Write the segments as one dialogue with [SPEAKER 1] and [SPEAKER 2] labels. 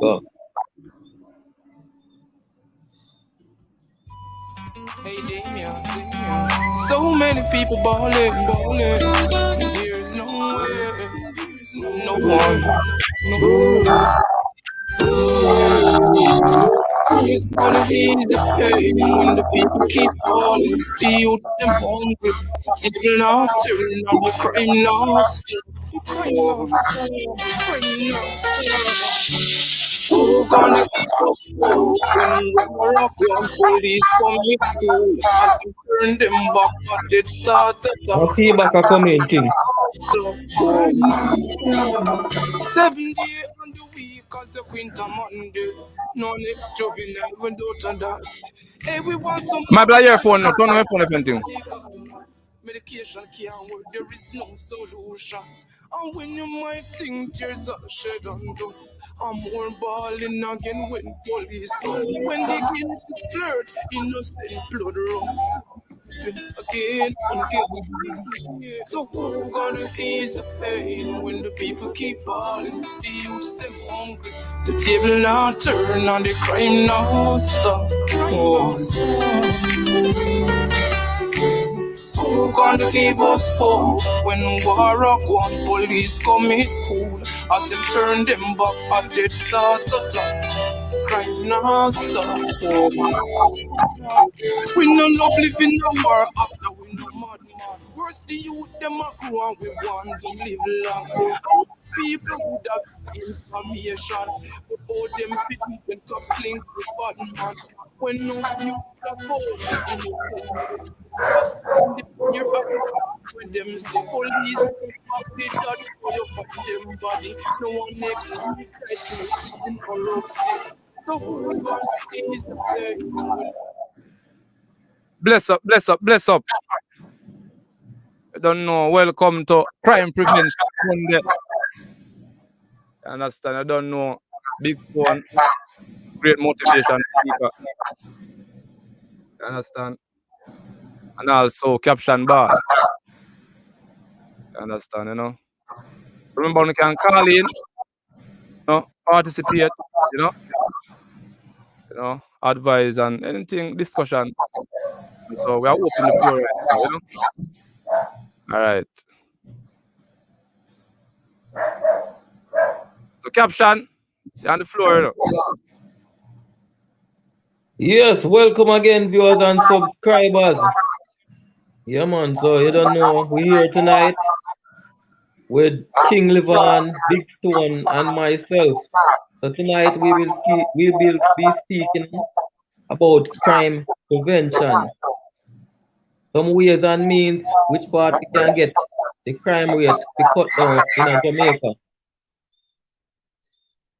[SPEAKER 1] Go.
[SPEAKER 2] Hey, Damien. So many people balling. There's no way, no one. It's gonna ease the pain when the people keep falling. The youth them hungry. People now turning on the crime now still. Who gonna keep us cool when war up one police coming cool? As we turn them back, but it started up.
[SPEAKER 1] Now feedback are coming, King.
[SPEAKER 2] 70 on the week as the winter Monday. No next juvenile when don't that. Hey, we want some.
[SPEAKER 3] My blood your phone now. Turn on your phone if anything.
[SPEAKER 2] Medication can't work, there is no solution. And when you might think tears are shed undone, I'm more balling again when police come. When they get to flirt, innocent blood runs. Again and again. So who's gonna ease the pain when the people keep falling? The youths them hungry. The table now turn and the crime now stop. Who gonna give us hope when war up one police commit cool? As them turn them back at it start to talk. Crime now stop. We no love living no war after we no mad man. Worse the youth them a grow and we want them live long. People would have information before them people when cops link with bad man. When no you support your back with them say police happy that for you find them body. No one next to in corrupt. So who's gonna is the play?
[SPEAKER 3] Bless up. I don't know. Welcome to Crime Prevention Monday. Understand? I don't know. Big Stone, great motivation speaker. Understand? And also Caption Boss. Understand, you know? Remember, you can call in, participate, you know, advise and anything, discussion. So we are open the floor right now, you know? All right. So Caption, you're on the floor, you know?
[SPEAKER 1] Yes, welcome again, viewers and subscribers. Yeah, man. So you don't know, we're here tonight with King Levan, Big Stone, and myself. So tonight we will be speaking about crime prevention. Some ways and means which part we can get the crime rate to cut down in Jamaica.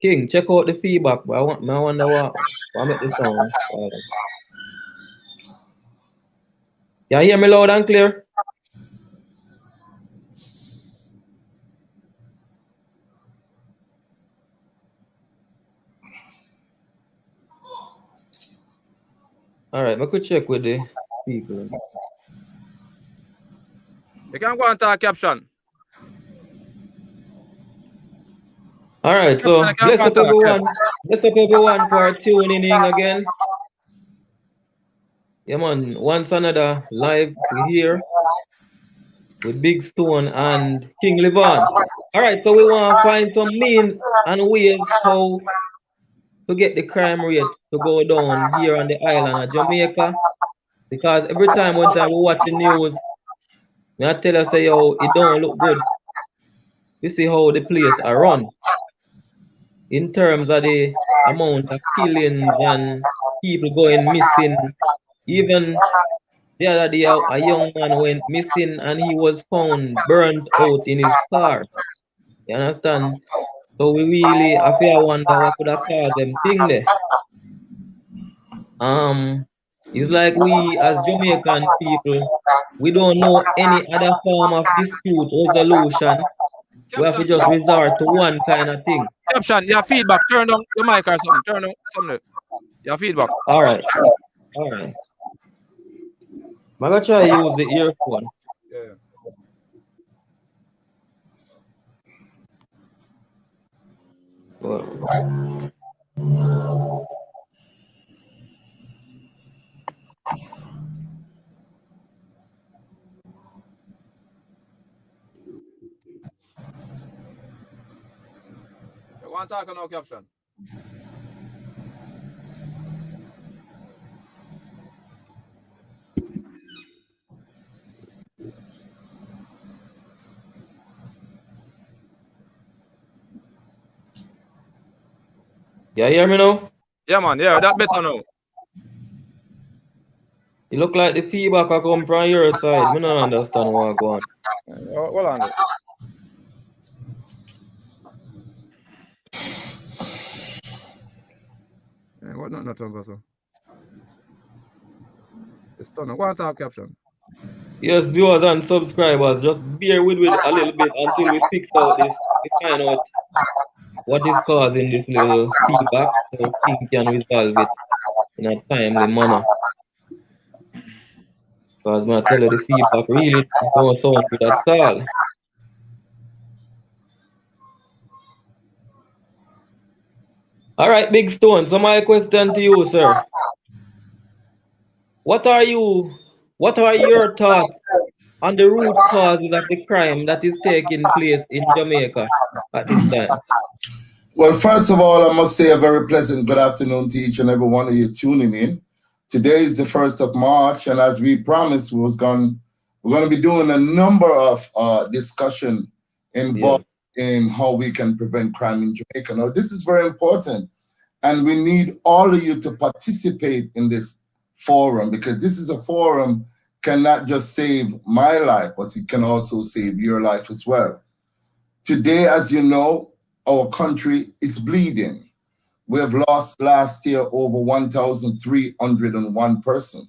[SPEAKER 1] King, check out the feedback, but I wonder what make the sound. You hear me loud and clear? All right, I could check with the people.
[SPEAKER 3] You can go and talk Caption.
[SPEAKER 1] All right, so bless up everyone for tuning in again. Yeah, man, once another live here with Big Stone and King Levan. All right, so we want to find some means and ways how to get the crime rate to go down here on the island of Jamaica. Because every time we watch the news, I tell us, say, yo, it don't look good. We see how the place are run in terms of the amount of killings and people going missing. Even the other day, a young man went missing and he was found burnt out in his car. You understand? So we really have to wonder what could have caused them thing there. It's like we as Jamaican people, we don't know any other form of dispute resolution. We have to just resort to one kind of thing.
[SPEAKER 3] Caption, your feedback. Turn on the mic or something. Turn on something. Your feedback.
[SPEAKER 1] All right. I'm gonna try to use the earphone.
[SPEAKER 3] Yeah. One talk or no caption?
[SPEAKER 1] You hear me now?
[SPEAKER 3] Yeah, man. Yeah, that better now.
[SPEAKER 1] It look like the feedback a come from your side. I don't understand what go on.
[SPEAKER 3] Hold on there. Yeah, what not so? It's done. One talk caption.
[SPEAKER 1] Yes, viewers and subscribers, just bear with a little bit until we fix out this. We find out what is causing this little feedback so things can resolve it in a timely manner. Because I tell you the feedback really don't sound good at all. All right, Big Stone. So my question to you, sir. What are your thoughts on the root causes of the crime that is taking place in Jamaica at this time?
[SPEAKER 4] Well, first of all, I must say a very pleasant good afternoon to each and every one of you tuning in. Today is the 1st of March, and as we promised, we're going to be doing a number of discussion involved in how we can prevent crime in Jamaica. Now, this is very important, and we need all of you to participate in this forum, because this is a forum cannot just save my life, but it can also save your life as well. Today, as you know, our country is bleeding. We have lost last year over 1,301 persons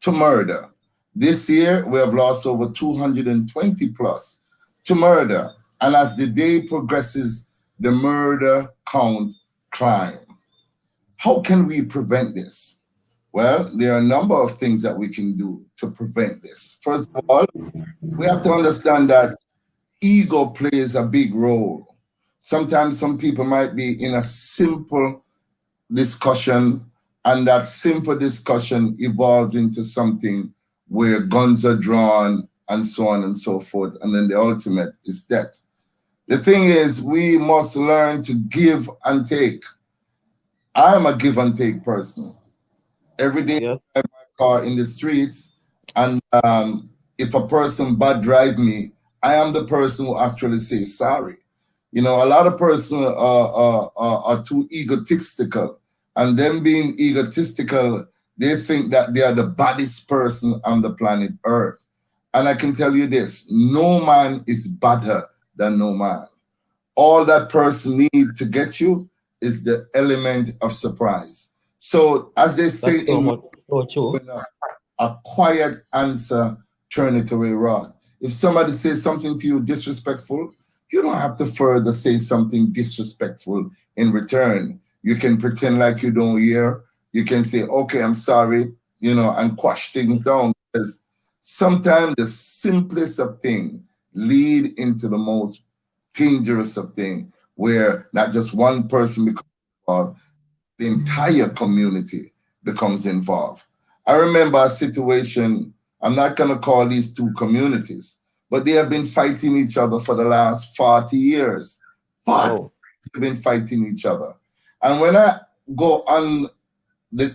[SPEAKER 4] to murder. This year, we have lost over 220 plus to murder. And as the day progresses, the murder count climb. How can we prevent this? Well, there are a number of things that we can do to prevent this. First of all, we have to understand that ego plays a big role. Sometimes some people might be in a simple discussion, and that simple discussion evolves into something where guns are drawn and so on and so forth, and then the ultimate is death. The thing is, we must learn to give and take. I'm a give and take person. Every day I drive my car in the streets, and if a person bad drive me, I am the person who actually says sorry. You know, a lot of persons are too egotistical, and them being egotistical, they think that they are the baddest person on the planet Earth. And I can tell you this, no man is badder than no man. All that person needs to get you is the element of surprise. So as they say a quiet answer, turn it away wrong. If somebody says something to you disrespectful, you don't have to further say something disrespectful in return. You can pretend like you don't hear. You can say, okay, I'm sorry, you know, and quash things down. Because sometimes the simplest of things lead into the most dangerous of things, where not just one person becomes involved, the entire community becomes involved. I remember a situation, I'm not going to call these two communities, but they have been fighting each other for the last 40 years. 40 years they've been fighting each other. And when I go on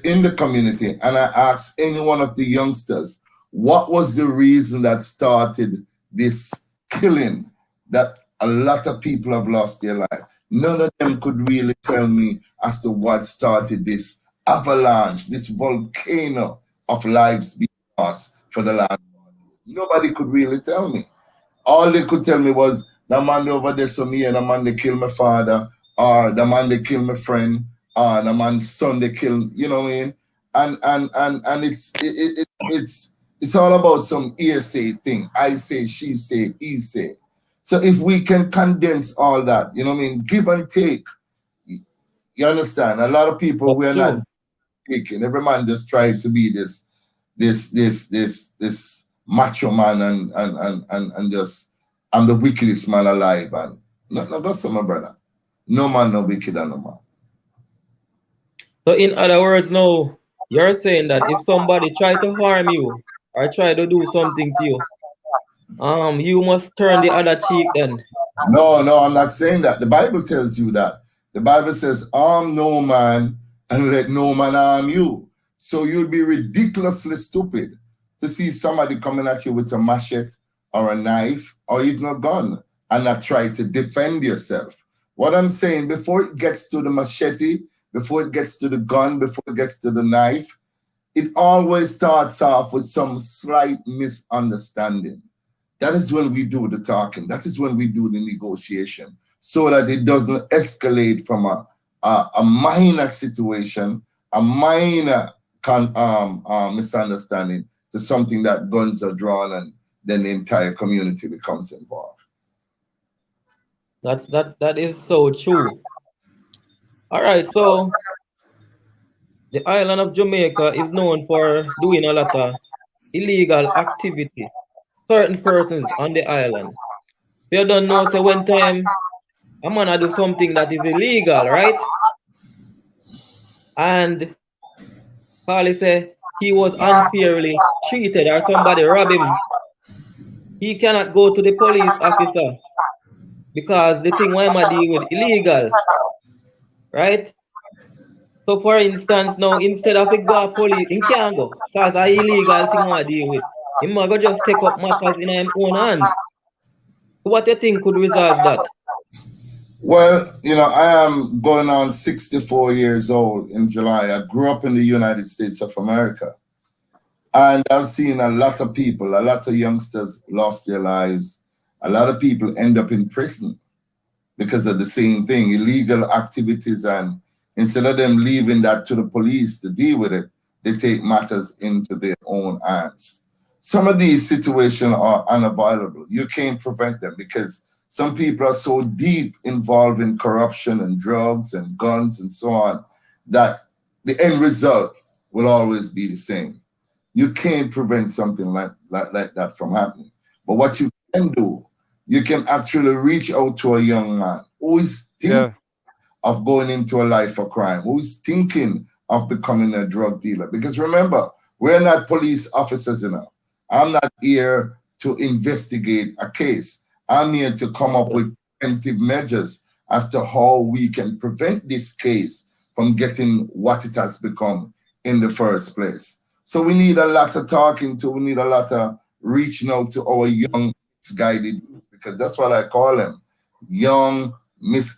[SPEAKER 4] in the community and I ask any one of the youngsters, what was the reason that started this killing that a lot of people have lost their life? None of them could really tell me as to what started this avalanche, this volcano of lives being lost for the last 40 years. Nobody could really tell me. All they could tell me was, the man over there saw me, and the man they killed my father, or the man they killed my friend, or the man's son they killed, you know what I mean? And it's all about some hearsay thing. I say, she say, he say. So if we can condense all that, you know what I mean, give and take. You understand? A lot of people, we're not taking. Every man just tries to be this macho man and just, I'm the wickedest man alive. And no, that's my brother. No man no wicked and no man.
[SPEAKER 1] So in other words, now you're saying that if somebody try to harm you or try to do something to you, you must turn the other cheek then.
[SPEAKER 4] No, no, I'm not saying that. The Bible tells you that. The Bible says, harm no man and let no man harm you. So you'd be ridiculously stupid to see somebody coming at you with a machete or a knife or even a gun and not try to defend yourself. What I'm saying, before it gets to the machete, before it gets to the gun, before it gets to the knife, it always starts off with some slight misunderstanding. That is when we do the talking. That is when we do the negotiation, so that it doesn't escalate from a minor situation, a minor misunderstanding, to something that guns are drawn and then the entire community becomes involved.
[SPEAKER 1] That is so true. All right, so the island of Jamaica is known for doing a lot of illegal activity. Certain persons on the island. You don't know, say when time a man a do something that is illegal, right? And Carly say he was unfairly treated or somebody robbed him. He cannot go to the police officer because the thing why am I deal with illegal, right? So for instance, now instead of it go to police, he can't go because a illegal thing I deal with. He might go just take up matters in his own hand. What you think could resolve that?
[SPEAKER 4] Well, I am going on 64 years old in July. I grew up in the United States of America. And I've seen a lot of people, a lot of youngsters lost their lives. A lot of people end up in prison because of the same thing, illegal activities. And instead of them leaving that to the police to deal with it, they take matters into their own hands. Some of these situations are unavoidable. You can't prevent them because some people are so deep involved in corruption and drugs and guns and so on that the end result will always be the same. You can't prevent something like that from happening. But what you can do, you can actually reach out to a young man who is thinking of going into a life of crime, who is thinking of becoming a drug dealer. Because remember, we're not police officers enough. I'm not here to investigate a case. I'm here to come up with preventive measures as to how we can prevent this case from getting what it has become in the first place. So we need a lot of talking to, we need a lot of reaching out to our young misguided youth, because that's what I call them.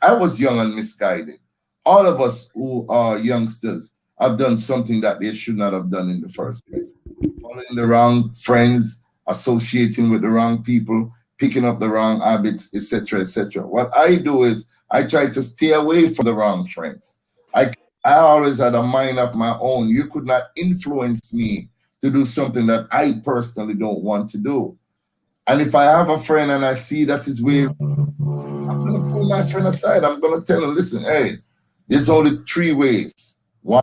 [SPEAKER 4] I was young and misguided. All of us who are youngsters have done something that they should not have done in the first place. Following the wrong friends, associating with the wrong people, picking up the wrong habits, etc., etc. What I do is I try to stay away from the wrong friends. I always had a mind of my own. You could not influence me to do something that I personally don't want to do. And if I have a friend and I see that is where, I'm going to pull my friend aside. I'm going to tell him, listen, hey, there's only 3 ways. 1,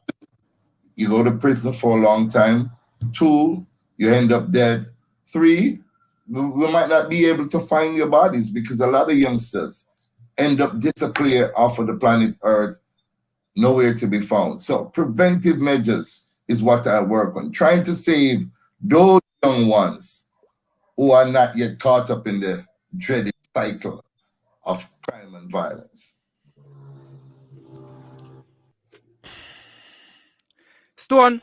[SPEAKER 4] you go to prison for a long time. 2, you end up dead. 3, we might not be able to find your bodies because a lot of youngsters end up disappear off of the planet Earth, nowhere to be found. So preventive measures is what I work on, trying to save those young ones who are not yet caught up in the dreaded cycle of crime and violence.
[SPEAKER 3] Stone.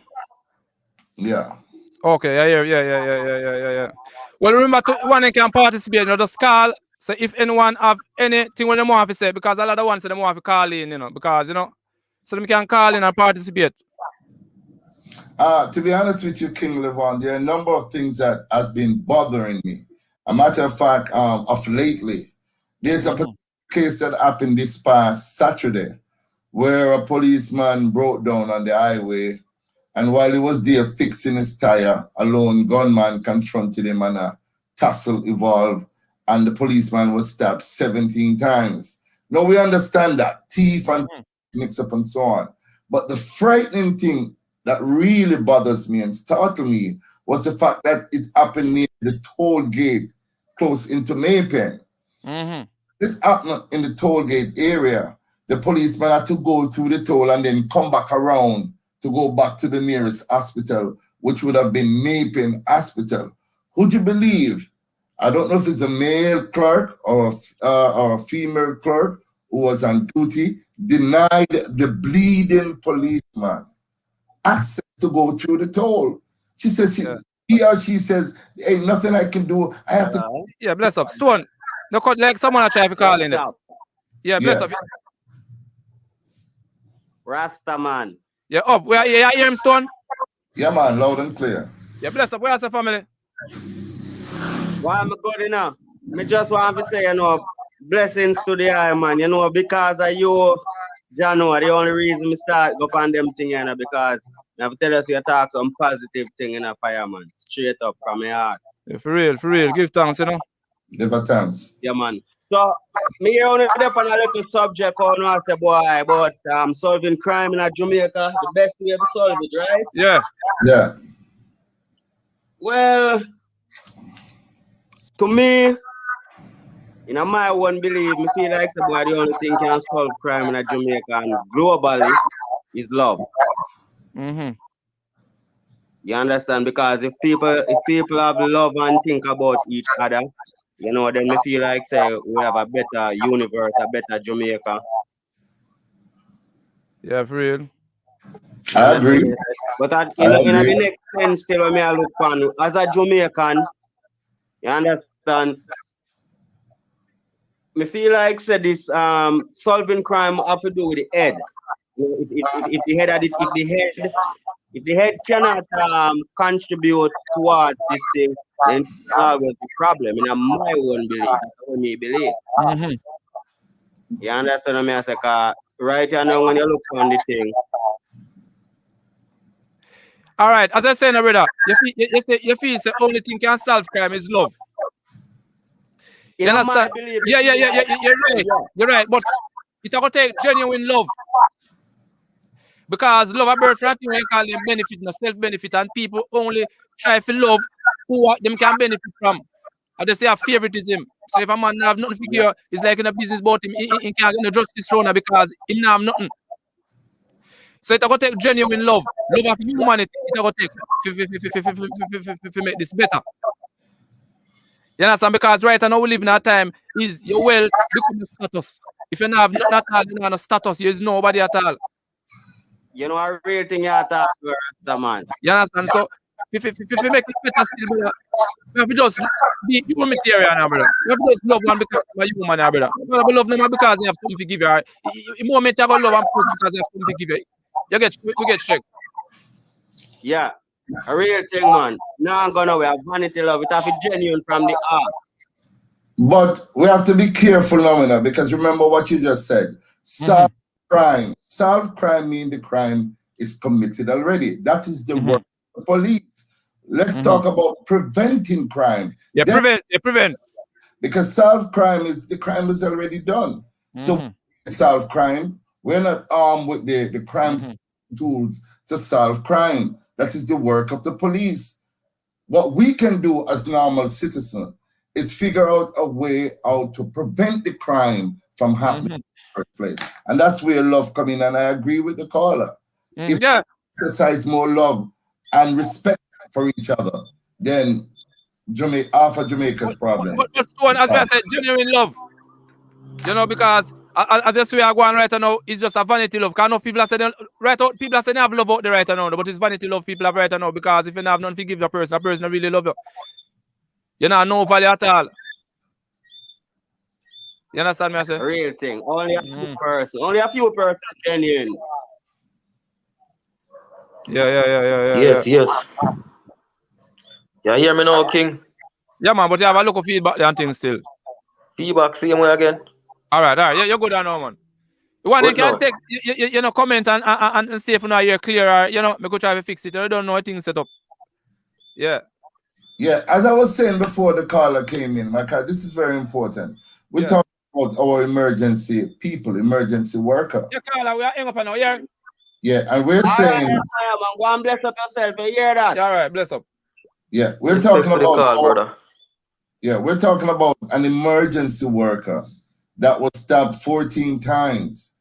[SPEAKER 4] Yeah.
[SPEAKER 3] Okay, yeah. Well, remember, one can participate, just call. So if anyone have anything when they want to say, because a lot of ones say they want to call in, because, so they can call in and participate.
[SPEAKER 4] To be honest with you, King Levon, there are a number of things that has been bothering me. A matter of fact, of lately, there's a case that happened this past Saturday where a policeman broke down on the highway, and while he was there fixing his tire, a lone gunman confronted him and a tussle evolved, and the policeman was stabbed 17 times. Now, we understand that, teeth and mix up and so on. But the frightening thing that really bothers me and startled me was the fact that it happened near the toll gate close into Maypen. It happened in the toll gate area. the policeman had to go through the toll and then come back around to go back to the nearest hospital, which would have been Mapin Hospital. Who'd you believe? I don't know if it's a male clerk or a female clerk who was on duty, denied the bleeding policeman access to go through the toll. She says, she says, ain't nothing I can do. I have to.
[SPEAKER 3] Yeah, bless up. Stone. No, like someone I try to call in it. Yeah, bless up.
[SPEAKER 5] Rasta man.
[SPEAKER 3] Yeah, up. Where you hear him, Stone?
[SPEAKER 4] Yeah, man, loud and clear.
[SPEAKER 3] Yeah, bless up. Where's the family?
[SPEAKER 5] Why am I good enough? Me just want to say, you know, blessings to the eye, man. You know, because of you, Jano, the only reason me start go on them thing, you know, because I have to tell us you talk some positive thing in a fireman. Straight up from my heart.
[SPEAKER 3] Yeah, for real. Give thanks, you know.
[SPEAKER 4] Give a thanks.
[SPEAKER 5] Yeah, man. So, me only step on a little subject on I say, boy, about solving crime in Jamaica. The best way to solve it, right?
[SPEAKER 3] Yeah.
[SPEAKER 4] Yeah.
[SPEAKER 5] Well, to me, in my one belief, me feel like the only thing can solve crime in Jamaica and globally is love.
[SPEAKER 3] Mm-hmm.
[SPEAKER 5] You understand? Because if people have love and think about each other, you know, then me feel like say we have a better universe, a better Jamaica.
[SPEAKER 3] Yeah, for real.
[SPEAKER 4] I agree.
[SPEAKER 5] But in the next sense, still me I look on as a Jamaican, you understand? Me feel like say this solving crime have to do with the head. If the head cannot contribute towards this thing, then it's always a problem. In my own belief, that's what me believe.
[SPEAKER 3] Mm-hmm.
[SPEAKER 5] You understand what I say? Right now, when you look on the thing.
[SPEAKER 3] All right, as I say, brother, you feel the only thing can solve crime is love. You understand? Yeah, you're right. You're right, but it's going to take genuine love. Because love a birth from thing we call them benefit, not self-benefit, and people only try to love who them can benefit from. And they say a favoritism. So if a man have nothing to give, it's like in a business about him, he can't get no justice thrown because he have nothing. So it's going to take genuine love of humanity. It's going to take to make this better. You understand? Because right now we live in a time is your wealth become a status. If you have not a status, you is nobody at all.
[SPEAKER 5] You know, a real thing you have to ask for, Rasta man.
[SPEAKER 3] You understand? So, if you make it better still, brother, you have to just be human material now, brother. You have to just love one because you're human now, brother. You have to love them because you have something to give you. The moment you have love one person because you have something to give you, we get checked.
[SPEAKER 5] Yeah, a real thing, man. Now I'm gonna have vanity love. It have to be genuine from the heart.
[SPEAKER 4] But we have to be careful now, because remember what you just said. Solve crime. Solve crime means the crime is committed already. That is the work of the police. Let's talk about preventing crime.
[SPEAKER 3] Yeah, prevent.
[SPEAKER 4] Because solve crime is the crime is already done. So solve crime. We're not armed with the crime tools to solve crime. That is the work of the police. What we can do as normal citizens is figure out a way out to prevent the crime from happening in the first place. And that's where love comes in, and I agree with the caller. If we exercise more love and respect for each other, then half of Jamaica's problem.
[SPEAKER 3] But as I said, genuine love. You know, because as you see, I go on right now, it's just a vanity love. Because enough people are saying, people are saying they have love out there right now, but it's vanity love people have right now. Because if you don't have nothing to give the person don't really love you. You know, no value at all. You understand me? I say?
[SPEAKER 5] Real thing. Only a few person. Only a few person genuine.
[SPEAKER 3] Yeah.
[SPEAKER 1] Yes. You hear me now, King?
[SPEAKER 3] Yeah, man, but you have a look of feedback and things still.
[SPEAKER 1] Feedback, same way again.
[SPEAKER 3] All right. Yeah, you're good now, man. The one you can take, you know, comment and see if you know you're clear, or, you know, me could try to fix it. You don't know how things set up. Yeah.
[SPEAKER 4] Yeah, as I was saying before the caller came in, this is very important. We're talking about our emergency worker.
[SPEAKER 3] Yeah, caller, we are hanging up now, yeah?
[SPEAKER 4] Yeah, and we're saying...
[SPEAKER 5] Go and bless up yourself, you hear that?
[SPEAKER 3] Yeah, all right, bless up.
[SPEAKER 4] Yeah, we're talking about... we're talking about an emergency worker that was stabbed 14 times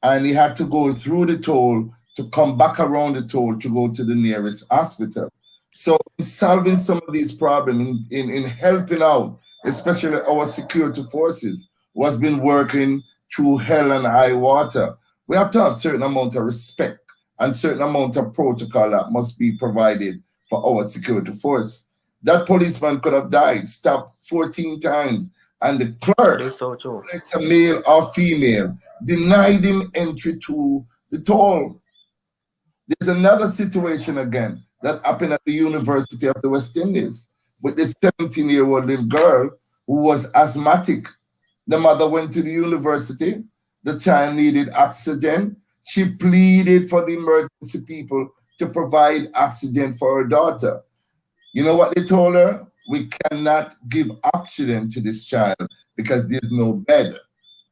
[SPEAKER 4] and he had to go through the toll to come back around the toll to go to the nearest hospital. So in solving some of these problems, in helping out, especially our security forces, who has been working through hell and high water, we have to have certain amount of respect and certain amount of protocol that must be provided for our security force. That policeman could have died, stopped 14 times, and the clerk,
[SPEAKER 1] so true.
[SPEAKER 4] it's a male or female, denied him entry to the toll. There's another situation again that happened at the University of the West Indies with this 17-year-old little girl who was asthmatic. The mother went to the university. The child needed oxygen. She pleaded for the emergency people to provide oxygen for her daughter. You know what they told her? We cannot give oxygen to this child because there's no bed.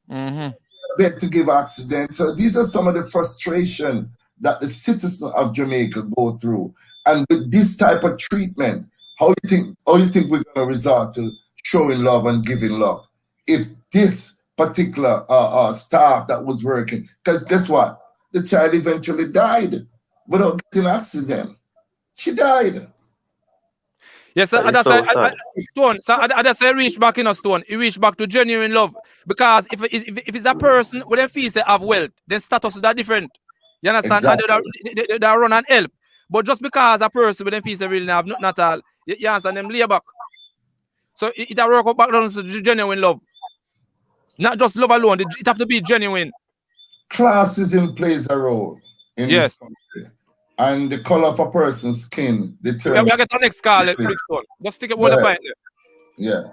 [SPEAKER 4] Bed to give oxygen. So these are some of the frustration that the citizens of Jamaica go through. And with this type of treatment, how you think we're going to resort to showing love and giving love? If this particular staff that was working, because guess what? The child eventually died without getting oxygen. She died.
[SPEAKER 3] Yes, sir. Stone. So I just say reach back in a Stone. He reach back to genuine love. Because if it's a person with a feel say have wealth, then status is that different. You understand?
[SPEAKER 4] Exactly.
[SPEAKER 3] And they run and help. But just because a person with a feel say really have nothing at all, you understand them lay back. So it work up back down to genuine love. Not just love alone. It have to be genuine.
[SPEAKER 4] Classism plays a role in this country. And the color of a person's skin determines.
[SPEAKER 3] We get the next call. Just stick it one point there.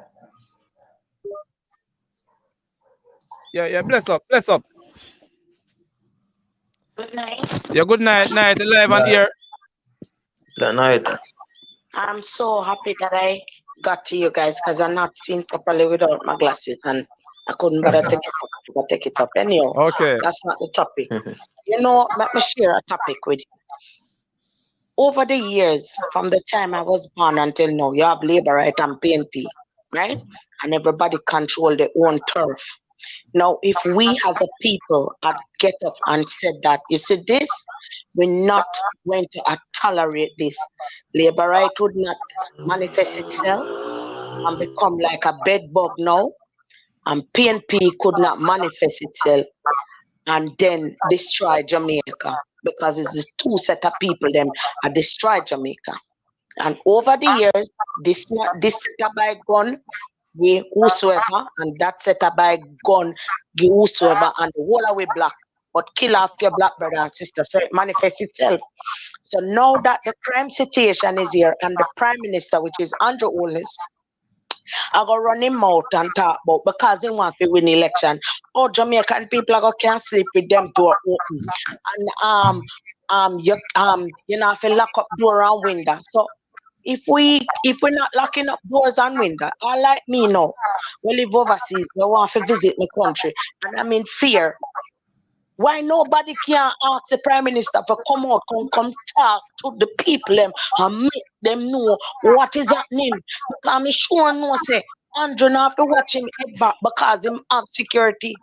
[SPEAKER 3] Yeah. Bless up.
[SPEAKER 6] Good night.
[SPEAKER 3] Yeah, good night. Live and here.
[SPEAKER 1] Good night.
[SPEAKER 6] I'm so happy that I got to you guys because I'm not seeing properly without my glasses and I couldn't better take it up. Anyhow,
[SPEAKER 3] okay.
[SPEAKER 6] That's not the topic. You know, let me share a topic with you. Over the years, from the time I was born until now, you have labor right and PNP, right? And everybody control their own turf. Now, if we as a people had get up and said that, you see this, we're not going to tolerate this. Labor right would not manifest itself and become like a bed bug now. And PNP could not manifest itself and then destroy Jamaica because it's the two set of people them are destroy Jamaica. And over the years, this set up by gun, give whosoever, and that set up by gun, give whosoever, and the whole away black. But kill off your black brother and sister, so it manifests itself. So now that the crime situation is here, and the Prime Minister, which is Andrew Holness, I go run him out and talk about because he want to win election. Oh, Jamaican people go can't sleep with them door open, and you know have to lock up door and window. So if we're not locking up doors and window, I like me now. We live overseas. We want to visit my country, and I'm in fear. Why nobody can ask the Prime Minister to come out, come talk to the people and make them know what is happening? Because I'm sure no say Andrew not have to watch him head back because him have security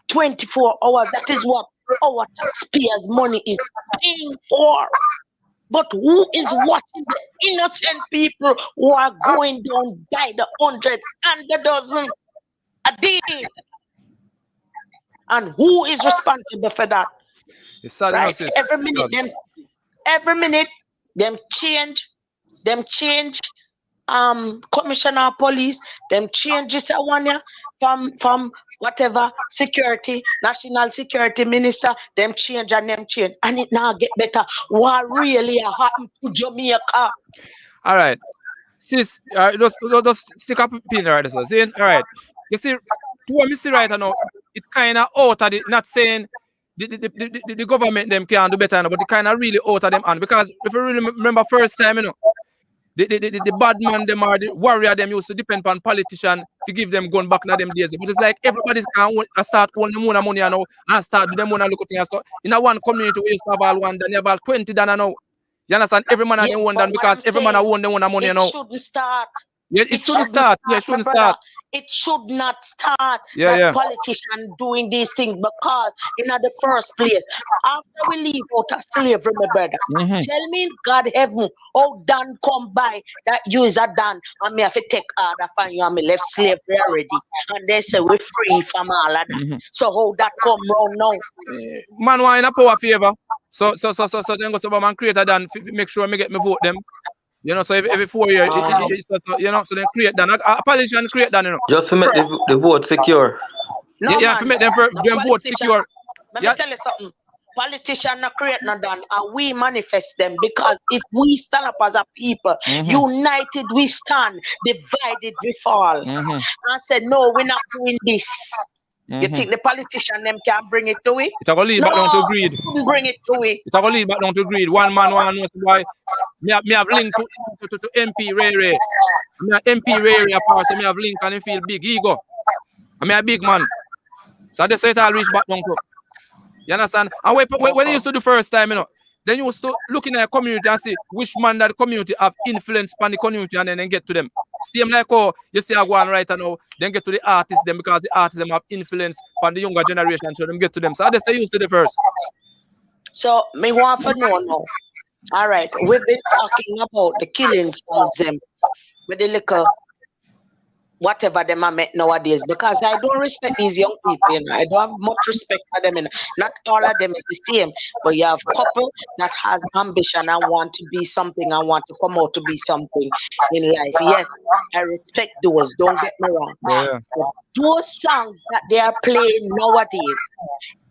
[SPEAKER 6] 24 hours. That is what our taxpayers' money is paying for. But who is watching the innocent people who are going down by the 100 and the dozen a day? And who is responsible for that? Right? Every minute, them change commissioner of police, them change this one year from whatever security, national security minister, them change, and it now get better. What really happened to Jamaica?
[SPEAKER 3] All right. Sis, just stick up pin right there. See, all right. You see, what I see right now, it kind of out of it, not saying the government them can do better, but it kind of really out of them hand. Because if you really remember first time, you know, the bad man them or the warrior them used to depend on politicians to give them gun back in them days. But it's like everybody's can start owning more money now and start do them money look at things. So in a one community we used to have all one, then you have all 20 than now. You understand? Every man has one done because every man has won the money now.
[SPEAKER 6] It shouldn't start.
[SPEAKER 3] Yeah, it shouldn't start. Yeah, it shouldn't start.
[SPEAKER 6] it should not start
[SPEAKER 3] Yeah,
[SPEAKER 6] that politician doing these things because in the first place, after we leave out of slavery, my brother, tell me in God heaven, how Dan come by that you is a Dan and me have to take order from you and me left slavery already. And they say we're free from all of that. So how that come round now?
[SPEAKER 3] Man want in a power favor. So then go to man create a Dan, make sure me get me vote them. You know, so every 4 years, you know, so then create Dan. A politician create Dan, you know.
[SPEAKER 1] Just to make the vote secure.
[SPEAKER 6] No,
[SPEAKER 3] Yeah,
[SPEAKER 6] man,
[SPEAKER 3] to make them vote secure.
[SPEAKER 6] Let me tell you something. Politicians not create no done, and we manifest them because if we stand up as a people, united we stand, divided we fall. And said, no, we're not doing this. You think the politician them can bring it to it?
[SPEAKER 3] It's going to lead back down to greed.
[SPEAKER 6] Couldn't bring it to it.
[SPEAKER 3] It's going to lead back down to greed. One man want to know why me have link to MP Ray Ray. Me have MP Ray Ray apart, so me have link and he feel big ego. I mean a big man. So they say it all reach back down to. You understand? And when you used to the first time, you know, then you used to look in a community and see which man that the community have influence on the community and then get to them. Same like how you see I go on right now, then get to the artists them because the artists them have influence on the younger generation, so them get to them. So they stay used to the first.
[SPEAKER 6] So me want to know now. All right, we've been talking about the killing songs them with the liquor. Whatever them I met nowadays, because I don't respect these young people, you know. I don't have much respect for them, you know. Not all of them is the same, but you have couple that has ambition and want to be something and want to come out to be something in life. Yes, I respect those, don't get me wrong.
[SPEAKER 3] Yeah.
[SPEAKER 6] But those songs that they are playing nowadays,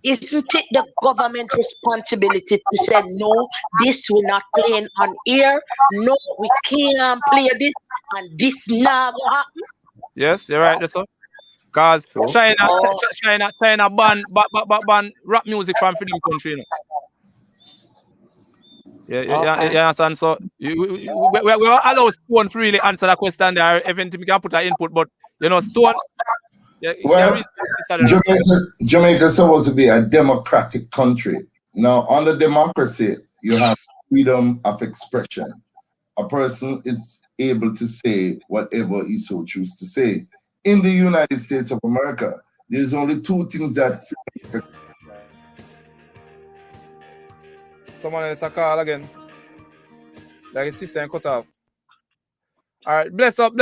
[SPEAKER 6] isn't it the government responsibility to say, no, this we're not playing on air, no, we can't play this, and this now will happen?
[SPEAKER 3] Yes, you're right, that's all. Because China ban rap music from freedom country, you know. Yeah, understand. So we allow Stone to really answer that question there. Eventually we can put our input, but you know, Stone.
[SPEAKER 4] Well, Jamaica is supposed to be a democratic country. Now, under democracy, you have freedom of expression. A person is able to say whatever he so chooses to say. In the United States of America, there's only two things that
[SPEAKER 3] someone else a call again. Like his sister and cut off. All right, bless up.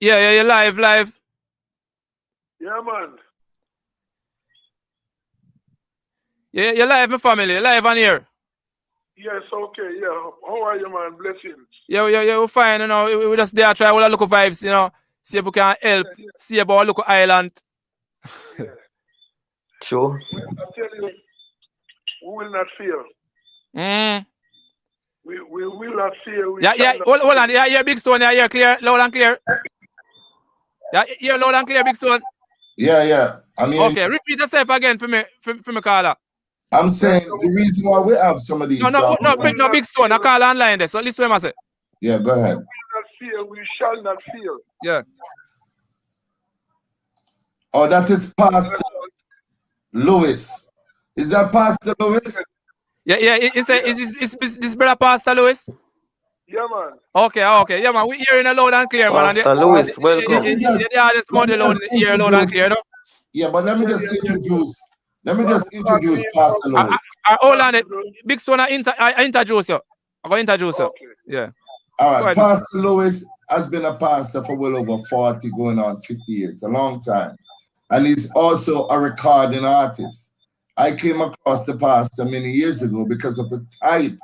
[SPEAKER 3] Yeah, you're live.
[SPEAKER 7] Yeah, man.
[SPEAKER 3] Yeah, you're live, my family. You're live on here.
[SPEAKER 7] Yes, okay, yeah. How are you, man? Blessings.
[SPEAKER 3] Yeah, we're fine, you know. We just there try all the local vibes, you know. See if we can help. See about local island.
[SPEAKER 7] Yeah.
[SPEAKER 1] Sure.
[SPEAKER 7] I tell you, we will not fail. We will not fail.
[SPEAKER 3] Yeah. Hold on. Yeah, Big Stone. Yeah, clear. Loud and clear. Yeah, loud and clear, Big Stone.
[SPEAKER 4] Yeah. I mean,
[SPEAKER 3] okay, repeat yourself again for me, caller.
[SPEAKER 4] I'm saying the reason why we have some of these.
[SPEAKER 3] No, Big Stone. I call online there. So listen what I say.
[SPEAKER 4] Yeah, go ahead.
[SPEAKER 7] We will not fear. We shall not fear.
[SPEAKER 3] Yeah.
[SPEAKER 4] Oh, that is Pastor Lewis. Is that Pastor Lewis?
[SPEAKER 3] Yeah. Is this brother Pastor Lewis?
[SPEAKER 7] Yeah, man.
[SPEAKER 3] Okay. Yeah, man. We hearing a loud and clear, man.
[SPEAKER 1] Pastor Lewis, welcome.
[SPEAKER 3] Loud and clear, no?
[SPEAKER 4] Yeah, but let me just introduce Pastor Lewis.
[SPEAKER 3] Hold on, Big Stone, I introduce you. I'm going to introduce you.
[SPEAKER 7] Okay.
[SPEAKER 3] Yeah.
[SPEAKER 4] All right, Pastor Lewis has been a pastor for well over 40, going on 50 years, a long time. And he's also a recording artist. I came across the pastor many years ago because of the type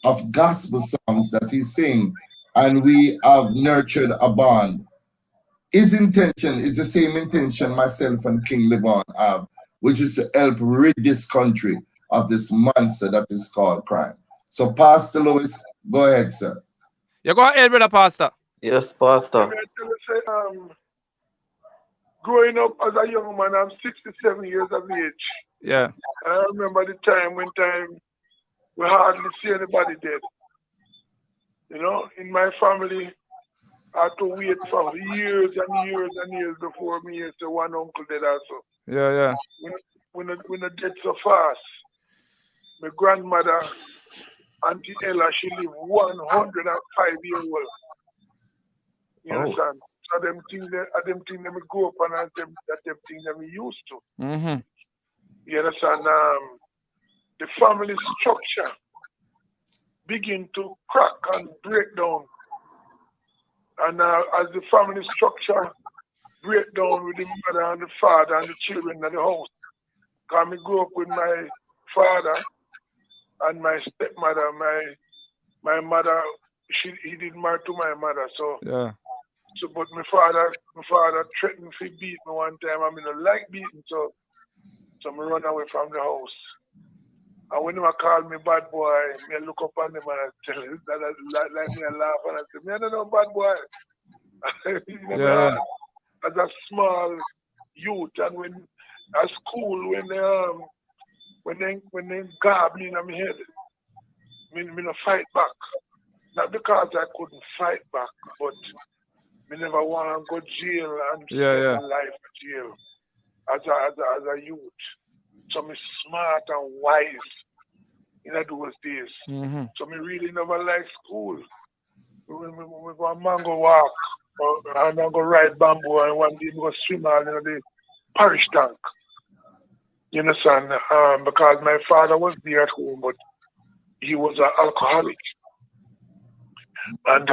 [SPEAKER 4] of gospel songs that he sings, and we have nurtured a bond. His intention is the same intention myself and King Levon have, which is to help rid this country of this monster that is called crime. So, Pastor Lewis, go ahead, sir.
[SPEAKER 3] You go ahead, brother Pastor.
[SPEAKER 1] Yes, Pastor.
[SPEAKER 7] Growing up as a young man, I'm 67 years of age.
[SPEAKER 3] Yeah.
[SPEAKER 7] I remember the time when we hardly see anybody dead. You know, in my family, I had to wait for years and years before me and say one uncle dead also.
[SPEAKER 3] Yeah.
[SPEAKER 7] When the dead so fast, my grandmother, Auntie Ella, she lived 105 years old. You understand? So them things that me grow up on and them things that me used to.
[SPEAKER 3] Mm-hmm.
[SPEAKER 7] You understand? The family structure begin to crack and break down. And as the family structure break down with the mother and the father and the children in the house, because I grew up with my father and my stepmother. My mother, he didn't marry to my mother, so
[SPEAKER 3] Yeah.
[SPEAKER 7] So, but my father threatened to beat me one time. I mean, I like beating, so I run away from the house. And when they call me bad boy, I look up on them and I tell them that like me, I laugh and I say, me, I don't know bad boy. You know,
[SPEAKER 3] Yeah.
[SPEAKER 7] as a small youth, and when at school, when they gobbling in my head, me no fight back. Not because I couldn't fight back, but me never want to go jail and spend my life in jail as a youth. So me smart and wise in those days.
[SPEAKER 3] Mm-hmm.
[SPEAKER 7] So me really never like school. We go a mango walk and I go ride bamboo and one day we go swim out in the parish tank. You understand? Because my father was there at home, but he was an alcoholic. And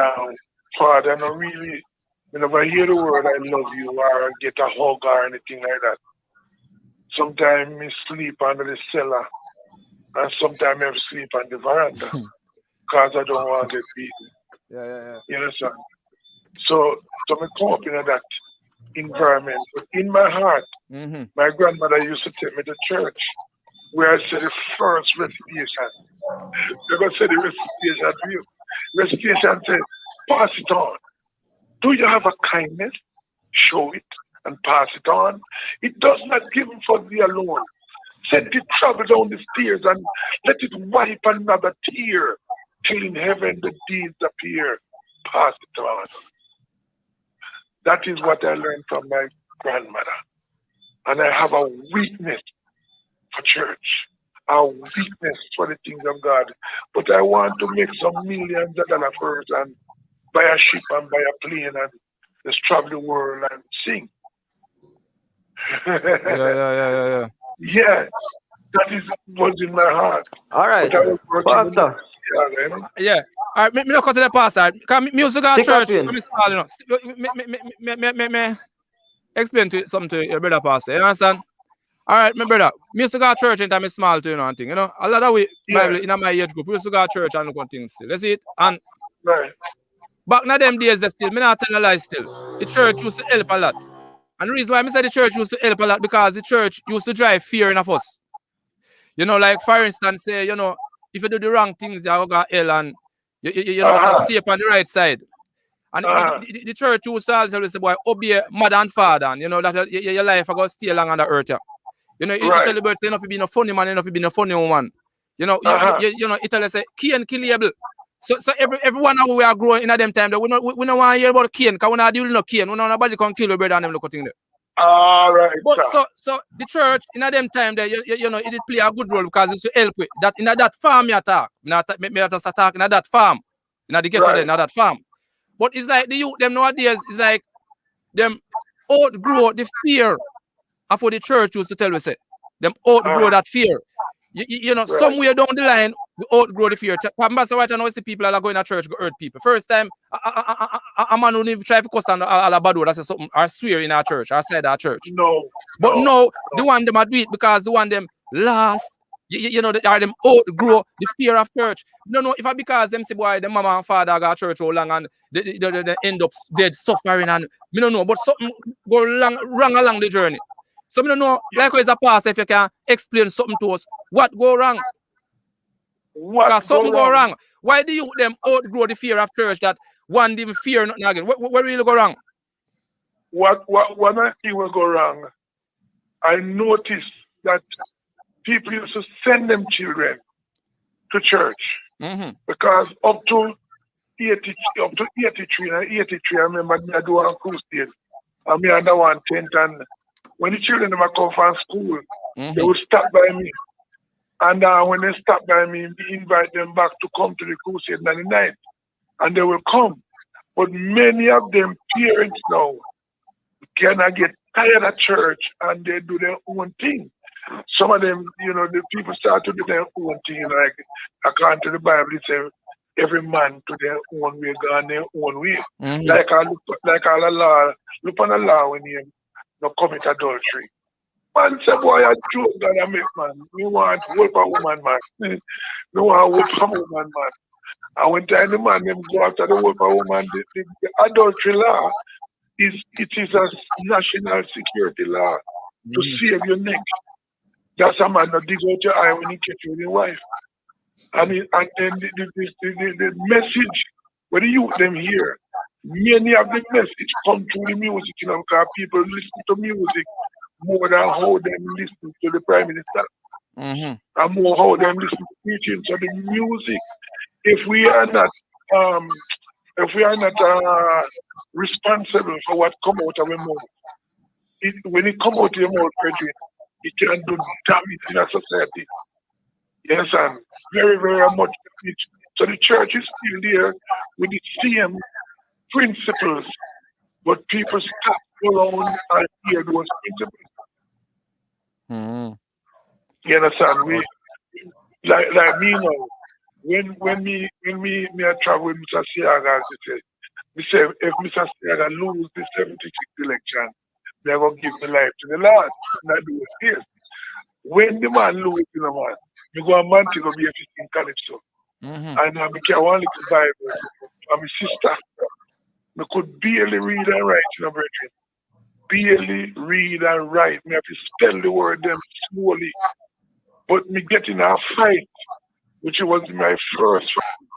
[SPEAKER 7] father, no really, you never hear the word I love you or get a hug or anything like that. Sometimes me sleep under the cellar and sometimes I sleep on the veranda because I don't want to get beaten.
[SPEAKER 3] Yeah.
[SPEAKER 7] You understand? So me come up in that environment. But in my heart, my grandmother used to take me to church where I said the first recitation. They're going to say the recitation to you. Recitation said, pass it on. Do you have a kindness? Show it and pass it on. It does not give for thee alone. Send it travel down the stairs and let it wipe another tear till in heaven the deeds appear. Pass it on. That is what I learned from my grandmother. And I have a weakness for church, a weakness for the things of God. But I want to make some millions of dollars first and buy a ship and buy a plane and just travel the world and sing.
[SPEAKER 3] Yeah.
[SPEAKER 7] Yeah, that is what's in my heart.
[SPEAKER 5] All right, Pastor.
[SPEAKER 3] Yeah. All right, me not cut to the pastor. Because music at church. Me explain something to your brother pastor. You understand? All right, my brother. Music at church and I'm small to you and thing. You know, a lot of we Bible in my age group. We used to go to church and look at things still. You see it? And back in them days, still, me not tell a lie still. The church used to help a lot. And the reason why I say the church used to help a lot because the church used to drive fear in of us. You know, like for instance, say, you know, if you do the wrong things, you go to hell and you know, so stay up on the right side. And the church used to also say, boy, obey mother and father, and you know that your life is going to stay along on the earth. You know, you tell the bird, you know, if you be no funny man, you know, if you be no funny woman. You know, you know, it tell us say, Cain killable. So everyone now we are growing in them time that we don't want to hear about Cain, because we not deal with no Cain. We know nobody can kill your brother and them look at thing there.
[SPEAKER 7] All right.
[SPEAKER 3] But so the church in them time that you know it did play a good role because it's to help with that in that farm you attack. Me just attack in that farm. In the ghetto there, in that farm. But it's like the youth them nowadays is like them outgrow the fear of what the church used to tell us. Them outgrow that fear. You know, somewhere down the line, we outgrow the fear. Ambassador right now, see people are going to church, go hurt people. First time, a man who even try to cuss on a bad word, I say something, or swear in our church, or say that church. But no, the one them do it because the one them last, you know, they are them outgrow the fear of church. No, if I because them say, boy, the mama and father got church all long and they end up dead, suffering, and me don't know, but something go wrong along the journey. So I don't know, likewise a pastor, if you can explain something to us, what go wrong? Because something go wrong. Why do you them outgrow the fear of church that one didn't fear nothing again? What really go wrong?
[SPEAKER 7] What I think will go wrong, I noticed that people used to send them children to church because up to 83 and 83, I remember me I do on crusade and me under one tent, and when the children them come from school, they would stop by me. And when they stop by me, we invite them back to come to the crusade 99. And they will come. But many of them parents now cannot get tired of church and they do their own thing. Some of them, the people start to do their own thing, like according to the Bible, it says every man to their own way, go on their own way.
[SPEAKER 3] Mhm.
[SPEAKER 7] Like all the law, look on the law when you no commit adultery. Man say, boy, I joke that I make man. We want to work for woman, man. We want to work for woman, man. And when time the man them go after the work for woman, the adultery law is a national security law to save your neck. That's a man that dig out your eye when he catch you with your wife. And then the message, when the youth them hear, many of the message come through the music, because people listen to music more than how them listen to the Prime Minister. And more how them listen to preaching. So the music, if we are not responsible for what come out of our mouth, when it come out of your mouth, Frederick, it can do damage in a society. Yes, and very, very much damage. So the church is still there with the same principles, but people stop alone and hear those principles. You understand? We like me now. When me I travel with Mr. Siaga, he said, if Mr. Siaga lose the 76th election, they're going to give my life to the Lord. And I do it here. When the man lose, man, you go a man to go be a 15 calypso. And I became one little Bible. And my sister, I could barely read and write, brethren. Barely read and write. I have to spell the word them slowly. But me get in a fight, which was my first fight.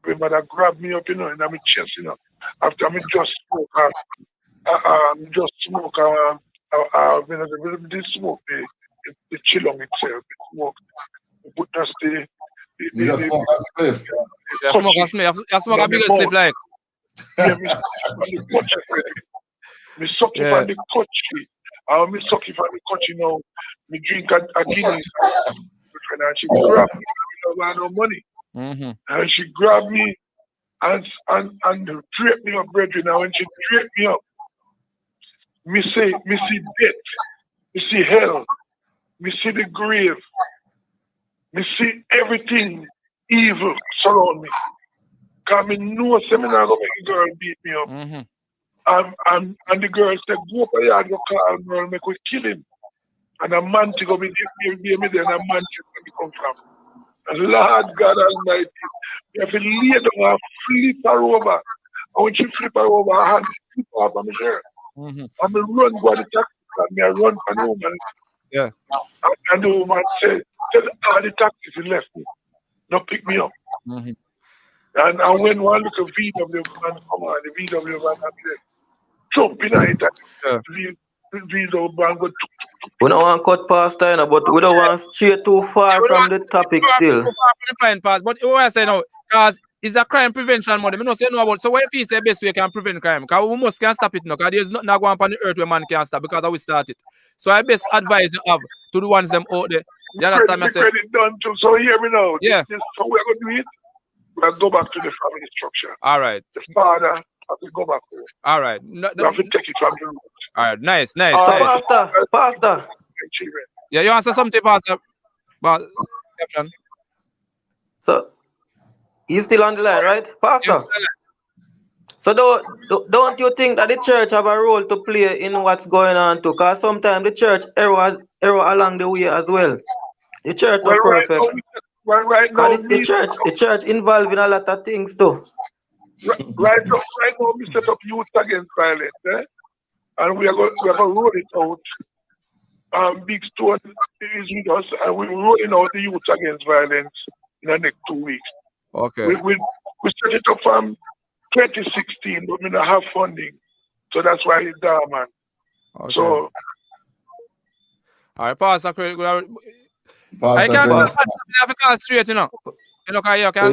[SPEAKER 7] My mother grabbed me up, in my chest, after me just smoke, this smoke, the chill on itself, the smoke, put just the
[SPEAKER 4] You just smoke a spliff.
[SPEAKER 3] You smoke a bigger spliff like.
[SPEAKER 7] Yeah, me suck it on the country. Me suck it on the country, me drink a Guinness. And she grabbed me, I don't have no money. And she grabbed me and draped me up, brethren. And when she draped me up, me see death, me see hell, me see the grave, me see everything evil surround me. Because me know seminar going to make the girl beat me up. And the girl said, go up here and go call girl, make we kill him. And a man to go be me there, and a man to come from. And Lord God Almighty, you have to lay down and flip her over. And when she flip her over, her hand flip off on my shirt. And I run go to the taxi, and I run for the woman.
[SPEAKER 3] Yeah.
[SPEAKER 7] And the woman said, tell all the taxis he left me. Don't pick me up. And when one little VW man come on, the VW man said, jump in it. We don't want
[SPEAKER 1] to cut past time, but we don't want to stray too far from the topic still.
[SPEAKER 3] But what I say now, because it's a crime prevention money. I don't say no about. So what if you say best way can prevent crime? Because we must can stop it now. Because there's nothing going on the earth where man can stop because we started. So I best advise you have to the ones them out there. You understand me?
[SPEAKER 7] Credit done too. So hear me now.
[SPEAKER 3] Yeah.
[SPEAKER 7] So we're going to do it. We'll go back to the family structure.
[SPEAKER 3] All right.
[SPEAKER 7] The father has to go back home.
[SPEAKER 3] All right.
[SPEAKER 7] We have to take it from the root.
[SPEAKER 3] All right. Nice.
[SPEAKER 1] Pastor.
[SPEAKER 3] Yeah, you answer something, Pastor.
[SPEAKER 1] So, you still on the line, right? Pastor? So don't you think that the church have a role to play in what's going on too? Because sometimes the church error along the way as well. The church is perfect.
[SPEAKER 7] Right now,
[SPEAKER 1] the church involved in a lot of things too.
[SPEAKER 7] Right now, we set up Youth Against Violence, and we are going to roll it out. Big Stone is with us, and we're rolling out the Youth Against Violence in the next 2 weeks.
[SPEAKER 3] Okay.
[SPEAKER 7] We set it up from 2016, but we don't have funding, so that's why it's down, man.
[SPEAKER 3] Okay.
[SPEAKER 7] So,
[SPEAKER 3] all right, Pastor. I can't have a call straight, you can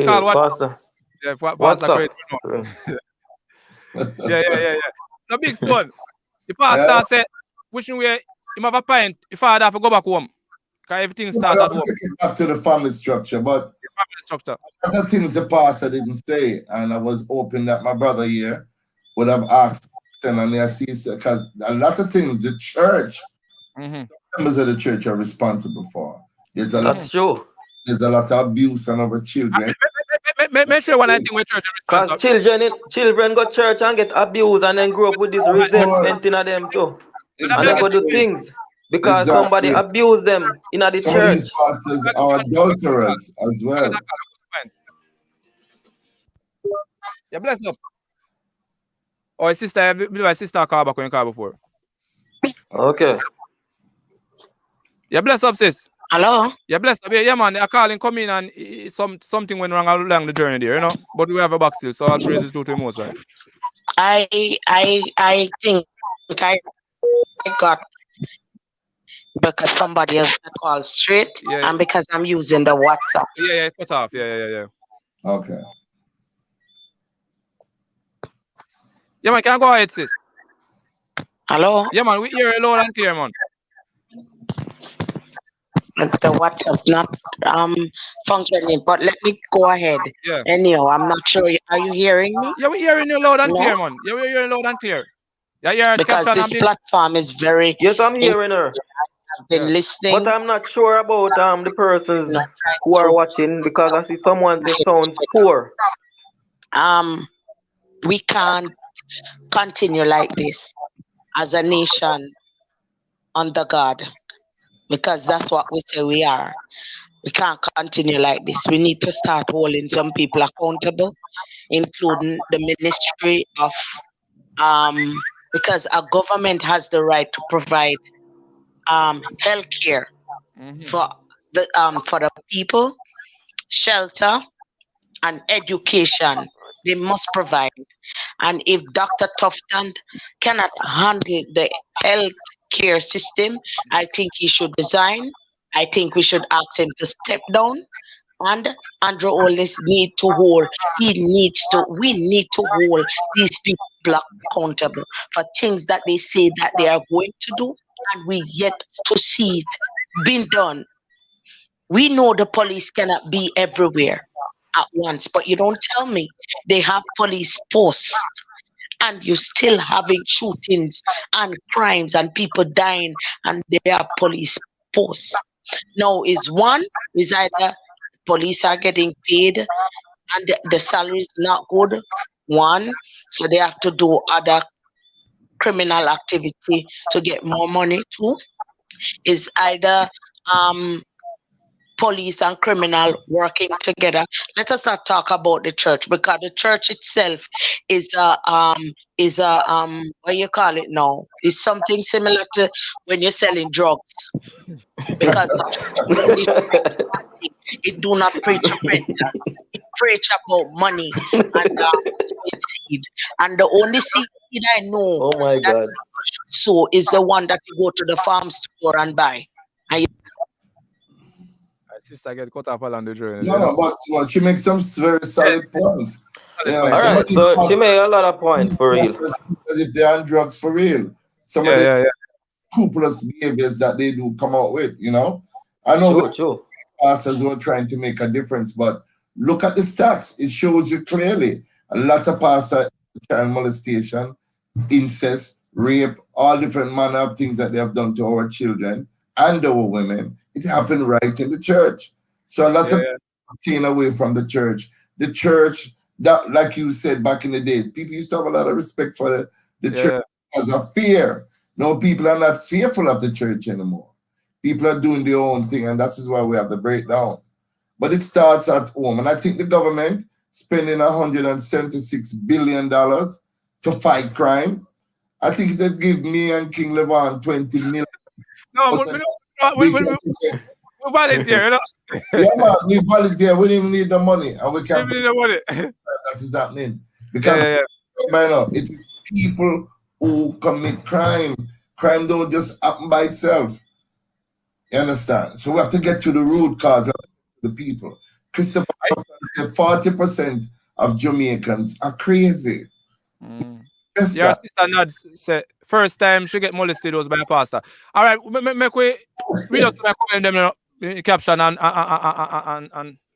[SPEAKER 3] call what?
[SPEAKER 1] Pastor.
[SPEAKER 3] Yeah, Pastor. Yeah. So Big Stone, the pastor said, wishing we him have a pint, if I have to go back home. Because everything starts at home.
[SPEAKER 4] Back to the family structure, but
[SPEAKER 3] structure.
[SPEAKER 4] Other things the pastor didn't say, and I was hoping that my brother here would have asked, and I see, because a lot of things the church, members of the church are responsible for. There's a
[SPEAKER 1] That's true.
[SPEAKER 4] There's a lot of abuse on our children.
[SPEAKER 3] Make sure when I think we're church are responsible.
[SPEAKER 1] Because children go to church and get abused and then grow up with this resentment in them too. And they go do things because somebody abused them in the
[SPEAKER 4] Some
[SPEAKER 1] church.
[SPEAKER 4] of these pastors are adulterers as well.
[SPEAKER 3] Yeah, bless up. Oh, sister, my sister call back when you call before.
[SPEAKER 1] Okay.
[SPEAKER 3] Yeah, bless up, sis.
[SPEAKER 6] Hello?
[SPEAKER 3] Yeah, bless up. Yeah, man, I call and come in and something went wrong along the journey there, you know. But we have a back still, so I'll praise is due to him most, right?
[SPEAKER 6] I think I got because somebody else called straight and because I'm using the WhatsApp.
[SPEAKER 3] Yeah, cut off. Yeah.
[SPEAKER 4] Okay.
[SPEAKER 3] Yeah, man, can I go ahead, sis?
[SPEAKER 6] Hello?
[SPEAKER 3] Yeah, man, we hear you loud and clear, man.
[SPEAKER 6] The WhatsApp not functioning, but let me go ahead.
[SPEAKER 3] Yeah.
[SPEAKER 6] Anyhow, I'm not sure. Are you hearing me?
[SPEAKER 3] Yeah, we're hearing you loud and clear, man. Yeah, we're hearing loud and clear. Yeah,
[SPEAKER 6] because this platform is very.
[SPEAKER 1] Yes, I'm hearing her.
[SPEAKER 6] I've been listening,
[SPEAKER 1] but I'm not sure about the persons who are watching because I see someone say sounds poor.
[SPEAKER 6] We can't continue like this as a nation under God. Because that's what we say we are. We can't continue like this. We need to start holding some people accountable, including the ministry of, because our government has the right to provide health care for the people, shelter, and education. They must provide. And if Dr. Tufton cannot handle the health care system, I think he should resign. I think we should ask him to step down. And Andrew Holness we need to hold these people accountable for things that they say that they are going to do, and we yet to see it being done. We know the police cannot be everywhere at once, but you don't tell me they have police posts and you're still having shootings and crimes and people dying and there are police posts. Now is either police are getting paid and the salary is not good, one, so they have to do other criminal activity to get more money, two, is either police and criminal working together. Let us not talk about the church because the church itself is what you call it now? Is something similar to when you're selling drugs. Because it do not preach repentance. It preach about money and seed. And the only seed I know that so is the one that you go to the farm store and buy. And
[SPEAKER 3] sister get cut off along the journey.
[SPEAKER 4] No, but she makes some very solid points.
[SPEAKER 1] All right, so she made a lot of points for real.
[SPEAKER 4] As if they're on drugs for real. Some of the scrupulous behaviors that they do come out with, you know. I know pastors who are trying to make a difference, but look at the stats. It shows you clearly. A lot of pastors, child molestation, incest, rape, all different manner of things that they have done to our children and our women. It happened right in the church. So a lot of people staying away from the church. The church, that, like you said back in the days, people used to have a lot of respect for the church as a fear. No, people are not fearful of the church anymore. People are doing their own thing, and that is why we have the breakdown. But it starts at home. And I think the government spending $176 billion to fight crime. I think they'd give me and King Levon 20 million.
[SPEAKER 3] No, we volunteer, you know?
[SPEAKER 4] Yeah, man, we volunteer. We don't even need the money. And we can't.
[SPEAKER 3] Need the money.
[SPEAKER 4] That is happening. Because it is people who commit crime. Crime don't just happen by itself. You understand? So we have to get to the root cause of the people. Christopher said 40% of Jamaicans are crazy.
[SPEAKER 3] Your sister Nad said first time she get molested was by a pastor. All right, make we read us my comment them caption and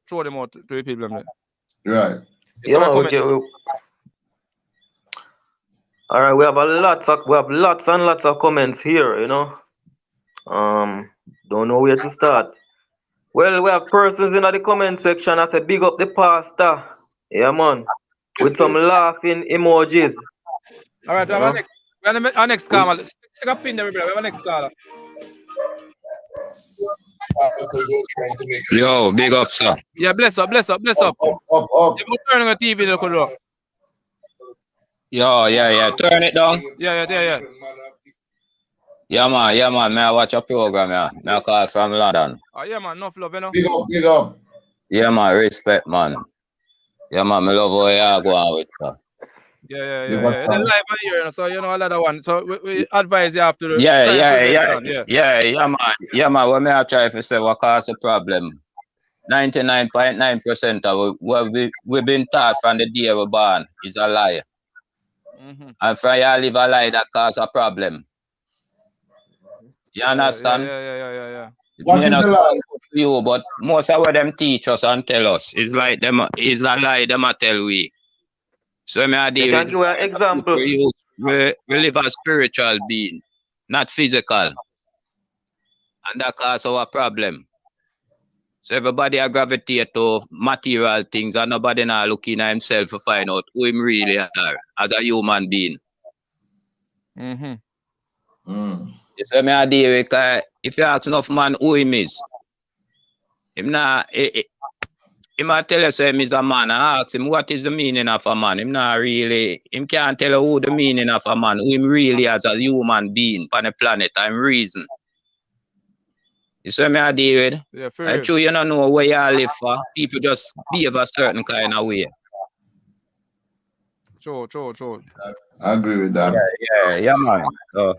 [SPEAKER 3] throw them out to the people.
[SPEAKER 4] Right.
[SPEAKER 1] Yeah,
[SPEAKER 3] Some
[SPEAKER 1] man,
[SPEAKER 3] comment.
[SPEAKER 1] all right, we have lots and lots of comments here, you know. Don't know where to start. Well, we have persons in the comment section that say big up the pastor. Yeah, man. With some laughing emojis.
[SPEAKER 3] All right, we have our next caller. Let's take a pin there, brother. We have our next caller.
[SPEAKER 8] Yo, big up, sir.
[SPEAKER 3] Yeah, bless up.
[SPEAKER 4] Up.
[SPEAKER 3] You're turning the TV, look at it.
[SPEAKER 8] Yo, yeah. Turn it down.
[SPEAKER 3] Yeah.
[SPEAKER 8] Yeah, man. May I watch a program, yeah. May I call from London.
[SPEAKER 3] Oh, yeah, man. Enough love, you know.
[SPEAKER 4] Big up.
[SPEAKER 8] Yeah, man. Respect, man. Yeah, man. Me love how you go on with, sir.
[SPEAKER 3] Yeah. It's live on here, you know, so you know another one. So we advise you after the
[SPEAKER 8] Yeah, man. What may I try to say what cause the problem? 99.9% of what we've been taught from the day we're born is a lie.
[SPEAKER 3] Mm-hmm.
[SPEAKER 8] And for you live a lie that cause a problem. You understand?
[SPEAKER 3] Yeah.
[SPEAKER 4] What is a lie?
[SPEAKER 8] You, but most of what them teach us and tell us is like them is a lie them a tell we. So me I
[SPEAKER 1] You can give an example.
[SPEAKER 8] We live a spiritual being, not physical. And that cause our problem. So everybody a gravitate to material things and nobody now looking at himself to find out who him really are as a human being.
[SPEAKER 3] Mm-hmm.
[SPEAKER 8] So me I deal with if you ask enough man who him is, him might tell you say him is a man. I ask him what is the meaning of a man. Him can't tell you who the meaning of a man, who him really as a human being on the planet and reason. You see me I deal with?
[SPEAKER 3] Yeah, fair.
[SPEAKER 8] I true you don't know where you live for. People just behave a certain kind of way.
[SPEAKER 3] True.
[SPEAKER 4] I agree with that.
[SPEAKER 8] Yeah, man. So,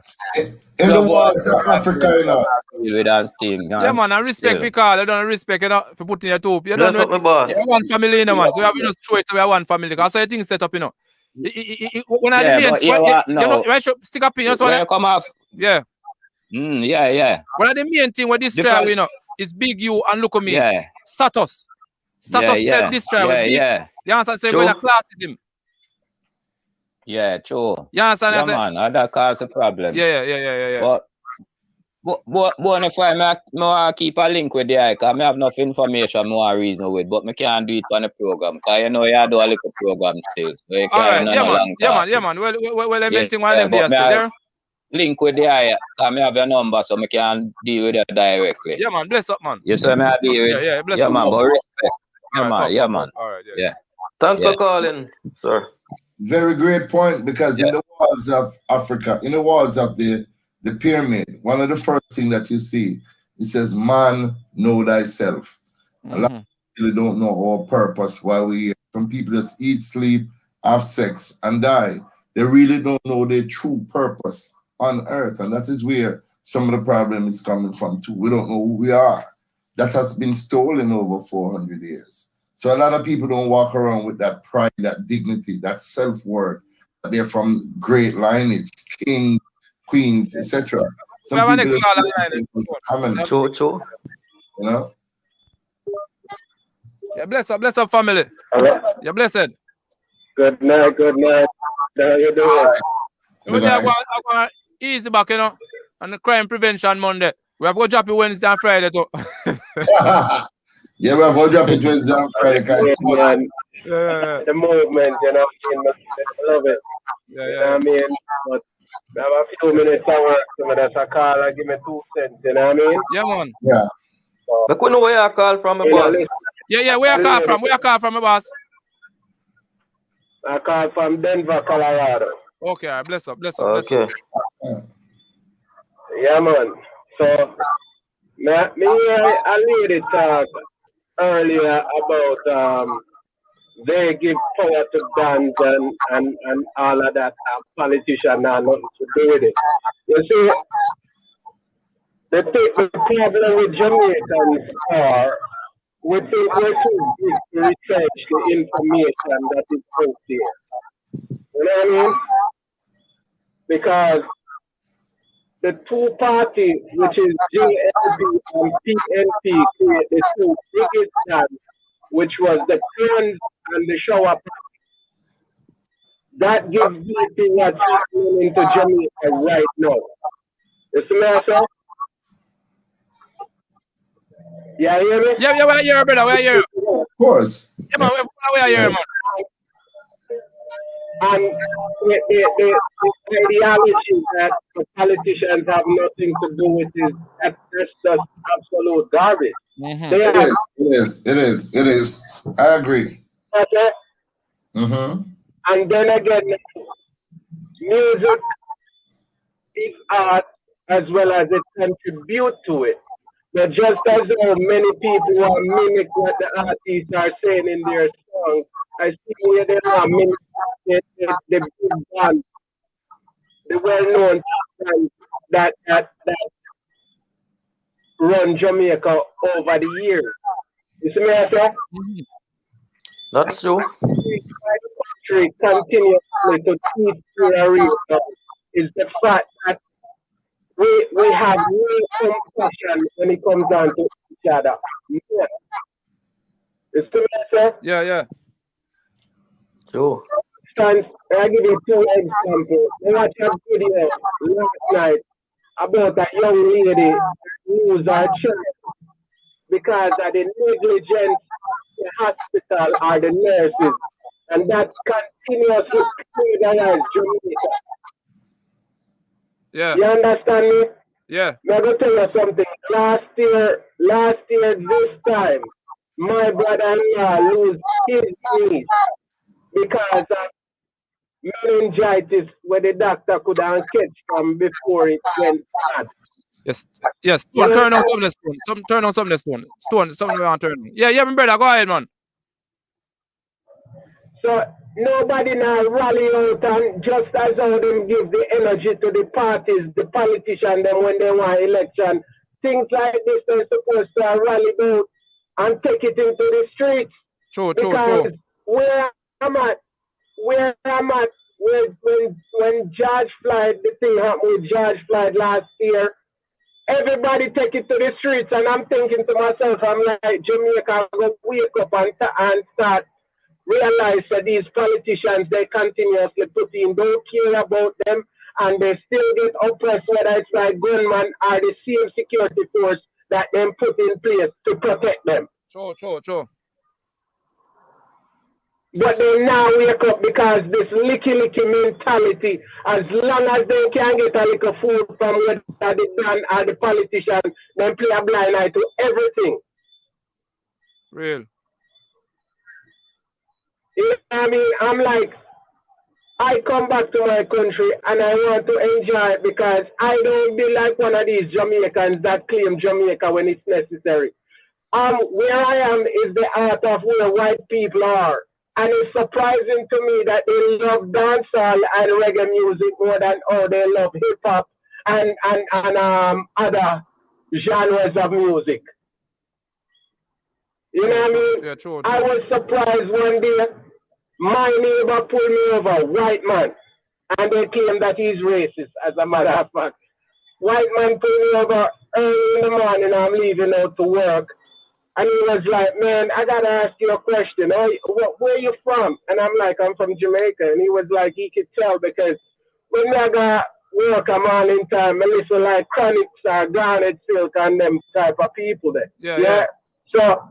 [SPEAKER 4] in the walls of Africa, you know.
[SPEAKER 8] With that thing,
[SPEAKER 3] yeah, man, I respect because I don't respect, you know, for putting your two. You don't know,
[SPEAKER 1] my boss.
[SPEAKER 3] you have one family, you know, man. So you have to straight away one family. Because I think set up, you know. When I stick up in, you know,
[SPEAKER 8] when you come off.
[SPEAKER 3] Yeah.
[SPEAKER 8] Yeah.
[SPEAKER 3] One of the main thing with this trial, you know, is big you and look at me.
[SPEAKER 8] Yeah.
[SPEAKER 3] Status.
[SPEAKER 8] Yeah.
[SPEAKER 3] This trial.
[SPEAKER 8] Yeah.
[SPEAKER 3] You understand? So when a classism.
[SPEAKER 8] Yeah, true.
[SPEAKER 3] You understand?
[SPEAKER 8] Yeah, man, that cause a problem.
[SPEAKER 3] Yeah.
[SPEAKER 8] But if I keep a link with the eye, because I have enough information more reason with, but I can't do it on the program. Because you know you do a little program still. So you
[SPEAKER 3] alright, yeah, man. Well, everything one of them there.
[SPEAKER 8] Link with the eye, because I have your number, so I can deal with you directly.
[SPEAKER 3] Yeah, man, bless up, man.
[SPEAKER 8] You see me I deal with?
[SPEAKER 3] Yeah, bless
[SPEAKER 8] up.
[SPEAKER 3] Yeah,
[SPEAKER 8] man, but respect. Yeah, man.
[SPEAKER 3] Alright,
[SPEAKER 8] yeah.
[SPEAKER 1] Thanks for calling, sir.
[SPEAKER 4] Very great point, because in the walls of Africa, in the walls of the pyramid, one of the first things that you see, it says, man, know thyself. A lot of people don't know our purpose why we here. Some people just eat, sleep, have sex, and die. They really don't know their true purpose on earth. And that is where some of the problem is coming from too. We don't know who we are. That has been stolen over 400 years. So a lot of people don't walk around with that pride, that dignity, that self-worth. They're from great lineage, kings, queens, etc. Some people just common.
[SPEAKER 1] True.
[SPEAKER 4] You know?
[SPEAKER 3] Yeah, bless up, family.
[SPEAKER 9] Hello?
[SPEAKER 3] Yeah, blessed.
[SPEAKER 9] Good night. How you doing?
[SPEAKER 3] I'm going easy back, you know, on the crime prevention Monday. We have to go drop it Wednesday and Friday too.
[SPEAKER 4] Yeah, we have to drop it Wednesday and Friday.
[SPEAKER 9] The movement, you know, I love it.
[SPEAKER 3] Yeah.
[SPEAKER 9] You know what I mean? But I have a few minutes to work, so that's a call and give me 2 cents, you know what I mean?
[SPEAKER 3] Yeah, man.
[SPEAKER 4] Yeah.
[SPEAKER 1] I couldn't know where you call from, my boss.
[SPEAKER 3] Yeah, where you call from? Where you call from, my boss?
[SPEAKER 9] I call from Denver, Colorado.
[SPEAKER 3] Okay, bless up.
[SPEAKER 1] Okay.
[SPEAKER 9] Yeah, man. So, I lady talk earlier about they give power to guns and all of that. Politicians have nothing to do with it. You see, the problem with Jamaicans are we think we're too big to research the information that is out there. You know what I mean? Because the two parties, which is JLP and PNP, create the two biggest gangs which was the cleanse and the shower. That gives beauty what's happening into Jamaica right now. You see me, sir? Yeah, you hear me?
[SPEAKER 3] Yeah, we're here, brother. We're here.
[SPEAKER 4] Of course.
[SPEAKER 3] Yeah, man, we're here, man.
[SPEAKER 9] And the ideology that the politicians have nothing to do with it, that's just absolute garbage.
[SPEAKER 3] Mhm.
[SPEAKER 9] They are,
[SPEAKER 4] It is. I agree.
[SPEAKER 9] okay?
[SPEAKER 4] Mm-hmm.
[SPEAKER 9] And then again, music is art as well as it contributes to it. But just as many people are mimic what the artists are saying in their songs, I see where they are mimic the big band, the well-known bands that run Jamaica over the years. You see me, sir?
[SPEAKER 1] That's true.
[SPEAKER 9] Country continuously to teach their reason is the fact that we have no compassion when it comes down to each other. Yeah. You see me, sir?
[SPEAKER 3] Yeah.
[SPEAKER 1] True.
[SPEAKER 9] I give you two examples. I watched a video last night about a young lady who lose her child because of the negligence of the hospital or the nurses, and that continuously terrorizes Jamaica.
[SPEAKER 3] Yeah.
[SPEAKER 9] You understand me?
[SPEAKER 3] Yeah.
[SPEAKER 9] I'm going to tell you something. Last year, this time, my brother-in-law lose his niece because of meningitis where the doctor could have catch from before it went bad.
[SPEAKER 3] Yes. Stone, turn on some of the stone. Turn on some of the stone. Something we want to turn on. Yeah, my brother. Go ahead, man.
[SPEAKER 9] So nobody now rally out and just as how them give the energy to the parties, the politicians, them when they want election. Things like this they're supposed to rally out and take it into the streets.
[SPEAKER 3] True.
[SPEAKER 9] Because where I'm at, when George Floyd, the thing happened with George Floyd last year, everybody take it to the streets, and I'm thinking to myself, I'm like, Jamaica, I'm going to wake up and start realize that these politicians, they continuously put in, don't care about them, and they still get oppressed, whether it's by gunmen or the same security force that them put in place to protect them.
[SPEAKER 3] True.
[SPEAKER 9] But they now wake up because this licky mentality, as long as they can get a little food from whether the gun or the politician, then play a blind eye to everything.
[SPEAKER 3] Real.
[SPEAKER 9] You know what I mean? I'm like, I come back to my country and I want to enjoy it because I don't be like one of these Jamaicans that claim Jamaica when it's necessary. Where I am is the heart of where white people are. And it's surprising to me that they love dancehall and reggae music more than they love hip hop and other genres of music. You know what I mean?
[SPEAKER 3] Yeah, true.
[SPEAKER 9] I was surprised one day. My neighbor pulled me over, white man, and they claim that he's racist, as a matter of fact. White man pulled me over early in the morning, I'm leaving out to work, and he was like, man, I gotta ask you a question. Where are you from? And I'm like, I'm from Jamaica. And he was like, he could tell because when I got work a morning time, I listen like Chronics or Garnet Silk and them type of people there.
[SPEAKER 3] Yeah.
[SPEAKER 9] So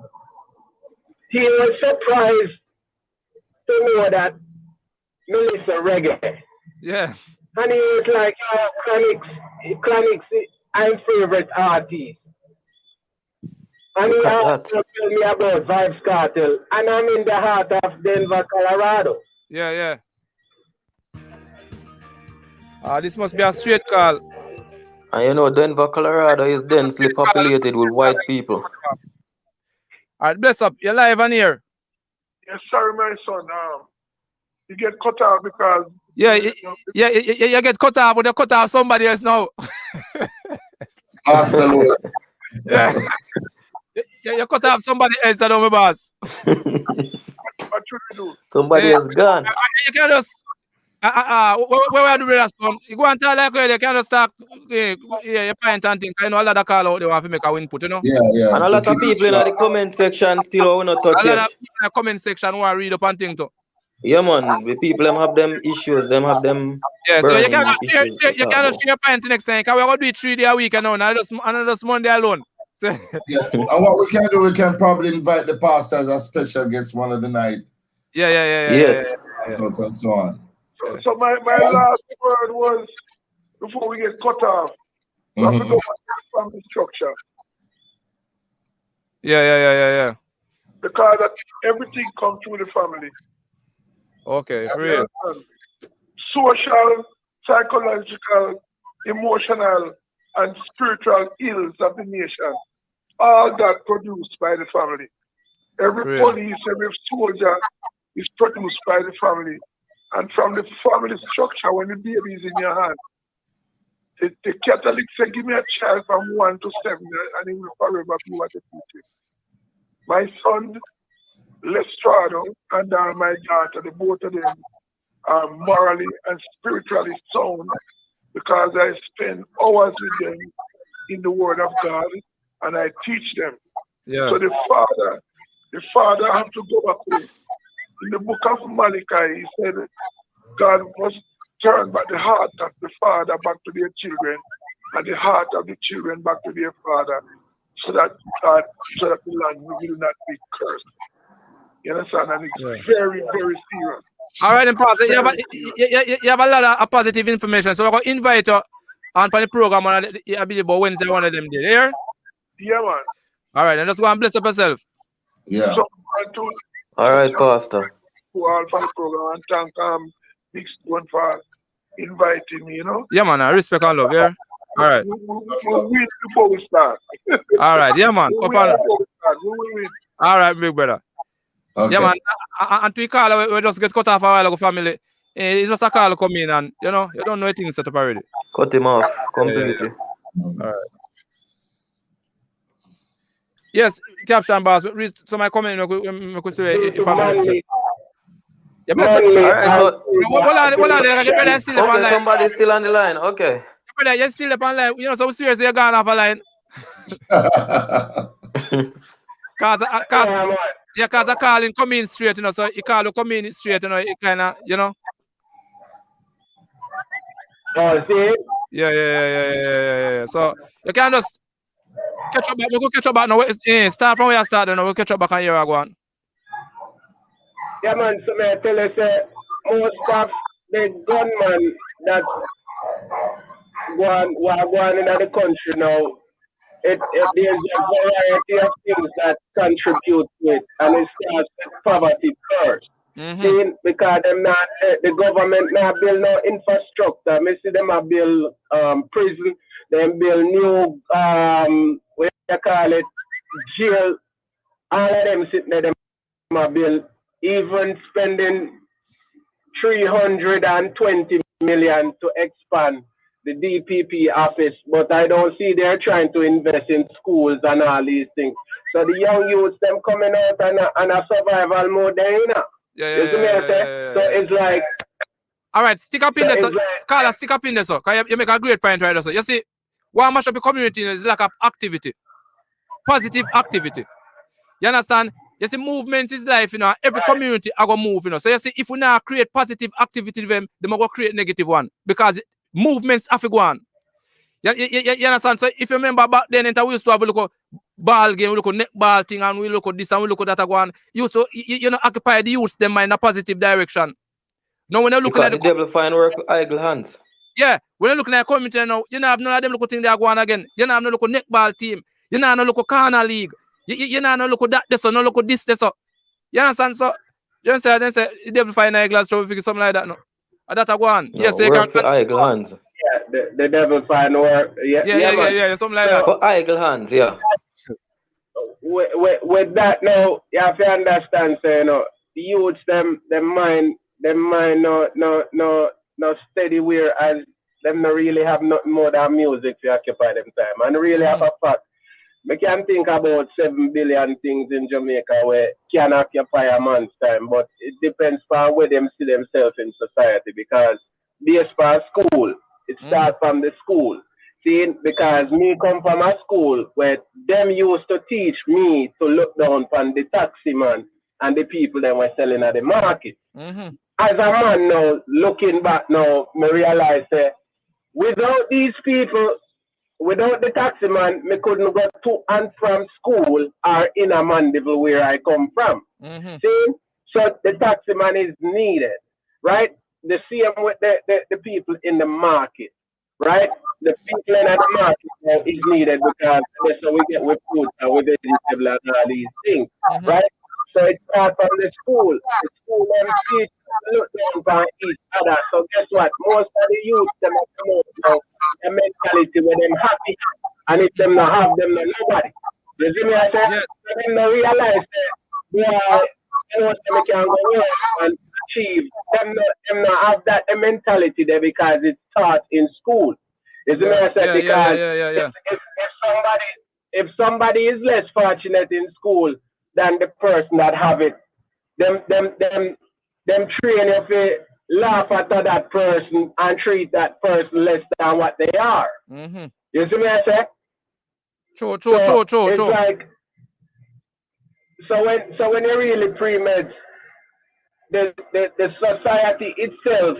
[SPEAKER 9] he was surprised to know that Melissa reggae.
[SPEAKER 3] Yeah.
[SPEAKER 9] And he was like, Chronics, I'm favorite artist. And he also told me about Vybz Kartel. And I'm in the heart of Denver, Colorado.
[SPEAKER 3] Yeah. This must be a straight call.
[SPEAKER 1] And you know, Denver, Colorado is densely populated with white people.
[SPEAKER 3] All right, bless up. You're live on here.
[SPEAKER 7] Yes, sorry, my son. You get cut off because
[SPEAKER 3] you get cut off, but you cut off somebody else now. Yeah. You cut off somebody else, I don't know, boss.
[SPEAKER 7] what should we do?
[SPEAKER 1] Somebody else gone.
[SPEAKER 3] You can just where are the brothers come? You go and tell like where they can just start your pint and things. I know a lot of call out they want to make a win put, you know.
[SPEAKER 4] Yeah.
[SPEAKER 1] And a
[SPEAKER 4] So
[SPEAKER 1] lot of
[SPEAKER 4] keep it
[SPEAKER 1] people in
[SPEAKER 4] short.
[SPEAKER 1] the comment section still want to touch
[SPEAKER 3] A lot
[SPEAKER 1] it.
[SPEAKER 3] of people in the comment section who are read up and things too.
[SPEAKER 1] Yeah, man. The people them have them issues. Them have them
[SPEAKER 3] Yeah, so you
[SPEAKER 1] burning
[SPEAKER 3] can just share,
[SPEAKER 1] issues to
[SPEAKER 3] you
[SPEAKER 1] talk
[SPEAKER 3] can
[SPEAKER 1] about.
[SPEAKER 3] just share pint next time. Because we're going to do it 3 days a week and now, not just Monday alone. So,
[SPEAKER 4] Yeah. And what we can do, we can probably invite the pastor as a special guest one of the night.
[SPEAKER 3] yeah.
[SPEAKER 1] Yes.
[SPEAKER 4] And so on.
[SPEAKER 7] So my last word was, before we get cut off, we have to go back to the family structure.
[SPEAKER 3] Yeah.
[SPEAKER 7] Because everything comes through the family.
[SPEAKER 3] Okay, for real.
[SPEAKER 7] Social, psychological, emotional, and spiritual ills of the nation, all that produced by the family. Every
[SPEAKER 3] Real.
[SPEAKER 7] police, every soldier is produced by the family. And from the family structure, when the baby is in your hand, the Catholics say, give me a child from 1 to 7, and he will forever be what they teach him. My son, Lestrado, and my daughter, the both of them are morally and spiritually sound because I spend hours with them in the Word of God and I teach them.
[SPEAKER 3] Yeah.
[SPEAKER 7] So the father have to go back home. In the book of Malachi, he said, God must turn back the heart of the father back to their children and the heart of the children back to their father, so that the land will not be cursed. You understand? And it's very, very serious.
[SPEAKER 3] All right, then, Pastor, you have a lot of positive information. So we're going to invite you on for the program on I believe about Wednesday, one of them days. Here?
[SPEAKER 7] Yeah, man.
[SPEAKER 3] All right, then just go and bless up yourself.
[SPEAKER 4] Yeah.
[SPEAKER 7] So,
[SPEAKER 1] All right, Pastor.
[SPEAKER 7] To all for the program and thank Big Stone for inviting me, you know?
[SPEAKER 3] Yeah, man, I respect and love, yeah? All right.
[SPEAKER 7] We'll win before we start.
[SPEAKER 3] All right, yeah, man.
[SPEAKER 7] We'll
[SPEAKER 3] Come on.
[SPEAKER 7] win.
[SPEAKER 3] All right, big brother.
[SPEAKER 4] Okay.
[SPEAKER 3] Yeah, man. And to call, we just get cut off a while ago, family. It's just a call come in and, you know, you don't know things set up already.
[SPEAKER 1] Cut him off completely.
[SPEAKER 3] All right. Yes, caption boss. So my comment, I could say if I'm yeah,
[SPEAKER 1] all right,
[SPEAKER 3] hold on, brother, still up on
[SPEAKER 1] okay,
[SPEAKER 3] line.
[SPEAKER 1] somebody's still on the line. Okay.
[SPEAKER 3] Brother, you're still up on line. You know, so seriously, you're gone off a line. Cause I call him come in straight, you know. So you call him come in straight, you know. It kind of, you know.
[SPEAKER 9] Oh, see?
[SPEAKER 3] Yeah. So you can just catch up back. We go catch up back now. Start from where you started. Now we'll catch up back on here again.
[SPEAKER 9] Yeah, man, so may I tell you, say, most of the gunmen that go on in the country now, there's a variety of things that contribute to it, and it starts with poverty first. See, because them not, the government not build no infrastructure. I see them build prison, them build new what you call it, jail. All of them sitting there, them build. Even spending 320 million to expand the DPP office, but I don't see they're trying to invest in schools and all these things. So the young youths, them coming out and a survival mode there, you know. So it's like.
[SPEAKER 3] All right, stick up in there, so Carla, stick up in there, so you make a great point right there. So you see, what much of the community is lack of activity, positive activity. You understand? You see, movements is life, you know. Every community are gonna move, you know. So you see, if we now create positive activity with them, they will create negative one because movements have to go on. You understand? So if you remember back then, we used to have a look at ball game, we look at netball thing, and we look at this and we look at that one. You so you know occupy the youth them in a positive direction. Now when you're looking at
[SPEAKER 1] the devil find work with idle hands.
[SPEAKER 3] Yeah, when you're looking at the community now, you know have none of them look at things they are going again. You know have no look at netball team. You know have no look at corner league. You know no look at that this or no look at this. You understand? So you say the devil find a glass trouble figure something like that. No, that a go on.
[SPEAKER 1] No,
[SPEAKER 3] yes, so you
[SPEAKER 1] work
[SPEAKER 3] can
[SPEAKER 1] for idle hands.
[SPEAKER 9] Yeah, the devil find work.
[SPEAKER 3] Yeah, something like that.
[SPEAKER 1] For idle hands, yeah.
[SPEAKER 9] With that now, you have to understand, so, you know, the youths them mind no steady whereas them not really have nothing more than music to occupy them time. And really have a fact. We can think about 7 billion things in Jamaica where can occupy a man's time, but it depends on where them see themselves in society because based on school, it starts from the school. See, because me come from a school where them used to teach me to look down on the taxi man and the people that were selling at the market. As a man now, looking back now, me realize that without these people, without the taxi man, me couldn't go to and from school or in a Mandeville where I come from. See? So the taxi man is needed, right? The same with the people in the market, right? The people in the market now is needed because that's how we get with food and with vegetable and all these things, right? So it starts from the school. The school them teach look down on each other. So guess what? Most of the youth them come out now, the mentality where them happy, and if them not have them, not nobody. You see me? I say, so them not realize that they are, you know, they can go on and achieve. Them not have that mentality there because it's taught in school. You see me? I say, because if somebody is less fortunate in school than the person that have it, them train you to laugh at that person and treat that person less than what they are. You see me? I say?
[SPEAKER 3] True.
[SPEAKER 9] It's like, so when you really pre-med, the society itself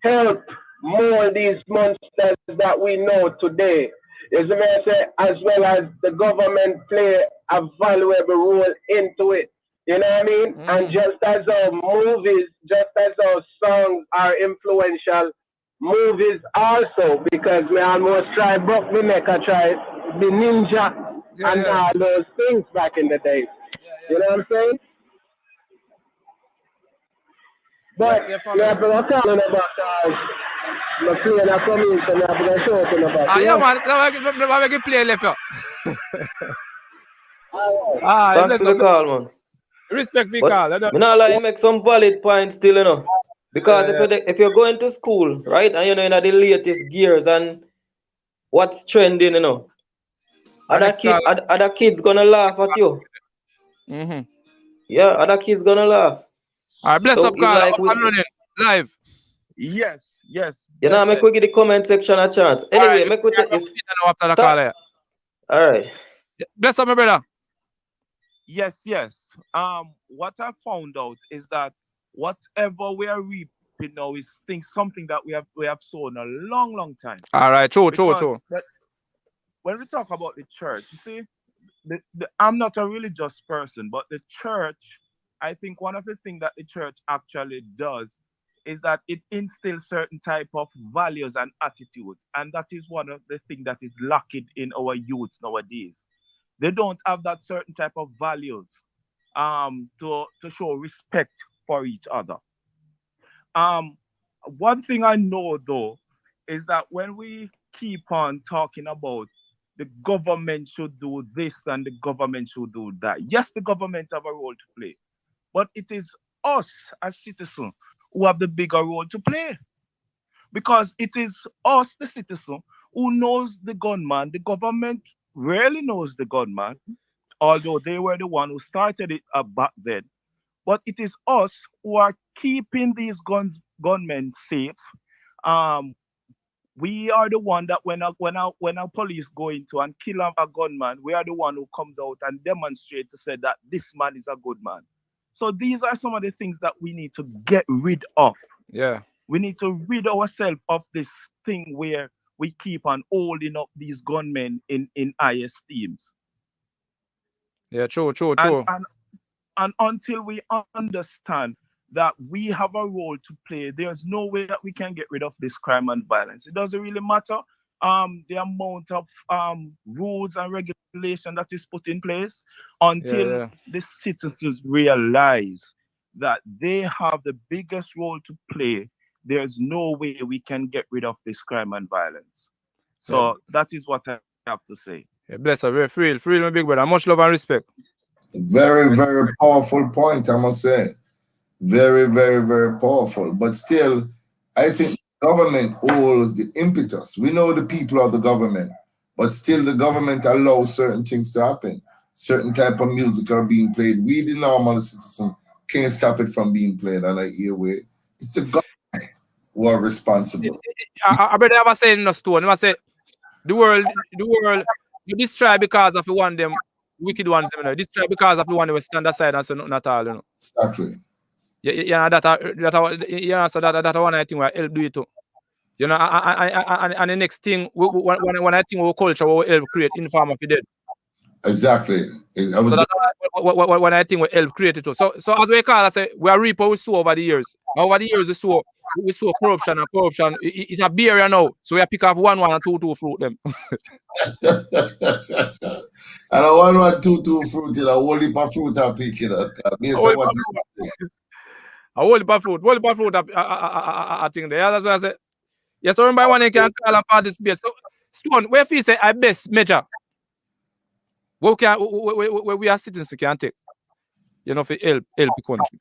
[SPEAKER 9] help mold these monsters that we know today. You see me? I say? As well as the government play a valuable role into it. You know what I mean? And just as our movies, just as our songs are influential, movies also, because we almost try broke the neck, I tried the ninja and all those things back in the day. You know what I'm saying? But we have been talking about the play that come in, so we have been talking about.
[SPEAKER 3] Yeah, man, let me play left.
[SPEAKER 1] Thanks for the call, man.
[SPEAKER 3] Respect me,
[SPEAKER 1] But
[SPEAKER 3] Carl.
[SPEAKER 1] me not like make some valid points still, you know. Because if you're going to school, right, and you know, the latest gears and what's trending, you know, other kids gonna laugh at you. Yeah, other kids gonna laugh.
[SPEAKER 3] All right, bless
[SPEAKER 1] so
[SPEAKER 3] up, Carl.
[SPEAKER 1] Like
[SPEAKER 3] I'm running live.
[SPEAKER 2] Yes.
[SPEAKER 1] You know, make we give the comment section a chance. Anyway, make we take this. All right.
[SPEAKER 3] Bless up, my brother.
[SPEAKER 2] Yes. What I found out is that whatever we are reaping now is something that we have sown a long time.
[SPEAKER 3] All right, true.
[SPEAKER 2] When we talk about the church, you see, I'm not a religious person, but the church, I think one of the things that the church actually does is that it instills certain type of values and attitudes, and that is one of the things that is lacking in our youth nowadays. They don't have that certain type of values to show respect for each other. One thing I know though is that when we keep on talking about the government should do this and the government should do that, yes, the government have a role to play, but it is us as citizens who have the bigger role to play, because it is us, the citizen, who knows the gunman. The government rarely knows the gunman, although they were the one who started it back then. But it is us who are keeping these gunmen safe. We are the one that when a police go into and kill a gunman, we are the one who comes out and demonstrate to say that this man is a good man. So these are some of the things that we need to get rid of.
[SPEAKER 3] Yeah.
[SPEAKER 2] We need to rid ourselves of this thing where we keep on holding up these gunmen in high esteems.
[SPEAKER 3] Yeah, true.
[SPEAKER 2] And until we understand that we have a role to play, there's no way that we can get rid of this crime and violence. It doesn't really matter the amount of rules and regulation that is put in place until the citizens realize that they have the biggest role to play. There's no way we can get rid of this crime and violence. So that is what I have to say.
[SPEAKER 3] Yeah, bless her. Very free, my big brother. Much love and respect.
[SPEAKER 4] Very, very powerful point, I must say. Very, very, very powerful. But still, I think government holds the impetus. We know the people of the government. but still the government allows certain things to happen. Certain type of music are being played. We, the normal citizen, can't stop it from being played on an airway. It's the government who are responsible.
[SPEAKER 3] I brother ever say in the stone, I say the world, you destroy because of the one them wicked ones, you know. Destroy because of the one they will stand aside and say nothing at all, you know.
[SPEAKER 4] Exactly.
[SPEAKER 3] Yeah, so that one I think will help do it too. You know, and the next thing, when I think our culture will help create informal for dead.
[SPEAKER 4] Exactly.
[SPEAKER 3] So that when I think we help create it too. So as we call, I say we are reap what we sow over the years. Over the years we sow corruption, and corruption it's a barrier now. So we pick off one and two fruit them.
[SPEAKER 4] And a 1, 2 fruit in a whole heap of fruit I pick it up.
[SPEAKER 3] A whole heap of fruit. I think there. That's what I say. Yes, so remember one can call and participate. So Stone, where you say I best measure? Where we are citizens can take, you know, for help the country.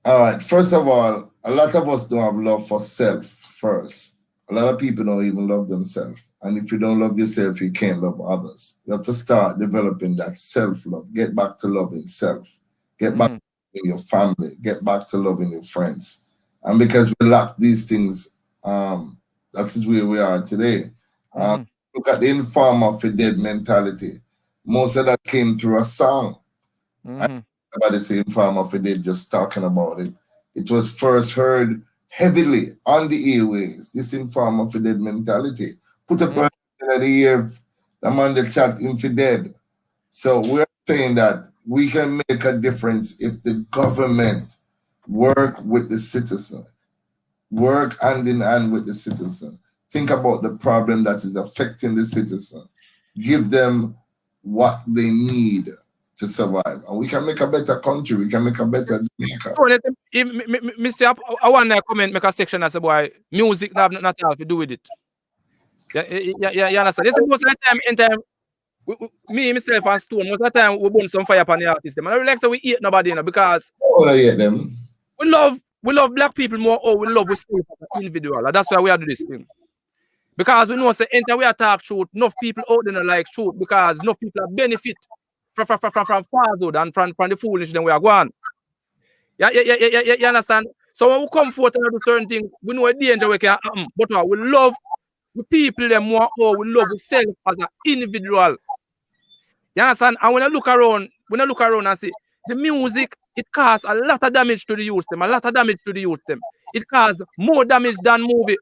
[SPEAKER 4] All right. First of all, a lot of us don't have love for self first. A lot of people don't even love themselves. And if you don't love yourself, you can't love others. You have to start developing that self-love. Get back to loving self. Get back to loving your family. Get back to loving your friends. And because we lack these things, that is where we are today. Look at the informer for dead mentality. Most of that came through a song. Everybody say informer for dead, just talking about it. It was first heard heavily on the airways. This informer for dead mentality. Put up a the year, the man that chat him for dead. So we're saying that we can make a difference if the government work with the citizen. Work hand in hand with the citizen. Think about the problem that is affecting the citizen. Give them what they need to survive. And we can make a better country. We can make a better Jamaica.
[SPEAKER 3] Mr. I want to comment, make a section as a boy. Music have not have to do with it. Yeah, you understand? This is most of the time, me, myself, and Stone, most of the time we burn some fire upon the artists. And I relax that we hate nobody, you know, because
[SPEAKER 4] hate them.
[SPEAKER 3] We love black people more, or we love we stay as an individual. And that's why we are doing this thing. Because we know say enter we attack truth, enough people out there like truth, because enough people are benefit from falsehood and from the foolishness then we are going. You understand? So when we come forth and do certain things, we know a danger we can happen. But we love the people them more, or we love ourselves as an individual. You understand? And when I look around and see the music, it causes a lot of damage to the youth them, It causes more damage than movie.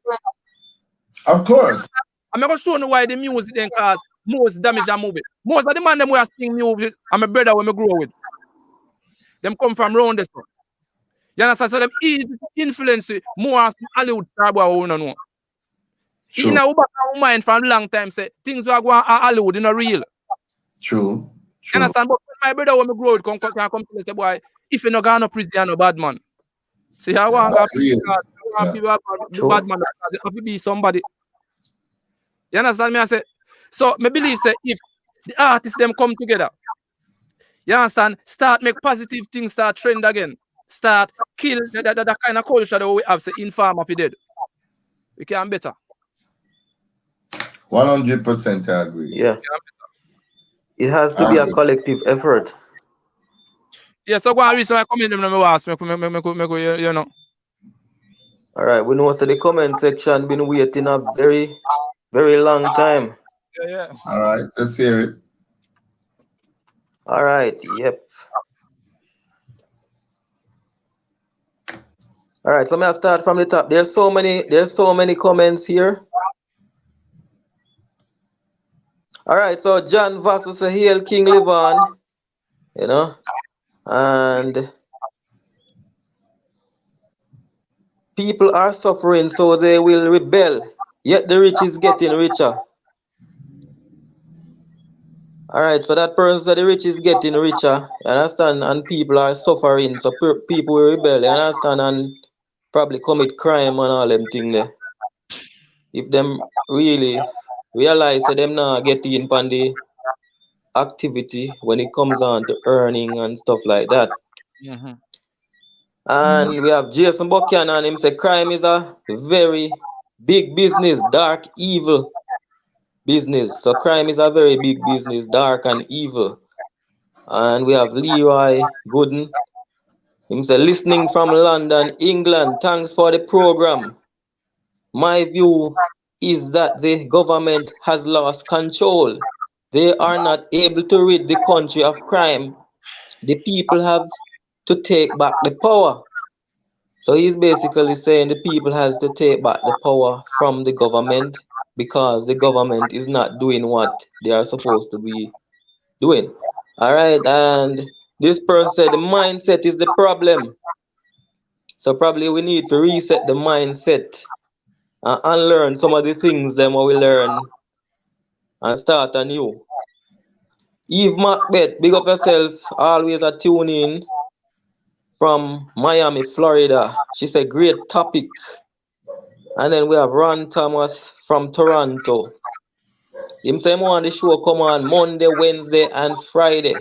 [SPEAKER 4] Of course.
[SPEAKER 3] I'm going to show you why the music then cause most damage than movie. Most of the man them who are singing music, and my brother when I grow with. Them come from around this one. You understand? So them easy to influence more Hollywood star boy who don't know. In our mind from long time say things are going on Hollywood in a real.
[SPEAKER 4] True.
[SPEAKER 3] You understand? But my brother when I grow with come to me say, boy, if you not going to prison, you're no bad man. See, I want to be bad man because you have to be somebody. You understand me? I say, so I believe say if the artists them come together, you understand, start make positive things, start trend again, start kill that kind of culture that we have, say informer for dead. We can better.
[SPEAKER 4] 100% I agree.
[SPEAKER 1] Yeah. It has to be a collective effort.
[SPEAKER 3] Yeah, so go and read some comment them ask me, you know.
[SPEAKER 1] All right, we know so the comment section been waiting a very, very long time.
[SPEAKER 3] Yeah.
[SPEAKER 4] All right, let's hear it.
[SPEAKER 1] All right, yep. All right, so I'm gonna start from the top. There's so many comments here. All right, so John Vasu say hail King Levon, you know, and people are suffering, so they will rebel. Yet the rich is getting richer. All right, so that person said the rich is getting richer, you understand, and people are suffering, so people will rebel, you understand, and probably commit crime and all them things there. If them really realize that them not getting on the activity when it comes on to earning and stuff like that. And we have Jason Buchanan, and him say crime is a very big business, dark evil. business. So crime is a very big business, dark and evil. And we have Leroy Gooden. Him say, listening from London, England. Thanks for the program. My view is that the government has lost control. They are not able to rid the country of crime. The people have to take back the power. So he's basically saying the people has to take back the power from the government because the government is not doing what they are supposed to be doing. All right, and this person said the mindset is the problem. So probably we need to reset the mindset and unlearn some of the things that we learn and start anew. Eve Macbeth, big up yourself, always a tune in from Miami, Florida. She said, great topic. And then we have Ron Thomas from Toronto. Him say more on the show come on Monday, Wednesday, and Friday.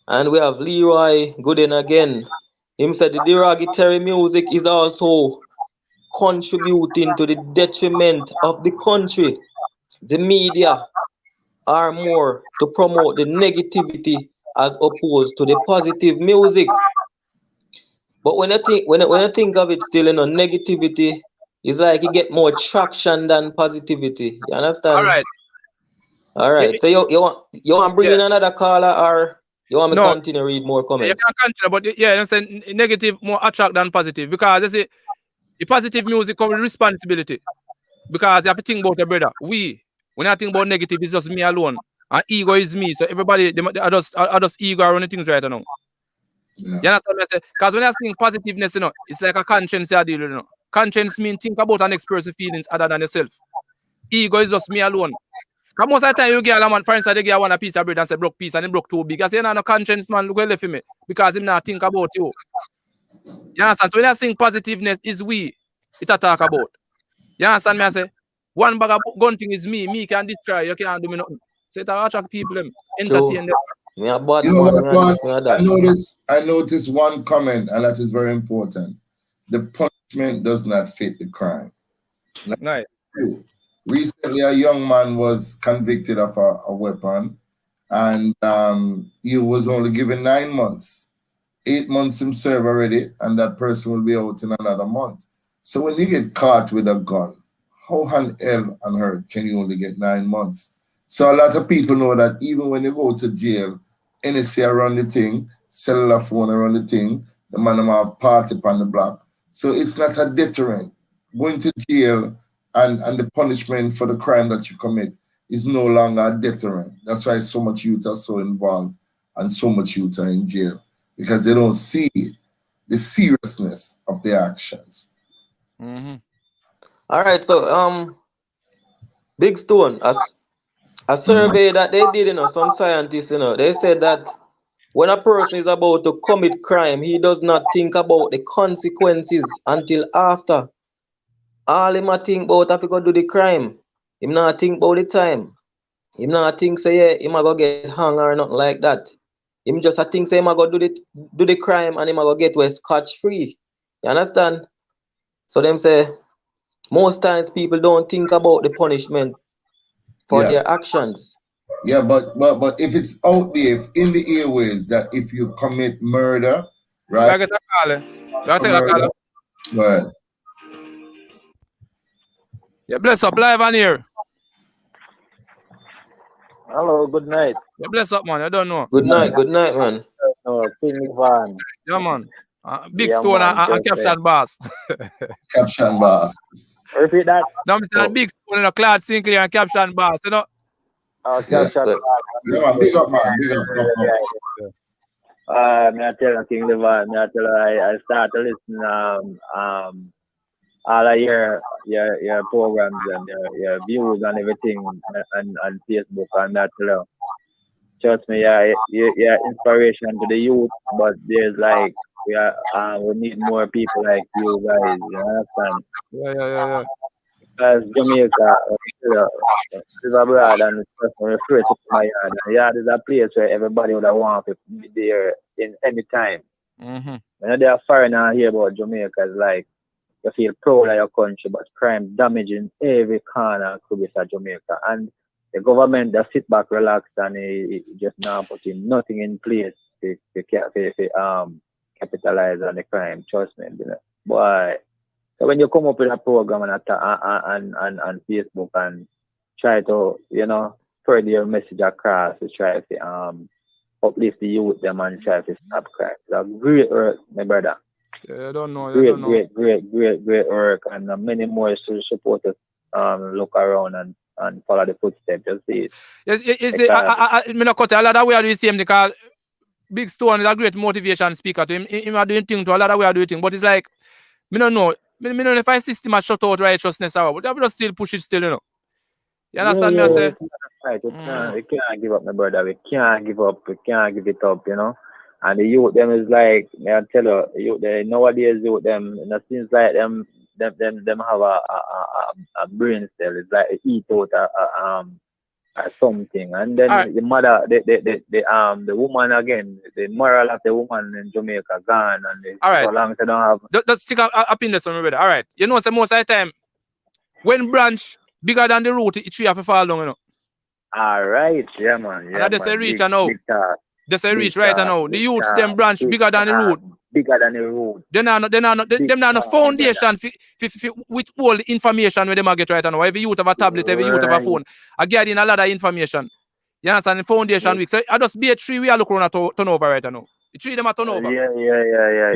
[SPEAKER 1] And we have Leroy Gooden again. Him said the derogatory music is also contributing to the detriment of the country. The media are more to promote the negativity as opposed to the positive music. But when I think of it still, negativity is like you get more traction than positivity. You understand?
[SPEAKER 3] All right.
[SPEAKER 1] All right. So you want to bring in another caller, or you want me to continue read more comments?
[SPEAKER 3] You can continue, but I'm saying negative more attract than positive, because you see the positive music comes with responsibility. Because you have to think about your brother. When I think about negative, it's just me alone. And ego is me. So everybody, I just ego around the things right now.
[SPEAKER 4] Yeah.
[SPEAKER 3] You understand what I say? Because when I think positiveness, it's like a conscience you deal with. Conscience means think about an next person's feelings other than yourself. Ego is just me alone. Because most of the time you get a man, for instance, they get one a piece of bread and say broke piece and he broke too big. I say, no conscience, man, look where left me. Because him not think about you. You understand? So when I think positiveness is we, it a talk about. You understand me? I say, one bag of gun thing is me. Me can destroy. You can't do me nothing. So it attract people, entertain them.
[SPEAKER 4] You know what? I noticed one comment, and that is very important. The punishment does not fit the crime.
[SPEAKER 3] Right.
[SPEAKER 4] Recently, a young man was convicted of a weapon, and he was only given 9 months. 8 months him serve already, and that person will be out in another month. So when you get caught with a gun, how on hell on earth can you only get 9 months? So a lot of people know that even when you go to jail, NSA around the thing, cellular phone around the thing, the man have party on the block. So it's not a deterrent. Going to jail and the punishment for the crime that you commit is no longer a deterrent. That's why so much youth are so involved and so much youth are in jail, because they don't see the seriousness of their actions.
[SPEAKER 3] Mm-hmm.
[SPEAKER 1] All right, so Big Stone, a survey that they did, some scientists, they said that when a person is about to commit crime, he does not think about the consequences until after. All him a think about if he go do the crime. Him not think about the time. Him not think say yeah, him a go get hung or nothing like that. Him just a think say him a go do the crime and him a go get away scotch free. You understand? So them say most times people don't think about the punishment for their actions.
[SPEAKER 4] Yeah, but if it's out there in the airways that if you commit murder, right?
[SPEAKER 3] I get a call.
[SPEAKER 4] Go ahead.
[SPEAKER 3] Yeah, bless up live on here.
[SPEAKER 10] Hello, good night.
[SPEAKER 3] Yeah, bless up, man. I don't know.
[SPEAKER 1] Good night, man.
[SPEAKER 10] King Van.
[SPEAKER 3] Yeah, man. Big Stone and Caption Bass.
[SPEAKER 4] Caption Bass.
[SPEAKER 10] Repeat that.
[SPEAKER 3] No, I'm saying Big Stone, Claude Sinclair and Caption Bass,
[SPEAKER 10] Oh, Caption Bass.
[SPEAKER 4] Yeah, big up, man. Big up.
[SPEAKER 10] I tell you, King Levan, I start to listen all of your programs and your views and everything on Facebook and that. Trust me, you're inspiration to the youth, but there's like we need more people like you guys. You understand?
[SPEAKER 3] Yeah.
[SPEAKER 10] Because Jamaica, is abroad and refer to my yard. And yard is a place where everybody would want to be there in any time.
[SPEAKER 3] Mm-hmm.
[SPEAKER 10] When they're foreigner here about Jamaica, it's like you feel proud of your country, but crime damaging every corner could be Jamaica. And the government just sit back, relax, and it just now putting nothing in place to capitalize on the crime. Trust me, you know. Boy. So when you come up with a program and Facebook and try to, you know, spread your message across, to try to uplift the youth them and try to stop crime. That's great work, my brother.
[SPEAKER 3] Yeah, I don't know.
[SPEAKER 10] Great work, and many more supporters look around and follow the footsteps. You see it.
[SPEAKER 3] Yes, I not cut a lot of way I do the same because Big Stone is a great motivation speaker to him. Him are doing things to a lot of way I do things, but it's like me don't know. Me don't know if I system a shut out righteousness or but I will still push it still, you know. You understand me? I say
[SPEAKER 10] right. We can't give up, my brother. We can't give up. We can't give it up, you know. And the youth them is like, I tell you, nowadays youth them, it seems like them have a brain cell. It's like they eat out something, and then the mother, the woman again, the moral of the woman in Jamaica gone, and so long they don't have.
[SPEAKER 3] Let's stick up in this one, brother. All right, you know, so most of the time, when branch bigger than the root, it tree have to fall down, you know.
[SPEAKER 10] All right, yeah, man.
[SPEAKER 3] Yeah, and that's a reach, I know. That's a reach right now. The youths them branch bigger than the root.
[SPEAKER 10] Bigger than the root.
[SPEAKER 3] Them not no foundation with all the information where them get right now. Every youth have a tablet, every youth have a phone. I get in a lot of information. You understand? The foundation week. So I just be a tree we are looking at turnover right now. The tree them a turnover.
[SPEAKER 10] Yeah.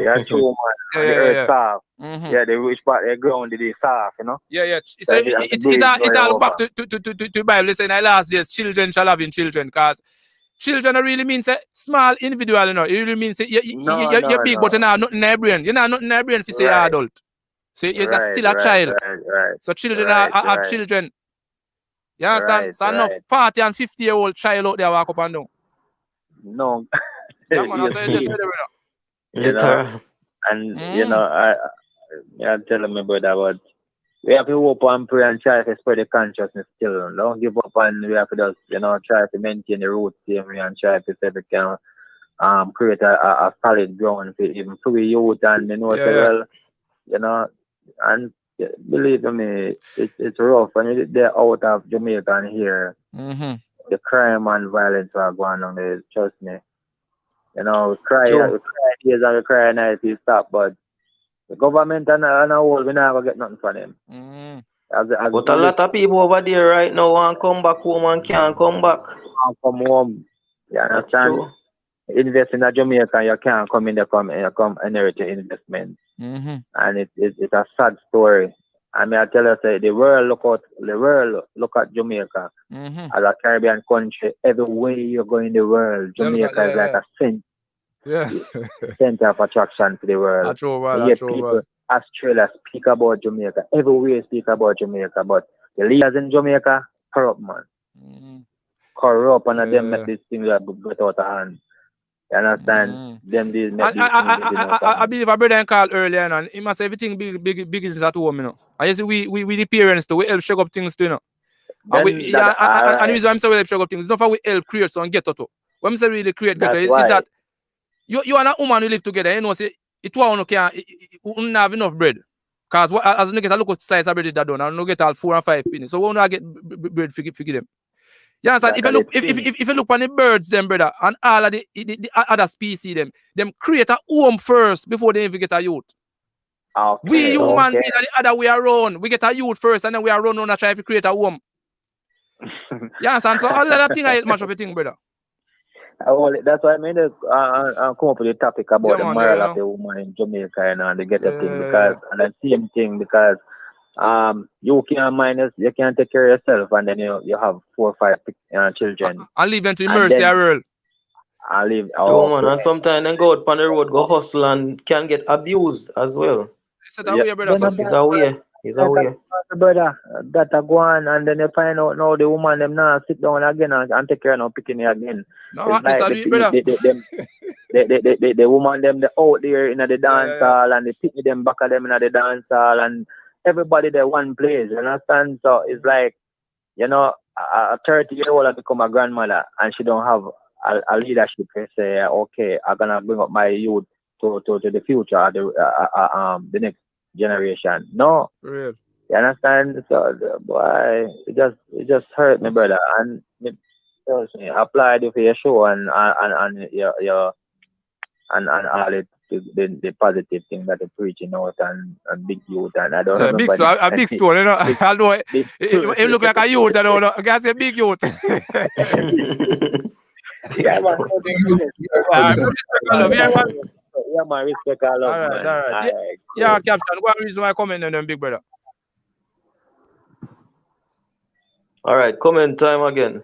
[SPEAKER 10] That's true, man. The earth soft. Yeah, the rich part the ground it is soft, you know.
[SPEAKER 3] Yeah. It's all back to Bible saying in the last days children shall have in children, because children really means a small individual, you know. It really means you're big, but you're not nothing in your brain. You're not nothing in your brain if you say you're adult. So you're still a child.
[SPEAKER 10] Right.
[SPEAKER 3] So children are children. You understand? So no 40 and 50-year-old child out there walk up and down.
[SPEAKER 10] No.
[SPEAKER 3] Yeah, man, so you
[SPEAKER 10] know, and you know, I'm telling my brother, but we have to hope and pray and try to spread the consciousness still. Don't give up, and we have to just, you know, try to maintain the roots and try to say we can create a solid ground for even free youth and you know, well, you know, and believe me, it's rough when they're out of Jamaica and here. The crime and violence are going on there, trust me. You know, we cry days and we cry nights to stop, but the government and all, we never get nothing from them.
[SPEAKER 1] But a lot of people over there right now want to come back home and can't come back.
[SPEAKER 10] Come home. You understand? Invest in Jamaica, you can't come in there, come inherit your investment. And it's a sad story. I mean, I tell you, say, the world look at Jamaica as a Caribbean country. Everywhere you go in the world, Jamaica is like a center of attraction to the world. People, Australia speak about Jamaica. Everywhere speak about Jamaica, but the leaders in Jamaica corrupt, man. Corrupt, and them make this thing that get out of hand. You understand?
[SPEAKER 3] I believe a brother called earlier, and he must say everything big is at home, you know. And you see, we the parents too, we help shake up things too, you know. And the reason I'm saying we help shake up things is not for we help create so and get to. When I say really create better is that you and a woman who live together, you know, say it won't have enough bread. Because as you get a look slice of bread that done, and you get all 4 and 5 pennies. So we won't get bread for them. You understand? If you look on the birds, them brother, and all of the other species, them create a home first before they even get a youth. We human beings are the other way around. We get a youth first, and then we are running and try to create a home. You understand? So all of that thing I mash up a thing, brother.
[SPEAKER 10] That's why I made come up with a topic about the moral of the woman in Jamaica and they get a thing because and the same thing because you can take care of yourself and then you have 4 or 5 children.
[SPEAKER 3] I leave them to the mercy world.
[SPEAKER 10] I leave.
[SPEAKER 1] Man, and sometimes they go out on the road, go hustle and can get abused as well.
[SPEAKER 3] It's a way, brother.
[SPEAKER 1] It's a way.
[SPEAKER 10] Brother, that a go on and then you find out now the woman them now sit down again and take care of picking it again.
[SPEAKER 3] No, it's like
[SPEAKER 10] the woman them they out there in the dance hall and they pick them back at them in the dance hall and everybody there one place, you understand? So it's like, you know, a 30-year-old has become a grandmother and she don't have a leadership to say, okay, I'm gonna bring up my youth to the future, the next generation. No.
[SPEAKER 3] For real.
[SPEAKER 10] You understand? So boy, it just hurt me, brother. And trust me, applaud you for your show and your and all it the positive thing that you're preaching out and big youth and I don't
[SPEAKER 3] Yeah, big
[SPEAKER 10] remember
[SPEAKER 3] a big stone, you know.
[SPEAKER 10] big,
[SPEAKER 3] Although it
[SPEAKER 10] big
[SPEAKER 3] look like a youth, I don't know. I can say big youth.
[SPEAKER 10] yeah, man.
[SPEAKER 3] Alright, respect and love. Yeah, man.
[SPEAKER 10] Yeah, man, respect and love,
[SPEAKER 3] All right,
[SPEAKER 10] man.
[SPEAKER 3] all right.
[SPEAKER 10] All
[SPEAKER 3] Yeah,
[SPEAKER 10] right,
[SPEAKER 3] yeah,
[SPEAKER 10] cool.
[SPEAKER 3] Captain. What reason why I comment on them, big brother?
[SPEAKER 1] All right, comment time again.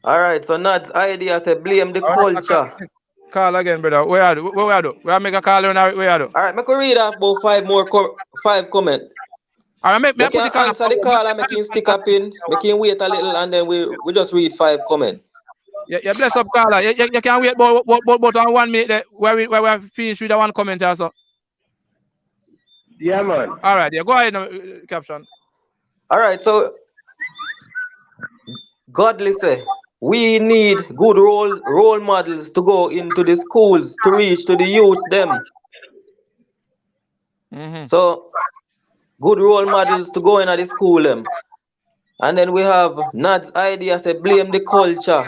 [SPEAKER 1] All right, so Nad's idea say blame the
[SPEAKER 3] All right,
[SPEAKER 1] culture.
[SPEAKER 3] call again, brother. Where are you? Where are you? Where I make a call on? Where are you?
[SPEAKER 1] All right, make we read off about five comment.
[SPEAKER 3] All right, make me
[SPEAKER 1] Make
[SPEAKER 3] put
[SPEAKER 1] him
[SPEAKER 3] the call.
[SPEAKER 1] answer the call and make him stick up in. Make him wait a little and then we just read 5 comment.
[SPEAKER 3] Yeah, bless up, caller. You can wait but on 1 minute there, where we finish with the one comment also.
[SPEAKER 9] Yeah, man.
[SPEAKER 3] All right, yeah, go ahead, Caption.
[SPEAKER 1] All right, so Godly say we need good role models to go into the schools to reach to the youths them. So good role models to go into the school them. And then we have Nad's idea say blame the culture.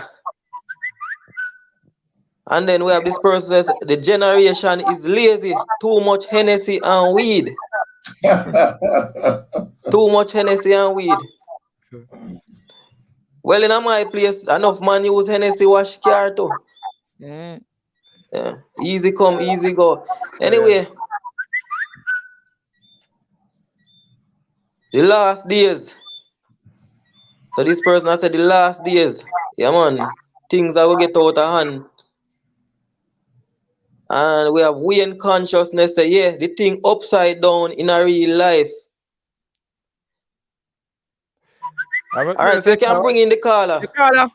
[SPEAKER 1] And then we have this person says the generation is lazy, too much Hennessy and weed. Too much Hennessy and weed. Well, in my place, enough man use Hennessy wash car too. Yeah. Easy come, easy go. Anyway, the last days. So this person has said the last days. Yeah, man. Things are going to get out of hand. And we have Wayne consciousness say, yeah, the thing upside down in a real life. All right, so you can bring in the caller.
[SPEAKER 3] The caller?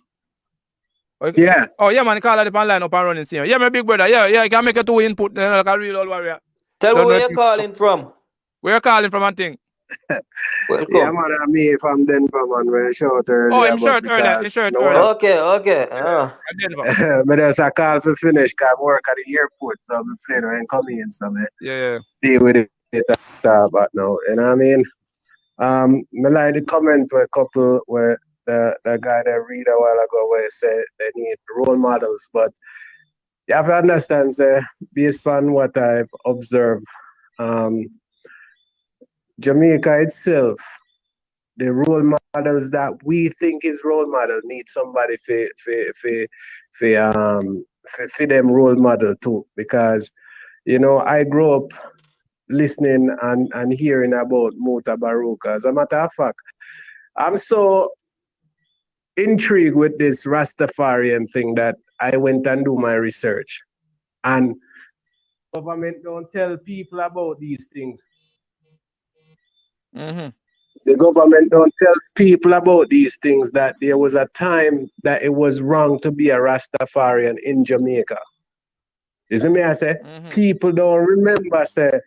[SPEAKER 9] Yeah.
[SPEAKER 3] Oh, yeah, man, the caller depend line up and running scene. Yeah, my big brother. Yeah, you can make a 2 input like a real old warrior.
[SPEAKER 1] Tell me where you're calling from.
[SPEAKER 3] Where you calling from and thing?
[SPEAKER 1] Welcome.
[SPEAKER 9] Yeah, man, I'm here from Denver, man. We're short earlier.
[SPEAKER 3] Oh, I'm short earlier.
[SPEAKER 1] Okay.
[SPEAKER 9] But there's a call for finish, because I work at the airport, so I'm playing and coming in, so
[SPEAKER 3] yeah.
[SPEAKER 9] Deal with it about now. You know what I mean? I like the comment where a couple where the guy that read a while ago where he said they need role models, but you have to understand, say, based on what I've observed, Jamaica itself, the role models that we think is role model need somebody for them role model too, because I grew up listening and hearing about Mota Baruka. As a matter of fact, I'm so intrigued with this Rastafarian thing that I went and do my research. And government don't tell people about these things. The government don't tell people about these things, that there was a time that it was wrong to be a Rastafarian in Jamaica. You see me, I say? People don't remember, say,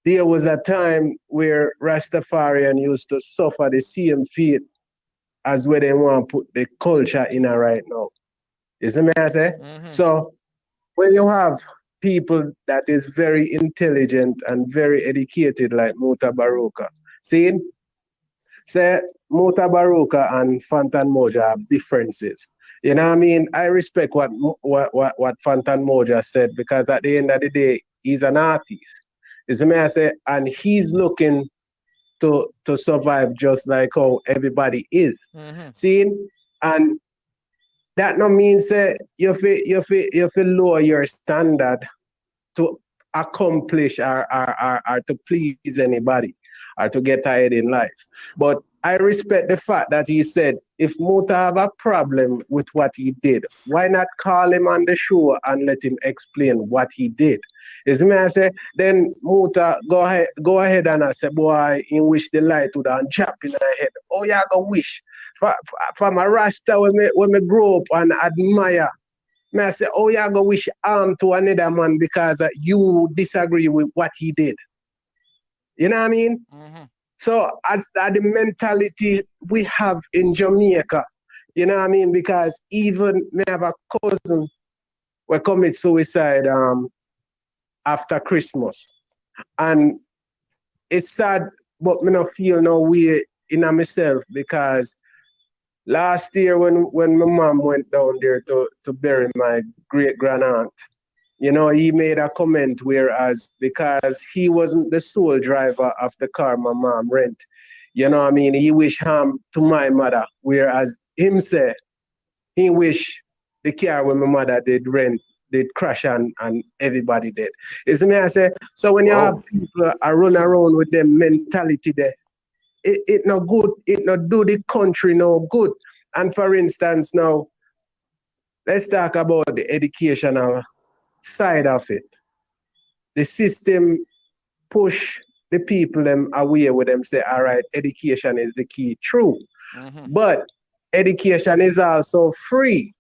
[SPEAKER 9] there was a time where Rastafarian used to suffer the same fate as where they want to put the culture in right now. You see me, I say? So when you have people that is very intelligent and very educated like Mota Baruka, see, say Mota Baruka and Fantan Moja have differences. You know what I mean? I respect what Fantan Moja said, because at the end of the day, he's an artist. You see me, I say, and he's looking to survive just like how everybody is. See? And that no means you feel lower your standard to accomplish or to please anybody or to get ahead in life. But I respect the fact that he said, if Mota have a problem with what he did, why not call him on the show and let him explain what he did? Is me I say, then Mota go ahead and I say, boy, in wish the light would and chop in my head. Oh, yeah, go wish. From a Rasta when me grow up and admire, I say, oh, yeah, go wish arm to another man because you disagree with what he did. You know what I mean? So as the mentality we have in Jamaica, you know what I mean? Because even me have a cousin who commit suicide after Christmas. And it's sad, but me not feel no way in myself because last year when my mom went down there to bury my great grand aunt, he made a comment whereas because he wasn't the sole driver of the car my mom rent, he wish harm to my mother, whereas him say he wish the car when my mother did rent did crash and everybody did. It's me I say, so when you have people run around with them mentality there, it not good, it not do the country no good. And for instance now, let's talk about the educational side of it. The system push the people them away with them say, all right, education is the key, true. But education is also free.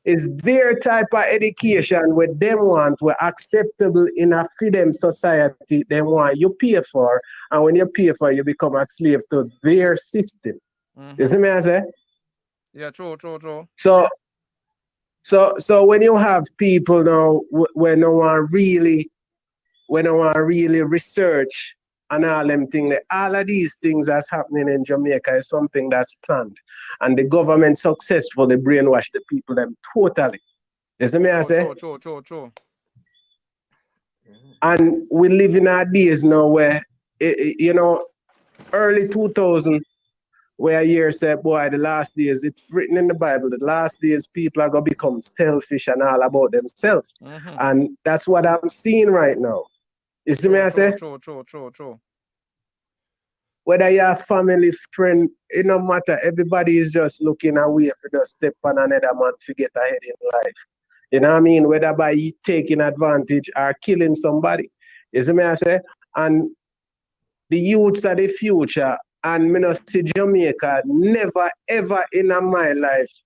[SPEAKER 9] It's their type of education where them want were acceptable in a freedom society they want you pay for, and when you pay for you become a slave to their system. You see me I say?
[SPEAKER 3] Yeah, true.
[SPEAKER 9] So when you have people now when no one really research and all them things, all of these things that's happening in Jamaica is something that's planned. And the government successfully brainwash the people them totally. You see me I say?
[SPEAKER 3] True.
[SPEAKER 9] And we live in our days now where, early 2000, where a year said, boy, the last days, it's written in the Bible, the last days people are going to become selfish and all about themselves. And that's what I'm seeing right now. You see me I say?
[SPEAKER 3] True.
[SPEAKER 9] Whether you're a family, friend, it no matter. Everybody is just looking away for the step on another man to get ahead in life. You know what I mean? Whether by taking advantage or killing somebody. You see me I say? And the youths are the future. And me not see Jamaica never ever in my life.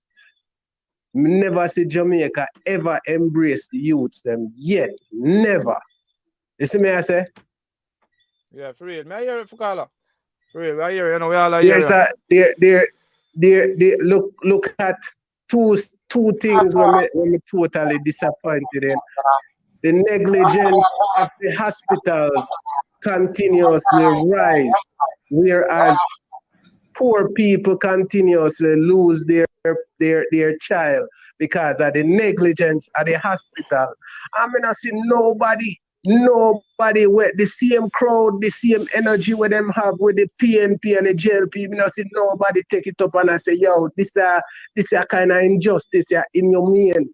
[SPEAKER 9] Never see Jamaica ever embrace the youths them yet. Never. You see me I say?
[SPEAKER 3] Yeah, for real. May I hear it for caller? For real, I hear we all hear
[SPEAKER 9] they look at two things when me totally disappointed in. The negligence of the hospitals continuously rise, whereas poor people continuously lose their child because of the negligence of the hospital. I mean, I see nobody with the same crowd, the same energy with them have with the PNP and the JLP. I see nobody take it up and I say, yo, this a kind of injustice in your mean.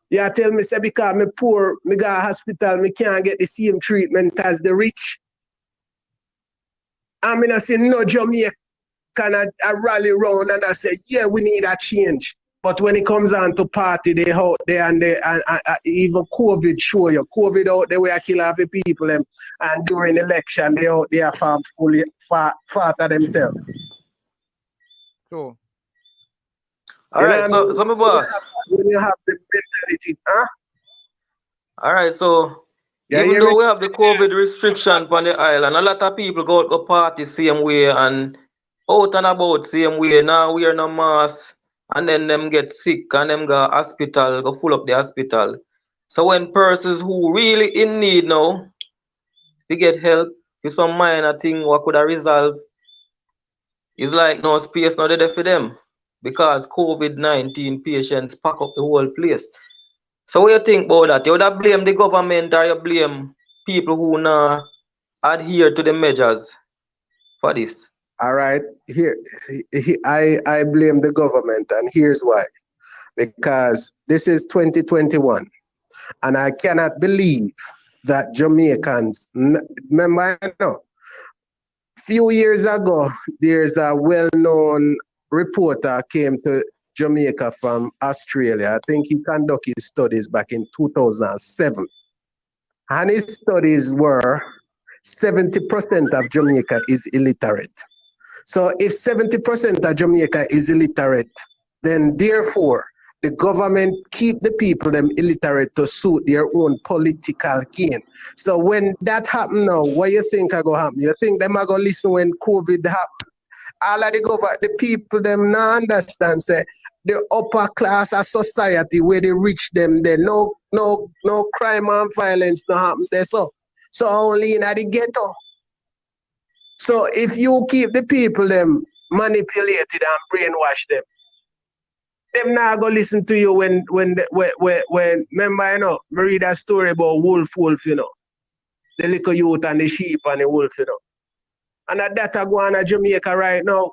[SPEAKER 9] You tell me, say, because me poor, me go to hospital, me can't get the same treatment as the rich. I mean, I say, no Jamaican I rally around and I say, yeah, we need a change. But when it comes on to party, they out there and even COVID show you. COVID out there where I kill half the people and during election, they out there fully fat themselves.
[SPEAKER 3] Sure.
[SPEAKER 1] All right, so my boss.
[SPEAKER 9] When you have the mentality, huh?
[SPEAKER 1] All right, so even though we have the COVID restriction on the island, a lot of people go party same way and out and about same way. Now we are no mask, and then them get sick and them go hospital, go full up the hospital. So when persons who really in need now, they get help with some minor thing what could have resolved, it's like no space now there for them because COVID-19 patients pack up the whole place. So what you think about that? You would have blame the government or you blame people who not adhere to the measures for this?
[SPEAKER 9] All right, I blame the government, and here's why. Because this is 2021, and I cannot believe that Jamaicans, remember, I know, few years ago, there's a well-known reporter came to Jamaica from Australia. I think he conducted his studies back in 2007. And his studies were 70% of Jamaica is illiterate. So if 70% of Jamaica is illiterate, then therefore the government keep the people them illiterate to suit their own political gain. So when that happen now, what you think are gonna happen? You think them are gonna listen when COVID happen? All of the people them now understand say the upper class of society where they reach them there no crime and violence no happen there. So So only in the ghetto. So if you keep the people them manipulated and brainwash them not go listen to you when remember, you know, me read a story about wolf, you know. The little youth and the sheep and the wolf, you know. And that are going on Jamaica right now.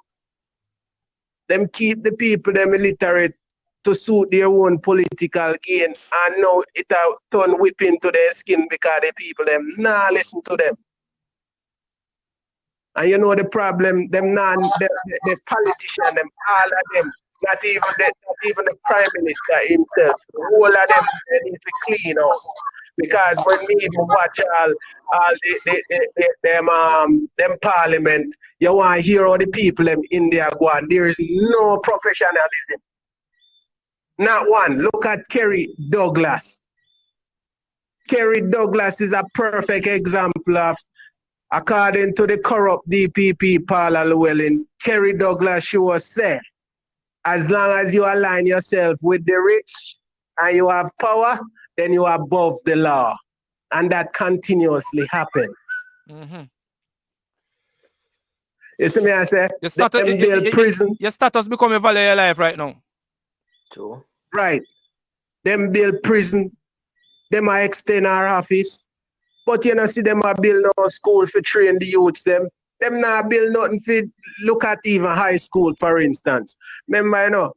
[SPEAKER 9] Them keep the people them illiterate to suit their own political gain. And now it a turn whipping to their skin because the people them nah listen to them. And you know the problem, them the politician, them all of them, not even the prime minister himself, all of them they need to clean out. Because when me even watch all them parliament, you want to hear all the people them in there go on. There is no professionalism. Not one. Look at Kerry Douglas. Kerry Douglas is a perfect example of, according to the corrupt DPP Paula Llewellyn, Kerry Douglas sure say, as long as you align yourself with the rich and you have power, then you are above the law. And that continuously happens.
[SPEAKER 3] Mm-hmm.
[SPEAKER 9] You see me, I say,
[SPEAKER 3] your status,
[SPEAKER 9] prison.
[SPEAKER 3] Your status become a value of your life right now.
[SPEAKER 1] True.
[SPEAKER 9] Right. Them build prison. Them are extend our office. But you know, see them are build no school for train the youths them. Them not build nothing for look at even high school, for instance. Remember, you know,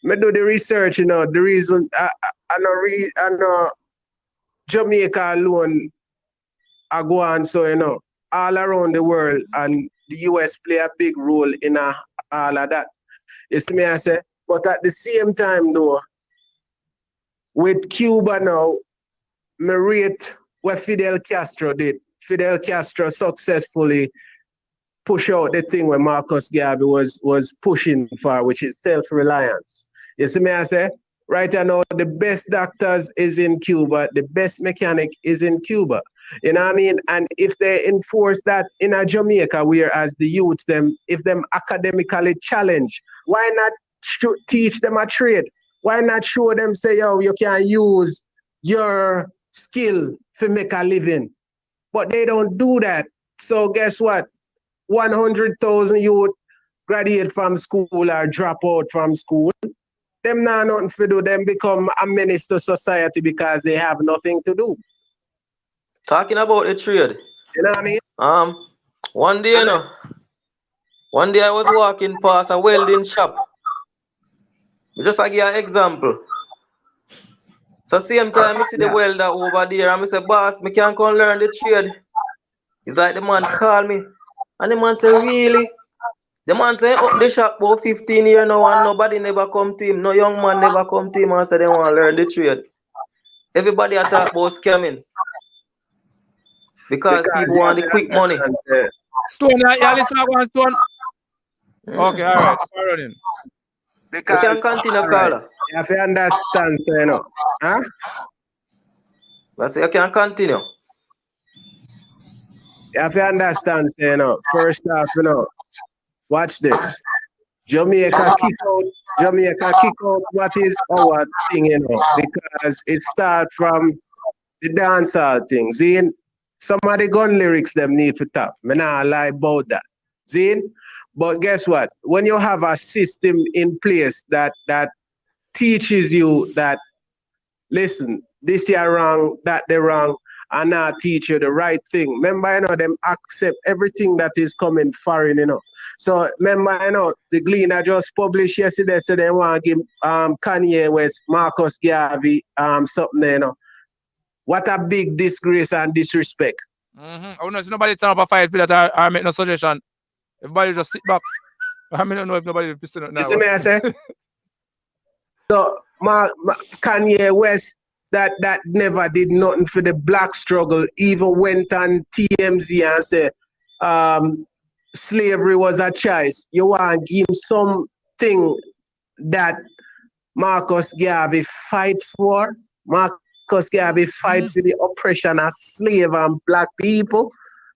[SPEAKER 9] me do the research, you know, the reason I know Jamaica alone I go on, so you know, all around the world, and the US play a big role in all of that. You see me, I say, but at the same time though, with Cuba now, me rate what Fidel Castro did. Fidel Castro successfully push out the thing where Marcus Garvey was pushing for, which is self-reliance. You see me, I say? Right now, the best doctors is in Cuba, the best mechanic is in Cuba. You know what I mean? And if they enforce that in a Jamaica, whereas the youth, if them academically challenged, why not teach them a trade? Why not show them, say, yo, you can use your skill to make a living? But they don't do that. So guess what? 100,000 youth graduate from school or drop out from school. Them not nothing to do. Them become a menace to society because they have nothing to do.
[SPEAKER 1] Talking about the trade.
[SPEAKER 9] You know what I mean?
[SPEAKER 1] One day, one day I was walking past a welding shop. Just to give you an example. So same time I see the welder over there and I say, boss, I can't come learn the trade. It's like the man call me. And the man say, really? The man say, up the shop about 15 years now and nobody never come to him. No young man never come to him and say they want to learn the trade. Everybody talk about scamming. Because people want the quick money.
[SPEAKER 3] Stone, you listen to one, Stone? Okay, all right.
[SPEAKER 9] Because,
[SPEAKER 1] you can continue, Carla.
[SPEAKER 9] You have to understand, so, you know. Huh?
[SPEAKER 1] I say you can continue.
[SPEAKER 9] You have to understand, so, you know. First off, you know, watch this. Jamaica kick out what is our thing, you know, because it starts from the dancehall thing. See, some of the gun lyrics them need to tap. Me not lie about that. See? But guess what? When you have a system in place that teaches you that, listen, this you're wrong, that they're wrong, and now teach you the right thing. Remember, you know, them accept everything that is coming foreign, you know. So remember, you know, the Gleaner just published yesterday, so they want to give Kanye West, Marcus Garvey, something, you know. What a big disgrace and disrespect.
[SPEAKER 3] Mm-hmm. I don't know if nobody turn up a fight for that or make no suggestion. Everybody just sit back. I don't know if nobody is listening now.
[SPEAKER 9] You see me, I say? So, Kanye West, that never did nothing for the black struggle, even went on TMZ and said slavery was a choice. You want to give him something that Marcus Garvey fight for? Marcus Garvey fight for the oppression of slave and black people.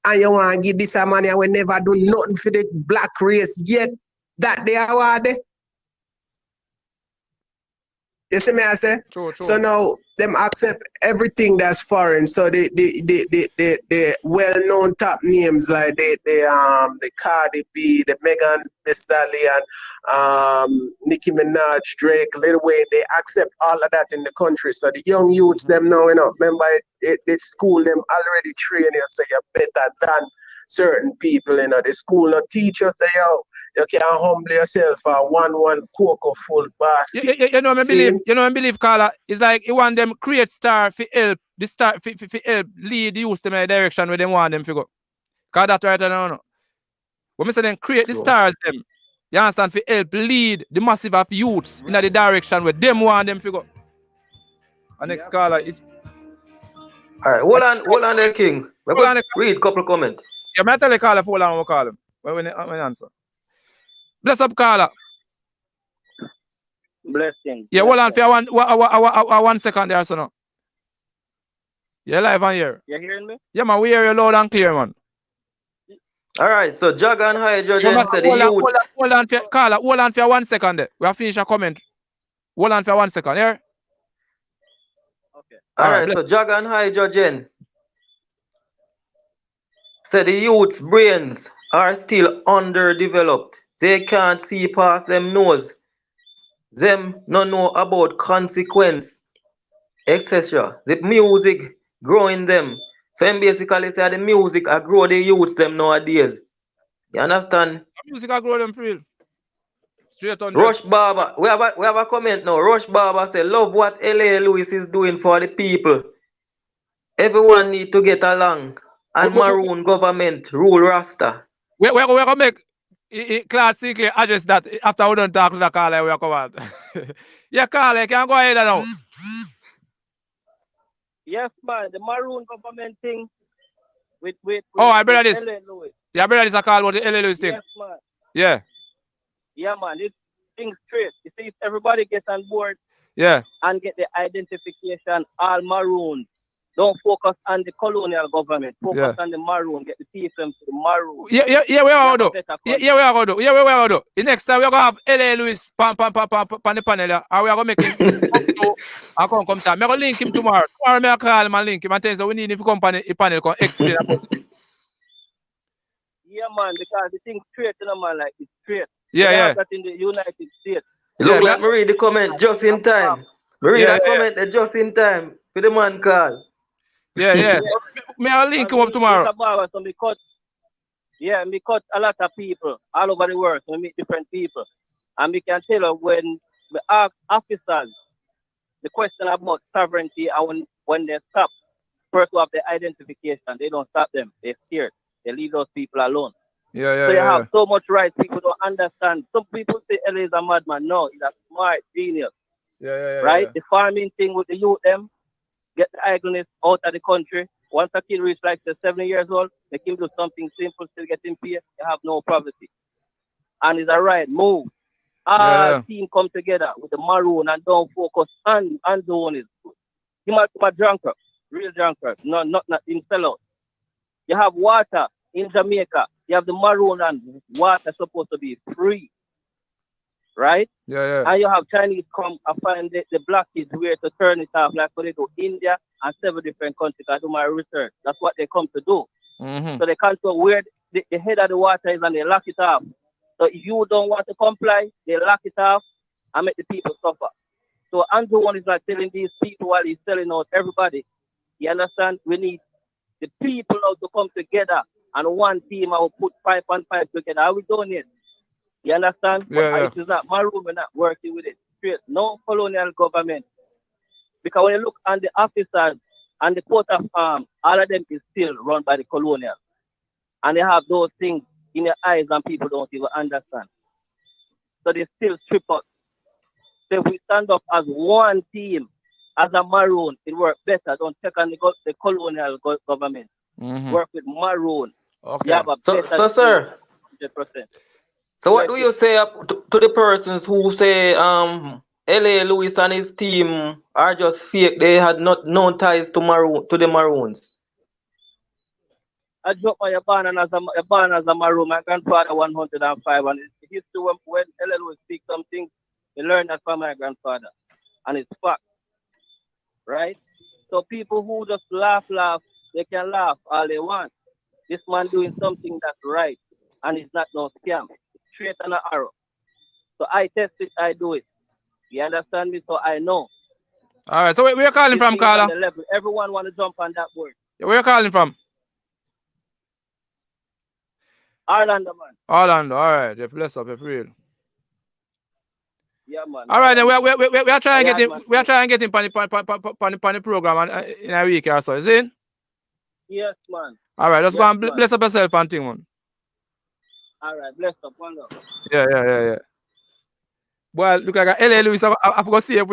[SPEAKER 9] And you want to give this a man who will never do nothing for the black race yet that they are there. You see me, I say?
[SPEAKER 3] True.
[SPEAKER 9] So now them accept everything that's foreign. So the well-known top names like the Cardi B, the Megan Thee Stallion, Nicki Minaj, Drake, Lil Wayne, they accept all of that in the country. So the young youths them now, remember it school them already train you so you're better than certain people, the school not teach you say you can humble yourself for one cocoa full basket.
[SPEAKER 3] You know I believe Carla, it's like you want them create star for help the star for help lead the youth them in the direction where they want them to go. Cause that's right I don't know. When we say them create the stars them, you understand, for help lead the massive of youths in the direction where them want them to go. And next Carla
[SPEAKER 1] All right, hold on there, King. We're going to read a couple of comments.
[SPEAKER 3] Yeah, I tell you Carla hold on, we'll call him. When answer. Bless up, Carla.
[SPEAKER 10] Blessing.
[SPEAKER 3] Yeah, hold on for 1 second there, so now. You're live on here.
[SPEAKER 10] You hearing me?
[SPEAKER 3] Yeah, man, we hear you loud and clear, man.
[SPEAKER 1] All right, so Jog and Hydro just said the youth.
[SPEAKER 3] Hold on for Carla, hold on for 1 second there. We have finished a comment. Hold on for 1 second, here.
[SPEAKER 10] Okay.
[SPEAKER 1] All right, so Jog and Hydro Jen said the youth's brains are still underdeveloped. They can't see past them nose. Them not know about consequence, etc. The music growing them. So him basically say the music are grow the youths them nowadays. You understand?
[SPEAKER 3] The music are grow them for real. Straight on.
[SPEAKER 1] Rush Barber, we have a comment now. Rush Barber say, love what L.A. Lewis is doing for the people. Everyone need to get along. And Maroon government rule Rasta.
[SPEAKER 3] We're going to make classically address that after we don't talk to the Carla. We are covered. Yeah, Carla, you can go ahead now.
[SPEAKER 10] Yes, man. The Maroon government thing with
[SPEAKER 3] oh, I better this.
[SPEAKER 10] L.A. Lewis.
[SPEAKER 3] Yeah, I better this. I call about the L.A. Lewis thing.
[SPEAKER 10] Yes, man.
[SPEAKER 3] Yeah.
[SPEAKER 10] Yeah, man. This thing straight. You see, if everybody gets on board and get the identification, all Maroon. Don't focus on the colonial government. Focus on the Maroon. Get the TFM to the Maroon.
[SPEAKER 3] Yeah, we are going to do. We are going to do. The next time we are going to have L.A. Lewis pan the panel, and we are going to make him come time. I'm going to link him tomorrow. Tomorrow, I'm going to call him and link him and tell him we need him to come on the panel and explain about it.
[SPEAKER 10] Yeah, man, because the thing straight, man, like it's straight.
[SPEAKER 3] Yeah.
[SPEAKER 10] That in the United States.
[SPEAKER 1] Look like me read the comment just in time. Me read the comment just in time for the man call.
[SPEAKER 3] Yeah. May I link him up tomorrow?
[SPEAKER 10] So me cut a lot of people all over the world. So we meet different people. And we can tell you when we ask officers the question about sovereignty and when they stop, first to have the identification, they don't stop them. They're scared. They leave those people alone.
[SPEAKER 3] So
[SPEAKER 10] you have so much right. People don't understand. Some people say LA is a madman. No, he's a smart genius. Right? The farming thing with the youth them. Get the idleness out of the country. Once a kid reaches like 7 years old, they can do something simple, still get him paid. They have no poverty. And it's a right move. All team come together with the Maroon and don't focus on doing it. He might be a drunkard, real drunkard, not in sellout. You have water in Jamaica. You have the Maroon and water supposed to be free. Right? And you have Chinese come and find the black kids where to turn it off, like when they do India and 7 different countries. I do my research. That's what they come to do. So they can't go where the head of the water is and they lock it off. So if you don't want to comply, they lock it off and make the people suffer. So Andrew one is like telling these people while he's telling out everybody, you understand? We need the people now to come together and one team. I will put 5 and 5 together. How we doing it? You understand? It is not Maroon, we're not working with it. Straight. No colonial government. Because when you look on the officers and the port of all of them is still run by the colonial. And they have those things in their eyes and people don't even understand. So they still strip us. So if we stand up as one team, as a Maroon, it works better. Don't check on the colonial government. Work with Maroon.
[SPEAKER 1] Okay.
[SPEAKER 10] You have a
[SPEAKER 1] so sir,
[SPEAKER 10] 100%.
[SPEAKER 1] So what do you say to the persons who say L.A. Lewis and his team are just fake? They had no ties to the Maroons.
[SPEAKER 10] I dropped my born as a Maroon. My grandfather 105, and it's history when L.A. Lewis speak something, he learned that from my grandfather. and it's fact, right? So people who just laugh, they can laugh all they want. This man doing something that's right, and it's not no scam. It's straight and an arrow. So I test it, I do it. You understand me? So I know.
[SPEAKER 3] All right. So where you calling from, caller?
[SPEAKER 10] Everyone want to jump on that word.
[SPEAKER 3] Where you calling from?
[SPEAKER 10] Orlando, man.
[SPEAKER 3] Orlando. All right. If bless up, if real.
[SPEAKER 10] Yeah, man.
[SPEAKER 3] All right. Then we are trying to get him. We are trying to get him on the program and in a week or so. Is it?
[SPEAKER 10] Yes, man.
[SPEAKER 3] All right. Let's go and bless up yourself and thing, man.
[SPEAKER 10] All right. Bless up, one love.
[SPEAKER 3] Yeah. Well, look like LA Lewis. I forgot to see it.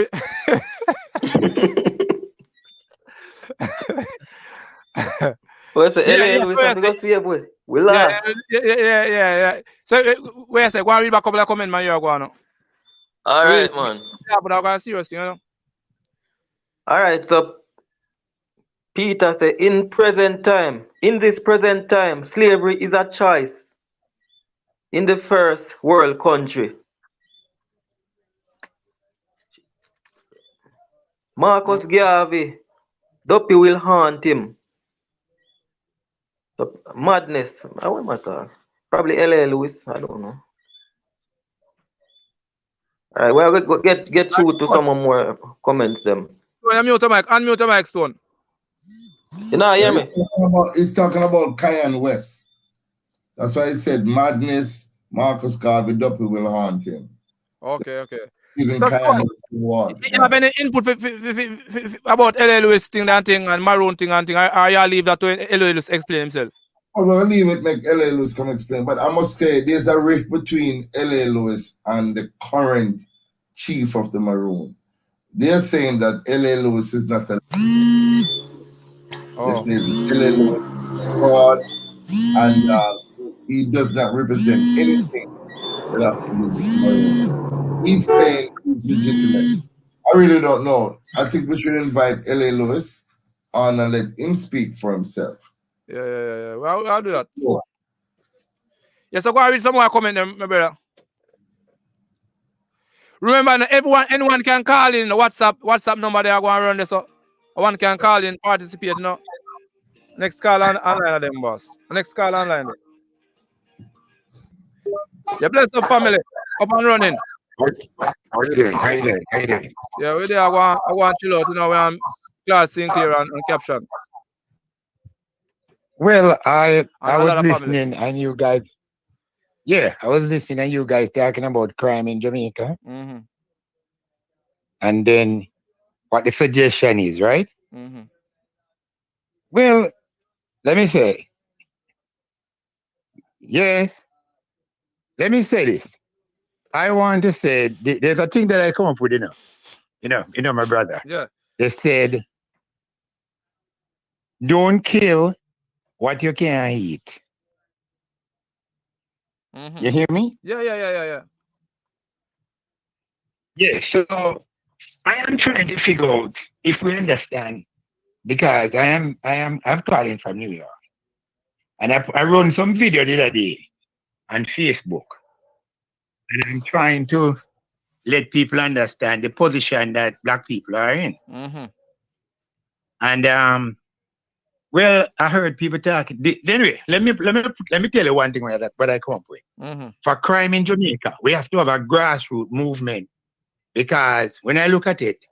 [SPEAKER 1] What's the LA Lewis? I forgot to see it, boy. We lost.
[SPEAKER 3] Yeah. So, where I say, go and read back a couple of comments, man. You're going.
[SPEAKER 1] All right, man.
[SPEAKER 3] Yeah, but I'm going to serious, you know.
[SPEAKER 1] All right, so Peter said, in this present time, slavery is a choice in the first world country. Marcus Garvey, Duppy will haunt him. So madness. I want my thought. Probably L.A. Lewis. I don't know. All right, well, we get through to some more comments. Them.
[SPEAKER 3] Unmute the mic, Stone.
[SPEAKER 1] You know, hear me?
[SPEAKER 4] He's talking about Kanye West. That's why he said madness. Marcus Garvey, Duppy will haunt him.
[SPEAKER 3] Okay.
[SPEAKER 4] Even
[SPEAKER 3] So,
[SPEAKER 4] Kanye West will want.
[SPEAKER 3] You have any input about L.A. Lewis thing and Maroon thing and thing? Or you leave that to L.A. Lewis explain himself?
[SPEAKER 4] Oh, we'll leave it, make L.A. Lewis come explain. But I must say, there's a rift between L.A. Lewis and the current chief of the Maroon. They're saying that L.A. Lewis is not a... They say L.A. Lewis is fraud and he does not represent anything that has to do with the Maroon. He's saying he's legitimate. I really don't know. I think we should invite L.A. Lewis on and let him speak for himself.
[SPEAKER 3] Yeah. Well, I'll do that. Yes, so go and read some more comment there, my brother. Remember, anyone can call in the WhatsApp number there. Go and run this up. One can call in, participate, you know. Next call online, them boss. Next call online. Yeah, bless the family. Up and running.
[SPEAKER 11] How you doing?
[SPEAKER 3] Yeah, we're there. I want chill out, you know, we're class Sinclair and caption.
[SPEAKER 11] Well, I was listening
[SPEAKER 3] family.
[SPEAKER 11] and you guys, I was listening and you guys talking about crime in Jamaica.
[SPEAKER 3] Mm-hmm.
[SPEAKER 11] And then what the suggestion is, right?
[SPEAKER 3] Mm-hmm.
[SPEAKER 11] Well, let me say, yes, let me say this. I want to say, there's a thing that I come up with, you know, my brother.
[SPEAKER 3] Yeah.
[SPEAKER 11] They said, don't kill what you can't eat.
[SPEAKER 3] Mm-hmm.
[SPEAKER 11] You hear me?
[SPEAKER 3] Yeah.
[SPEAKER 11] Yeah, so I am trying to figure out if we understand, because I'm calling from New York. And I run some video the other day on Facebook. And I'm trying to let people understand the position that Black people are in.
[SPEAKER 3] Mm-hmm.
[SPEAKER 11] And well, I heard people talking. Anyway, let me tell you one thing what I come up with.
[SPEAKER 3] Mm-hmm.
[SPEAKER 11] For crime in Jamaica, we have to have a grassroots movement, because when I look at it,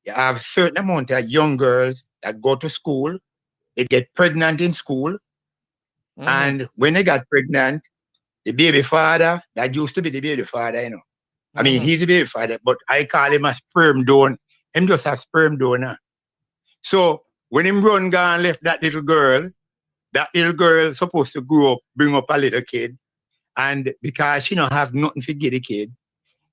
[SPEAKER 11] you have a certain amount of young girls that go to school, they get pregnant in school,
[SPEAKER 3] Mm-hmm.
[SPEAKER 11] and when they got pregnant, the baby father, that used to be the baby father, you know. I mean, he's the baby father, but I call him a sperm donor. Him just a sperm donor. So when him run gone left that little girl supposed to grow up, bring up a little kid, and because she don't have nothing to give the kid,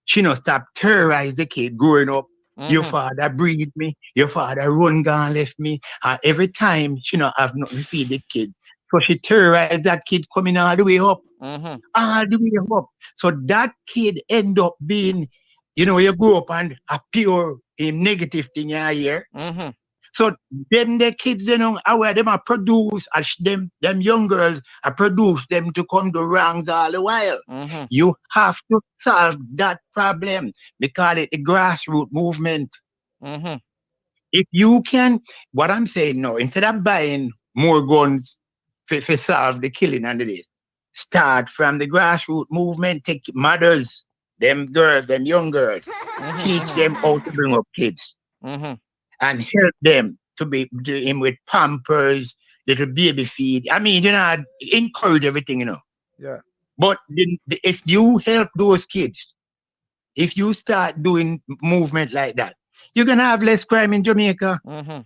[SPEAKER 11] she don't stop terrorize the kid growing up.
[SPEAKER 3] Mm-hmm.
[SPEAKER 11] Your father breed me, your father run gone left me, and every time she don't have nothing to feed the kid. So she terrorized that kid coming all the way up.
[SPEAKER 3] Mm-hmm.
[SPEAKER 11] All the way up. So that kid end up being, you know, you grow up and a pure negative thing you hear.
[SPEAKER 3] Mm-hmm.
[SPEAKER 11] So them the kids, you know, how them are produced, as them young girls are produced them to come to wrongs all the while.
[SPEAKER 3] Mm-hmm.
[SPEAKER 11] You have to solve that problem. We call it the grassroots movement.
[SPEAKER 3] Mm-hmm.
[SPEAKER 11] If you can, what I'm saying now, instead of buying more guns for solve the killing under this, start from the grassroots movement, take mothers, them girls, them young girls, teach them how to bring up kids
[SPEAKER 3] Mm-hmm.
[SPEAKER 11] and help them to be doing with pampers, little baby feed. I mean, encourage everything,
[SPEAKER 3] Yeah.
[SPEAKER 11] But if you help those kids, if you start doing movement like that, you're gonna have less crime in Jamaica.
[SPEAKER 3] Mm-hmm.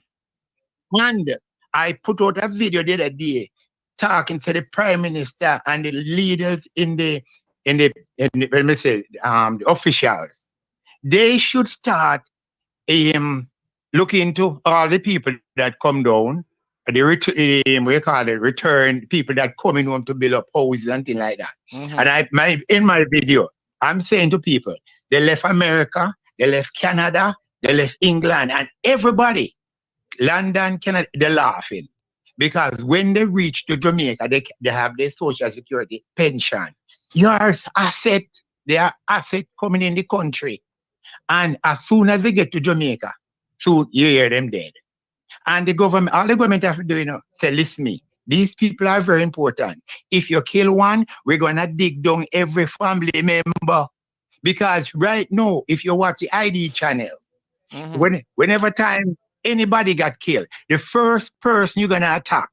[SPEAKER 11] And I put out a video the other day talking to the Prime Minister and the leaders in the let me say the officials. They should start looking into all the people that come down, return people that coming home to build up houses and things like that.
[SPEAKER 3] Mm-hmm.
[SPEAKER 11] And in my video, I'm saying to people, they left America, they left Canada, they left England, and everybody, London, Canada, they're laughing. Because when they reach to Jamaica, they have their social security pension. Your asset, they are asset coming in the country. And as soon as they get to Jamaica, so you hear them dead. And the government, all the government have to do, say, listen me, these people are very important. If you kill one, we're going to dig down every family member. Because right now, if you watch the ID channel, whenever time anybody got killed, the first person you're going to attack,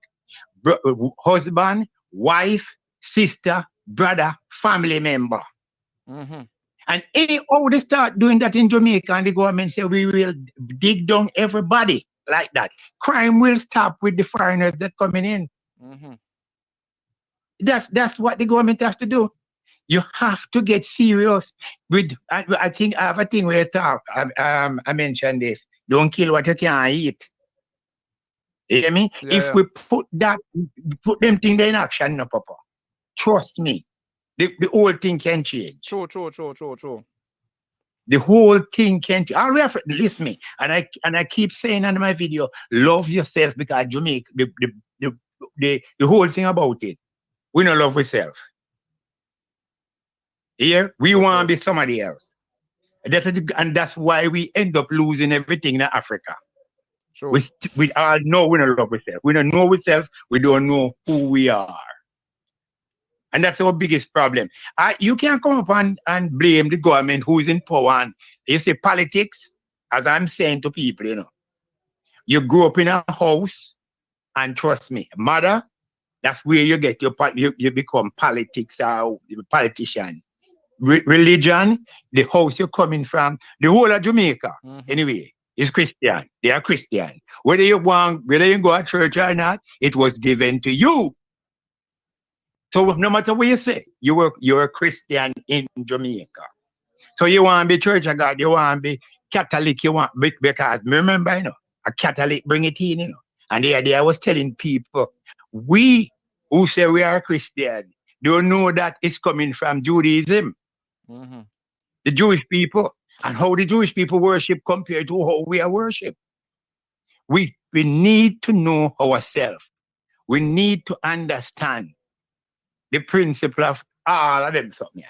[SPEAKER 11] husband, wife, sister, brother, family member. And how they start doing that in Jamaica, and the government say we will dig down everybody like that, crime will stop with the foreigners that coming in. That's what the government has to do. You have to get serious with. I think I have a thing where you talk. I mentioned this. Don't kill what you can't eat. You hear me? If we put them things in action, no, Papa. Trust me. The whole thing can change.
[SPEAKER 3] True.
[SPEAKER 11] The whole thing can change. All we have to listen me, and I keep saying on my video, love yourself, because Jamaica, the whole thing about it, we don't love ourselves. Here we want to be somebody else, and that's why we end up losing everything in Africa.
[SPEAKER 3] Sure.
[SPEAKER 11] We all know we don't love ourselves. We don't know ourselves. We don't know who we are. And that's our biggest problem. You can't come up and blame the government who's in power. And you say politics, as I'm saying to people, you grew up in a house, and trust me, mother, that's where you get you become politics or politician. Religion, the house you're coming from, the whole of Jamaica, anyway, is Christian. They are Christian. Whether you go to church or not, it was given to you. So no matter what you say, you're a Christian in Jamaica. So you want to be Church of God, you want to be Catholic, because remember, a Catholic bring it in, And the idea I was telling people, we who say we are Christian, don't know that it's coming from Judaism. The Jewish people, and how the Jewish people worship compared to how we are worship. We need to know ourselves. We need to understand the principle of all of them something,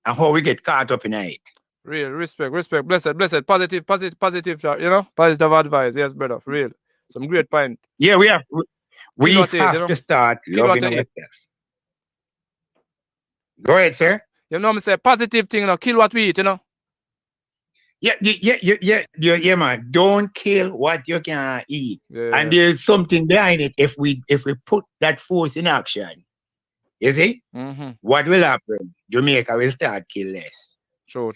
[SPEAKER 11] and how we get caught up in it.
[SPEAKER 3] Real respect, blessed, positive, positive advice. Yes, brother, for real. Some great point.
[SPEAKER 11] Yeah, we have to start loving ourselves. Go ahead, sir.
[SPEAKER 3] Me say positive thing, kill what we eat,
[SPEAKER 11] Yeah, man. Don't kill what you can't eat.
[SPEAKER 3] Yeah.
[SPEAKER 11] And there's something behind it. If we put that force in action, you see, what will happen? Jamaica will start kill less.
[SPEAKER 3] True.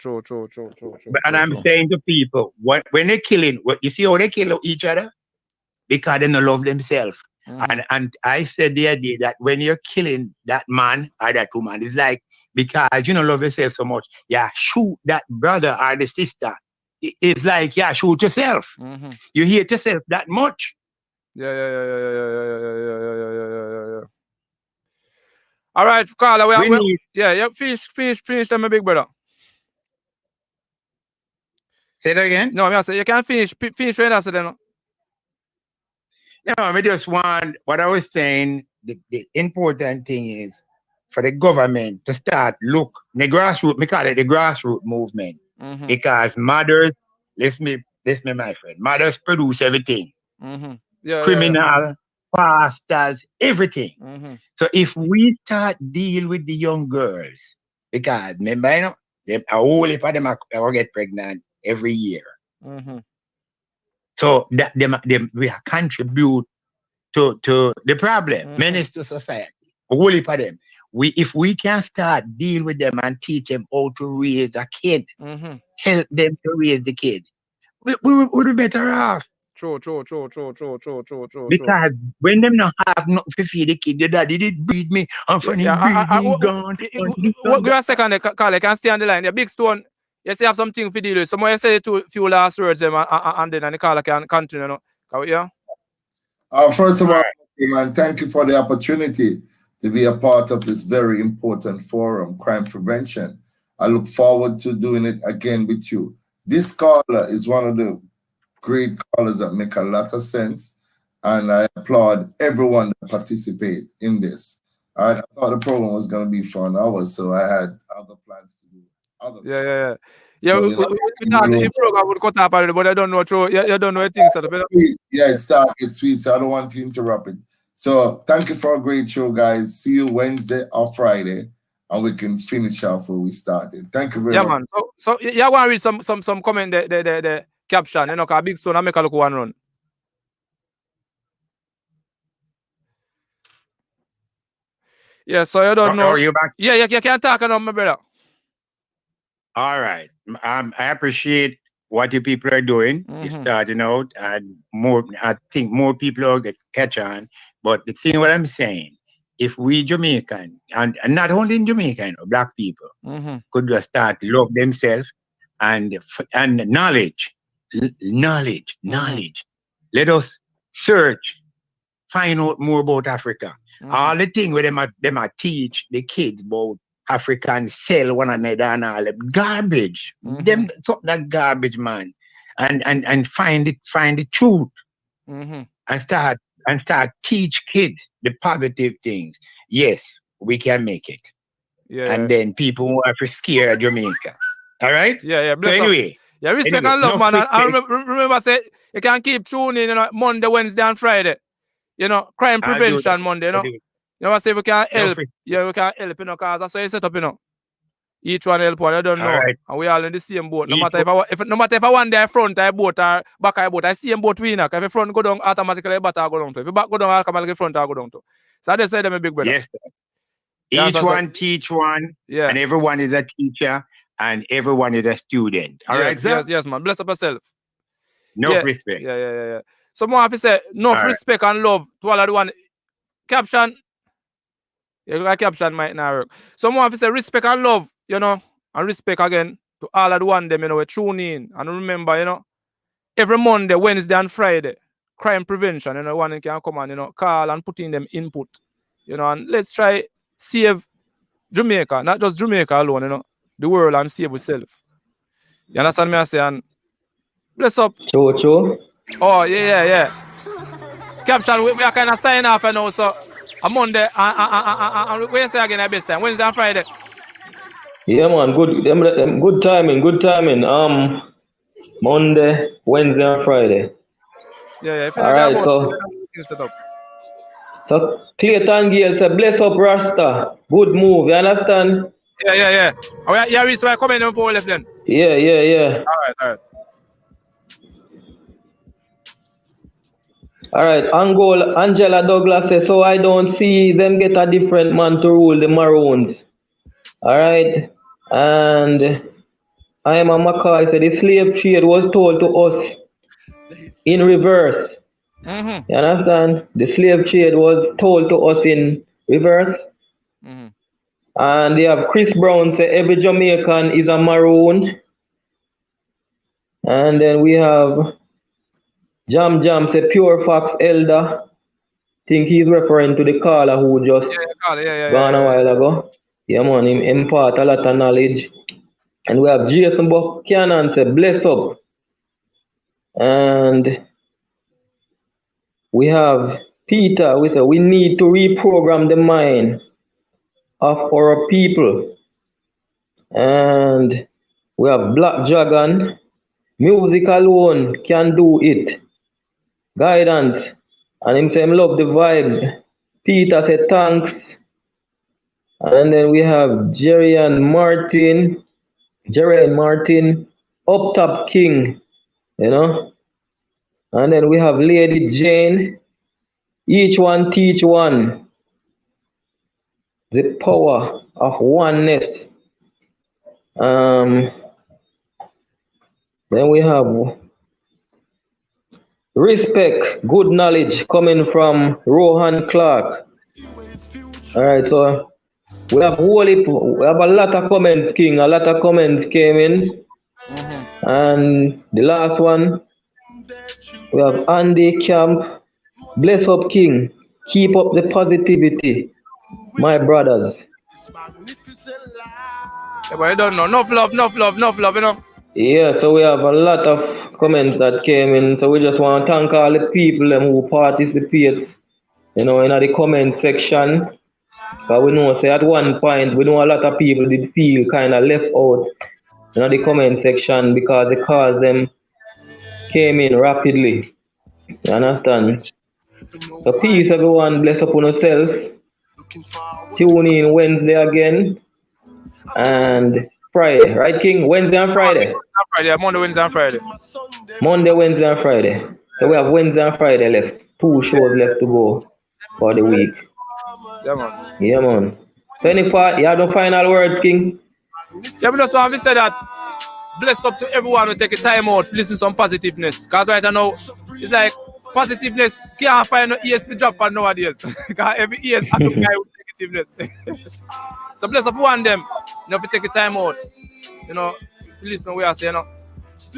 [SPEAKER 11] And I'm saying to people, when they're killing, you see how they kill each other? Because they don't love themselves. And I said the idea that when you're killing that man or that woman, it's like, because you don't love yourself so much, shoot that brother or the sister. It's like, shoot yourself. You hate yourself that much.
[SPEAKER 3] Yeah. All right, Carla, finish them, my big brother.
[SPEAKER 11] Say that again?
[SPEAKER 3] No, I say you can finish when I said that.
[SPEAKER 11] No, I just want, what I was saying, the important thing is for the government to start we call it the grassroots movement. Because mothers, listen me, Listen, my friend. Mothers produce everything.
[SPEAKER 3] Yeah,
[SPEAKER 11] Criminal, pastors, everything. So if we start deal with the young girls, because remember, you know, a whole heap of them are get pregnant every year. So that them we contribute to the problem, menace to society. A whole heap of them. If we can start deal with them and teach them how to raise a kid, help them to raise the kid, we'll be better off.
[SPEAKER 3] True.
[SPEAKER 11] Because when them not have nothing to feed the kid, the daddy did breed me, and from him breed me gone.
[SPEAKER 3] Give a second, Carl, I can stay on the line. The Big Stone, you say have something to deal with. So I say a few last words them and then the Carl can continue. No? Yeah.
[SPEAKER 4] First of all, man, thank you for the opportunity to be a part of this very important forum, crime prevention. I look forward to doing it again with you. This caller is one of the great callers that make a lot of sense, and I applaud everyone that participate in this. I thought the program was going to be for an hour, so I had other plans to do.
[SPEAKER 3] Yeah. So, we thought the program would cut off already, but I don't know. You don't know anything. So
[SPEAKER 4] yeah, it's sweet, so I don't want to interrupt it. So thank you for a great show, guys. See you Wednesday or Friday, and we can finish off where we started. Thank you very much.
[SPEAKER 3] Yeah, man. So you want to read some comment the caption, you know, because Big Stone, I make a look one run. Yeah, so you don't know.
[SPEAKER 11] Are you back?
[SPEAKER 3] Yeah, you can talk now, my brother.
[SPEAKER 11] All right. I appreciate what you people are doing. You're starting out, and I think more people will catch on. But the thing what I'm saying, if we Jamaican, and not only in Jamaica, you know, black people, could just start love themselves and knowledge. Let us search, find out more about Africa. All the things where them are teach the kids about African sell one another and all that garbage. Them talk that garbage, man. And find the truth. And start teach kids the positive things. Yes, we can make it.
[SPEAKER 3] Yeah.
[SPEAKER 11] And then people who are scared of Jamaica. All right?
[SPEAKER 3] Yeah.
[SPEAKER 11] So anyway.
[SPEAKER 3] Yeah, respect and love, man. I remember say you can keep tuning in, you know, Monday, Wednesday, and Friday. You know, crime prevention Monday, you know. You know what I say, we can help. Yeah, we can help, you know, because that's how you set up, you know. Each one help one, I don't know.
[SPEAKER 11] Right.
[SPEAKER 3] And we all in the same boat. No matter if I one day front I boat or back I boat, I see them boat winner. If the front go down, automatically back I go down to. If the back go down, automatically front I go down to. So I just say them a big brother.
[SPEAKER 11] Yes, sir. Each one teach one, and everyone is a teacher, and everyone is a student. All right, sir?
[SPEAKER 3] Yes, man. Bless up yourself.
[SPEAKER 11] No respect.
[SPEAKER 3] Yeah. So more have to say, enough respect and love to all of the one. Caption. Yeah, caption might not work. So more have to say respect and love, you know, and respect again to all of the one them, you know, we tune in. And remember, you know, every Monday, Wednesday, and Friday, crime prevention, you know, one can come and, you know, call and put in them input. You know, and let's try save Jamaica, not just Jamaica alone, you know, the world and save yourself. You understand me I say? And bless up.
[SPEAKER 1] True.
[SPEAKER 3] Oh, yeah. Caption, we are kind of signing off now, so a Monday, and we say again at best time, Wednesday and Friday.
[SPEAKER 1] Yeah, man, good timing. Monday, Wednesday, and Friday.
[SPEAKER 3] Yeah.
[SPEAKER 1] All right, so Clayton Gale said, bless up Rasta. Good move, you understand?
[SPEAKER 3] Yeah. Oh, yeah, reason why coming for left then.
[SPEAKER 1] Yeah. All right, Angela Douglas says, so I don't see them get a different man to rule the Maroons. All right, and I am a McCoy said the slave trade was told to us in reverse. You understand? The slave trade was told to us in reverse. And they have Chris Brown say every Jamaican is a Maroon. And then we have Jam say Pure Fox Elder. Think he's referring to the caller who just gone a while ago. Yeah, man, him impart a lot of knowledge. And we have Jason Buchanan say bless up. And we have Peter, we say we need to reprogram the mind of our people. And we have Black Dragon. Music alone can do it. Guidance. And him say him love the vibe. Peter said thanks. And then we have Jerry and Martin, Up Top King, you know. And then we have Lady Jane, each one teach one. The power of oneness. Then we have respect, good knowledge coming from Rohan Clark. All right, so we have a lot of comments, King. A lot of comments came in. And the last one, we have Andy Camp. Bless up, King. Keep up the positivity, my brothers.
[SPEAKER 3] Yeah, but I don't know. Enough love, you know.
[SPEAKER 1] Yeah, so we have a lot of comments that came in. So we just want to thank all the people who participate, you know, in the comment section. But we know, say at one point, we know a lot of people did feel kind of left out in the comment section because the cause them came in rapidly. You understand? So peace everyone, bless upon yourself. Tune in Wednesday again. And Friday, right, King? Wednesday and Friday?
[SPEAKER 3] Monday, Wednesday and Friday.
[SPEAKER 1] Monday, Wednesday and Friday. So we have Wednesday and Friday left. 2 shows left to go for the week.
[SPEAKER 3] Yeah, man.
[SPEAKER 1] Yeah, man. So you have no final words, King?
[SPEAKER 3] Yeah, but just want to say that bless up to everyone who take a time out to listen to some positiveness. Because right now, it's like positiveness can't find no ESP drop on nowadays. Because every ES has to guy with negativeness. So bless up one of them, you know, if you take a time out, you know, to listen to what I say, you know.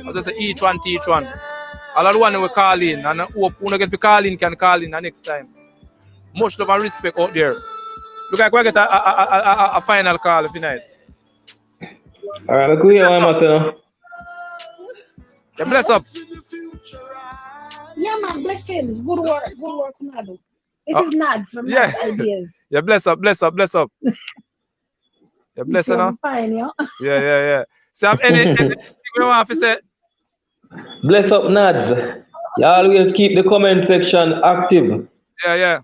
[SPEAKER 3] As I say, each one teach one. All of the one we call in, and hope who get to call in can call in the next time. Much love and respect out there. Look like we get a final call tonight.
[SPEAKER 1] All right, I'm going to
[SPEAKER 3] Yeah, bless up.
[SPEAKER 12] Yeah, man, blessing. Good work, Nado. It is not from
[SPEAKER 3] yeah.
[SPEAKER 12] ideas.
[SPEAKER 3] Yeah, bless up. Yeah, bless her now.
[SPEAKER 12] Fine, yeah.
[SPEAKER 3] Yeah. So, anything you want to say?
[SPEAKER 1] Bless up, Nads. You always keep the comment section active.
[SPEAKER 3] Yeah.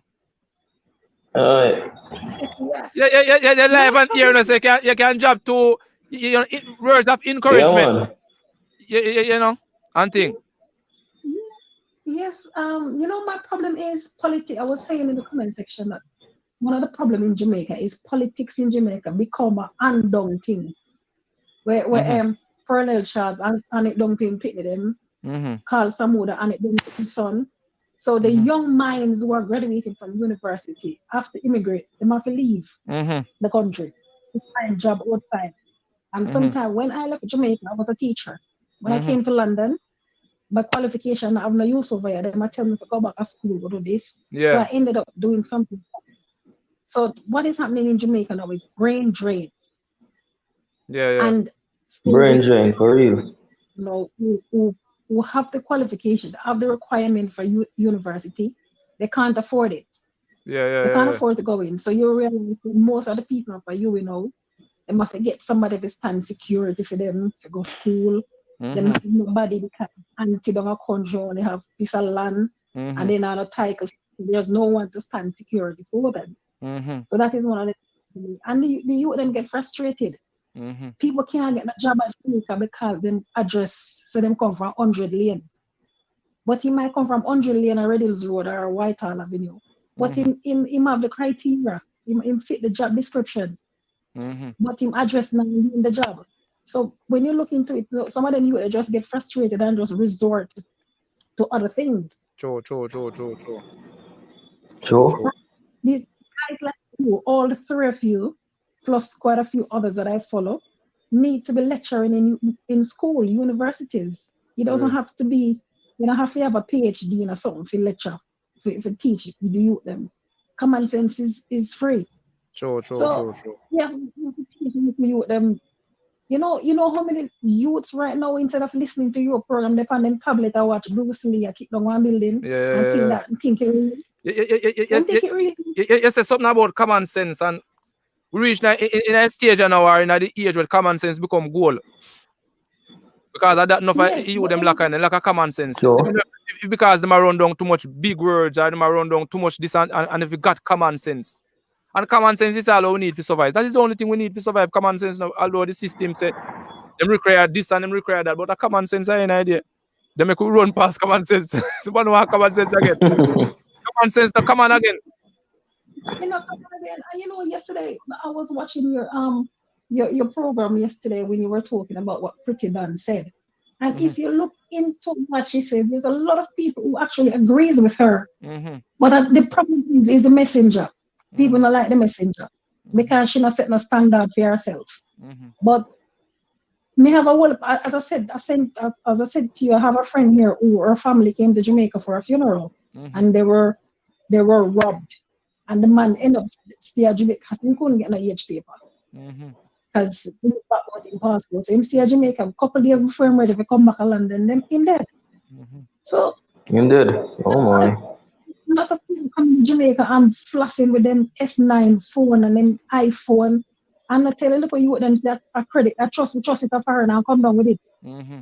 [SPEAKER 1] All right.
[SPEAKER 3] Yeah, live and here, you know, so you can drop to, you know, words of encouragement. Yeah, you know, and thing.
[SPEAKER 12] Yes, you know, my problem is politics. I was saying in the comment section that one of the problems in Jamaica is politics in Jamaica become an undone thing. Where Parallel Shahs and it don't think pitney them, call some other and it don't son. So the young minds who are graduating from university after immigrate, they have to leave the country to find job outside. And sometimes when I left Jamaica, I was a teacher. When I came to London, my qualification, I have no use over here. They might tell me to go back to school, go do this.
[SPEAKER 3] Yeah.
[SPEAKER 12] So I ended up doing something else. So what is happening in Jamaica now is brain drain.
[SPEAKER 3] Yeah.
[SPEAKER 12] And
[SPEAKER 1] brain drain, for real.
[SPEAKER 12] You know, who have the qualification, have the requirement for university, they can't afford it.
[SPEAKER 3] Yeah.
[SPEAKER 12] They can't afford to go in. So you realize most of the people for you know, they must get somebody to stand security for them to go to school. Then nobody can anti down a country, they have piece of land and then on a title. There's no one to stand security for them. So that is one of the things. And the youth then get frustrated. People can't get that job at Jamaica because them address, so them come from 100 Lane. But he might come from 100 Lane or Red Hills Road or Whitehall Avenue. But him have the criteria, him fit the job description. But him address not in the job. So when you look into it, some of them you just get frustrated and just resort to other things.
[SPEAKER 3] True.
[SPEAKER 12] These guys like you, all the three of you, plus quite a few others that I follow, need to be lecturing in school, universities. It doesn't have to be, you don't have to have a PhD or something for lecture, for teach the youth them. Common sense is free.
[SPEAKER 3] True.
[SPEAKER 12] Yeah, you them. You know how many youths right now, instead of listening to your program, they on them tablet or watch Bruce Lee or kick down one building and think it really.
[SPEAKER 3] You said something about common sense, and we reach now in a stage now or in the age where common sense become goal. Because I don't know if
[SPEAKER 12] Yes,
[SPEAKER 3] you
[SPEAKER 12] but
[SPEAKER 3] them lack a common sense.
[SPEAKER 13] Sure.
[SPEAKER 3] If because them are run down too much big words or them are run down too much this and if you got common sense. And common sense is all we need to survive. That is the only thing we need to survive. Common sense now, although the system said them require this and them require that, but a common sense I ain't idea. They make we run past common sense. The one who have common sense again. Common sense now come on again.
[SPEAKER 12] you know, again, and you know, yesterday I was watching your program yesterday when you were talking about what Pretty Don said. And if you look into what she said, there's a lot of people who actually agreed with her. But the problem is the messenger. People don't like the messenger because she not set no standard for herself. But me have a whole, as I said to you, I have a friend here who her family came to Jamaica for a funeral, and they were robbed, and the man ended up stay at Jamaica because he couldn't get an age paper because he was back with his passport. So he stay at Jamaica a couple of days before him ready to come back to London. Them in dead. So
[SPEAKER 13] Indeed. Oh my.
[SPEAKER 12] a lot of people come to Jamaica and flossing with them S9 phone and them iPhone. And I tell you, look what you them that a credit, I trust it of her and I'll come down with it.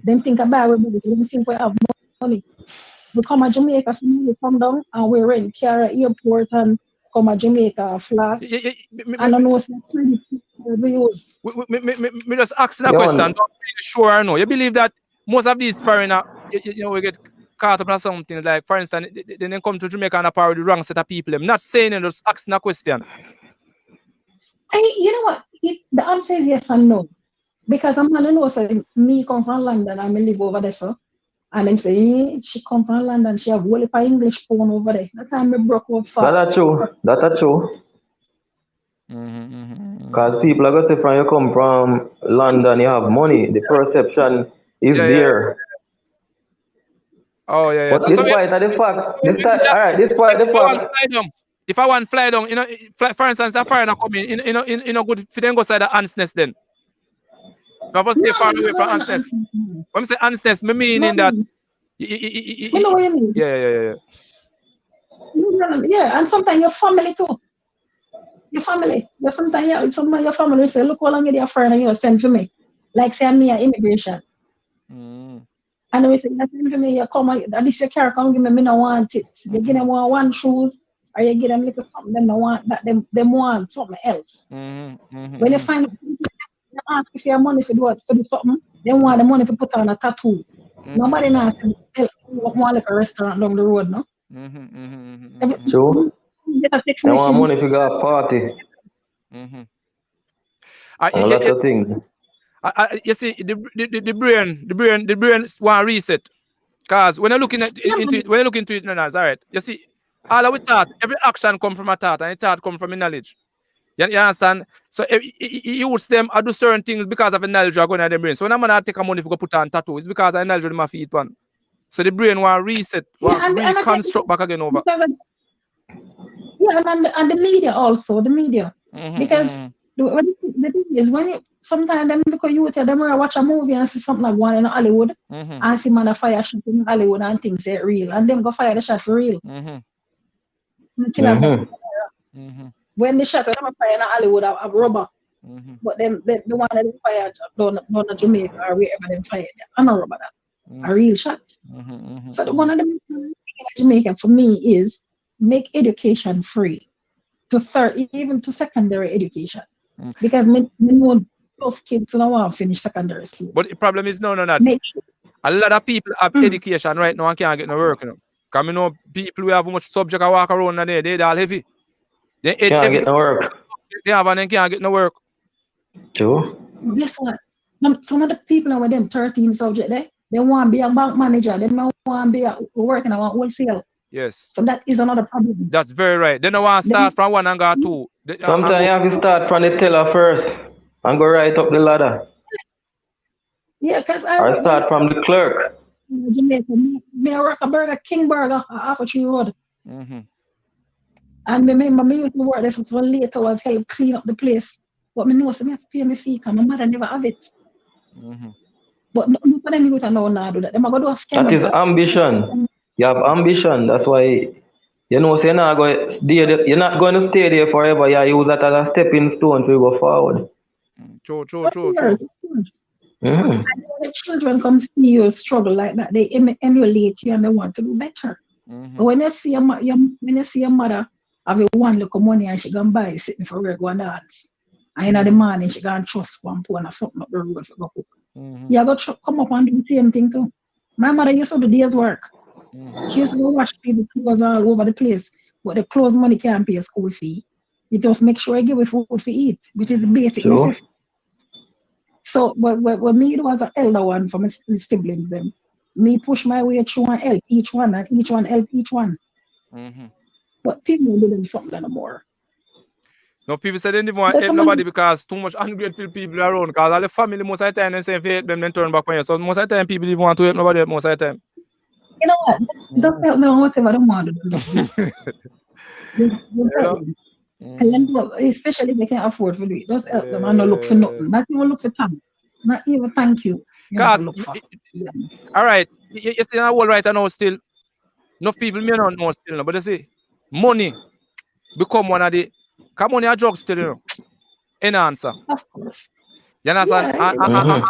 [SPEAKER 12] Them think about it, them think we have money. We come to Jamaica, so we come down and we rent car at airport and come to Jamaica flash. And I know it's not credit we use.
[SPEAKER 3] Me just asking a question, don't really sure or no. You believe that most of these foreigners, you know, we get caught up in something like, for instance, they come to Jamaica and apart with the wrong set of people. I'm not saying it, just asking a question.
[SPEAKER 12] You know what? The answer is yes and no. Because I'm going to know, so me come from London and I live over there, so. And them say, she come from London, she have whole of English phone over there. That time I broke up fast.
[SPEAKER 13] That's true. That's true. Because people are going to say from you come from London, you have money. The perception is there.
[SPEAKER 3] Oh, yeah.
[SPEAKER 13] But despite the fact,
[SPEAKER 3] if I want fly down, you know, for instance, a foreigner come in, you know, good if you then go side the honestness then. I must stay far away from honestness. When I say honestness, me meaning that.
[SPEAKER 12] You know what you mean?
[SPEAKER 3] Yeah.
[SPEAKER 12] Yeah, and sometimes your family too. Your family. Sometimes your family will say, look how long you foreigner you send for me. Like say I'm near immigration. And we say, send for me, you come, at least your car come give me no want it. You give them one shoes, or you give them little something, them no want that, them want something else. When you find you ask if you have money for do something, they want the money to put on a tattoo. Nobody knows want like a restaurant down the road, no?
[SPEAKER 13] True. They want money to go a party. A lot of things.
[SPEAKER 3] You see, the brain want reset. Cause when you're looking into it, no, it's all right. You see, all of we thought, every action come from a thought, and a thought come from a knowledge. You understand? So you use them to do certain things because of the knowledge you're going to the brain. So when I'm gonna take a money to go put on tattoo, it's because I knowledge my feet one. So the brain want reset, want reconstruct back again over.
[SPEAKER 12] Yeah, and the media also, the media. Because the thing is, when you sometimes them look at you, tell them watch a movie and see something like one in Hollywood, and see man a fire shot in Hollywood and things are real, and them go fire the shot for real. When the shot them fire in Hollywood a rubber, but them the one that they fire down Jamaica or wherever them fire, I'm not rubber that, a real shot. So the one of them in Jamaica for me is make education free to even to secondary education, because me know tough kids don't want to finish secondary school.
[SPEAKER 3] But the problem is no. A lot of people have education right now and can't get no work. You know, because I know people who have much subject I walk around and they're all heavy. They
[SPEAKER 13] can't get no work.
[SPEAKER 3] They have and they can't get no work.
[SPEAKER 13] True.
[SPEAKER 12] Guess what? Some of the people with them 13 subject there, they want to be a bank manager. They don't want to be working on wholesale.
[SPEAKER 3] Yes.
[SPEAKER 12] So that is another problem.
[SPEAKER 3] That's very right. They don't want to start from one and go two.
[SPEAKER 13] Sometimes you have to start from the teller first and go right up the ladder.
[SPEAKER 12] Yeah, because
[SPEAKER 13] or start from the clerk.
[SPEAKER 12] Jamaica, me work a Burger King burger off of Tree Road. And remember me used to work there for late hours, help clean up the place. But me know so me have to pay my fee because my mother never have it. But no for them youth know now do that. Them are going to do a scam.
[SPEAKER 13] That is ambition. You have ambition. That's why you know so you're not going to stay there forever. You use that as a stepping stone to go forward.
[SPEAKER 3] True.
[SPEAKER 12] And the children come see you struggle like that, they emulate you and they want to do better. But when you see your mother have a one look of money and she gonna buy sitting for her go and dance, and in the morning she gonna trust one pound or something up the road for go cook. You go come up and do the same thing too. My mother used to do day's work. She used to go wash people clothes all over the place, but the clothes money can't pay a school fee. You just make sure you give her food for eat, which is the basic necessity. So what me do as an elder one for my siblings them, me push my way through and help each one and each one help each one. But people do them something more.
[SPEAKER 3] No, people say they didn't want to help nobody because too much ungrateful people around. Because all the family most of the time they say if you help them, then turn back on you. So most of the time people didn't want to help nobody most of the time.
[SPEAKER 12] You know what? Don't help them whatever they want to do. Especially if they can't afford to do it. Just help them and not look for nothing. Not even look for time. Not even thank you.
[SPEAKER 3] Because, all right, you still in a world right now still. Enough people may not know still, but you see, money become one of the, come on your drugs still, you know. Any answer.
[SPEAKER 12] Of course.
[SPEAKER 3] You understand? Yeah,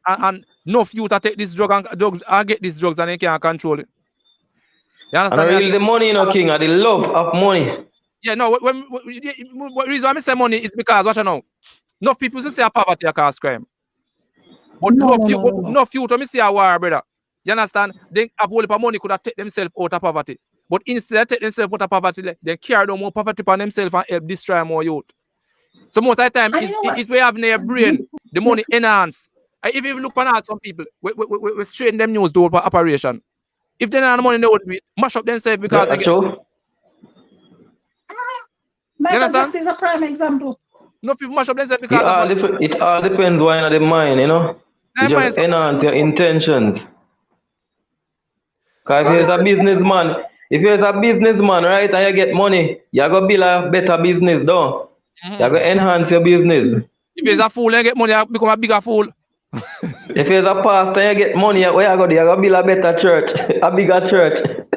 [SPEAKER 3] and enough youth to take this drug and drugs and get these drugs and they can't control it. You understand?
[SPEAKER 13] And really the money, you know, King, and the love of money.
[SPEAKER 3] Yeah, no, what reason I say money is because, watch now, enough people say poverty cause crime. But enough youth, when I say a war, brother, you understand? They have all the money could have taken themselves out of poverty. But instead of taking themselves out of poverty, they carry down more poverty upon themselves and help destroy more youth. So most of the time, it's we have in their brain, the money enhance. If you look at some people, we straighten them news to operation. If they don't have the money, they would mash up themselves because they get...
[SPEAKER 12] Michael Jackson is a prime example.
[SPEAKER 3] No people mash up themselves because
[SPEAKER 13] it all depends why in the mind, you know. You just enhance your intentions. Because if you're a businessman, right, and you get money, you're going to build a better business, though. You're going to enhance your business.
[SPEAKER 3] If you're a fool and you get money, you become a bigger fool.
[SPEAKER 13] If you're a pastor and you get money, where you go? You're going to build a better church, a bigger church.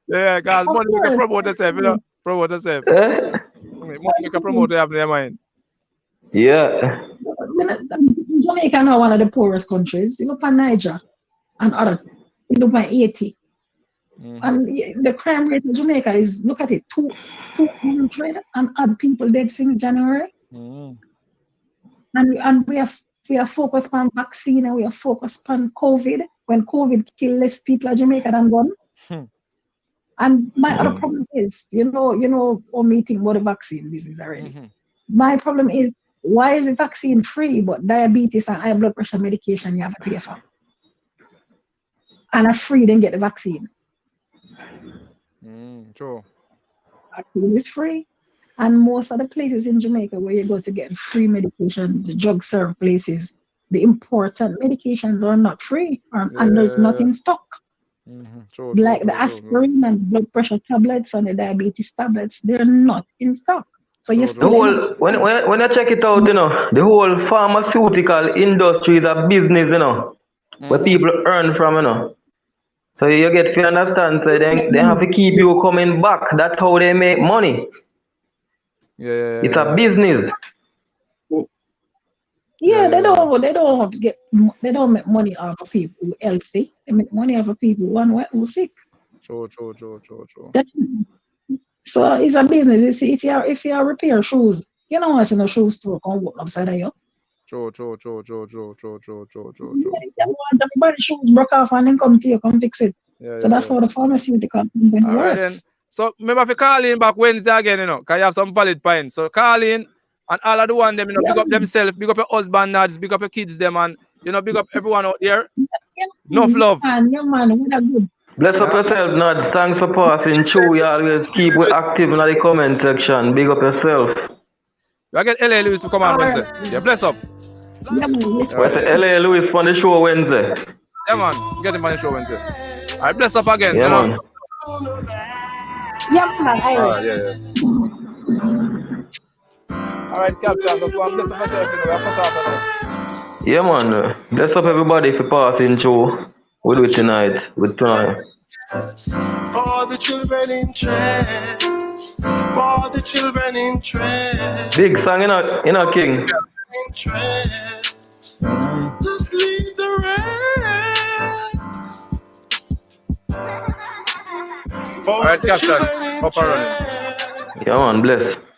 [SPEAKER 3] Yeah, because money you can promote yourself, you know. Promote yourself. Money you can promote yourself in your mind.
[SPEAKER 13] Yeah.
[SPEAKER 12] Jamaica is now one of the poorest countries. You look at Niger and others. You look at Haiti. And the crime rate in Jamaica is, look at it, 200 and odd people dead since January. And we are focused on vaccine and we are focused on COVID. When COVID killed less people in Jamaica than gone. And my other problem is, you know, or meeting about the vaccine business already. My problem is, why is the vaccine free, but diabetes and high blood pressure medication you have to pay for? And it's free, then get the vaccine.
[SPEAKER 3] True.
[SPEAKER 12] It's free. And most of the places in Jamaica where you go to get free medication, the drug serve places, the important medications are not free, and there's nothing in stock. Like the aspirin and blood pressure tablets and the diabetes tablets, they're not in stock. So you still
[SPEAKER 13] when I check it out, you know, the whole pharmaceutical industry is a business, you know, where people earn from, you know. So you get to understand, so they have to keep you coming back. That's how they make money. It's a business.
[SPEAKER 12] They don't make money off of people who are healthy. They make money off of people who are sick.
[SPEAKER 3] True.
[SPEAKER 12] So it's a business. If you repair shoes, you know what, in a shoe store can walk upside of you.
[SPEAKER 3] True.
[SPEAKER 12] Everybody's shoes broke off and then come to you, come fix it. So that's how the pharmaceutical company works.
[SPEAKER 3] Right, then. So remember if you call in back Wednesday again, you know, because you have some valid points. So call in and all of the one them, you know, big up themselves, big up your husband, nads, big up your kids, them, and you know, big up everyone out there. Enough love.
[SPEAKER 13] Bless up yourself, Nad. Thanks for passing through. You always keep active in the comment section. Big up yourself.
[SPEAKER 3] I get LA Lewis to come on Wednesday. Yeah, bless up.
[SPEAKER 13] What's LA Lewis on the show Wednesday?
[SPEAKER 3] Yeah, man. Get him on the show Wednesday. All right, bless up again.
[SPEAKER 13] Yeah, man.
[SPEAKER 3] Yeah. All right, Captain. That's why I'm blessing myself. You know, I put off.
[SPEAKER 13] Yeah, man. Bless up everybody for passing through. We'll do it tonight. With tonight.
[SPEAKER 2] For the children in trance. For the children in trance.
[SPEAKER 13] Big song, you know, King.
[SPEAKER 2] In trance. Just leave the
[SPEAKER 3] All right, Captain. Up and running.
[SPEAKER 13] Yeah, man, bless.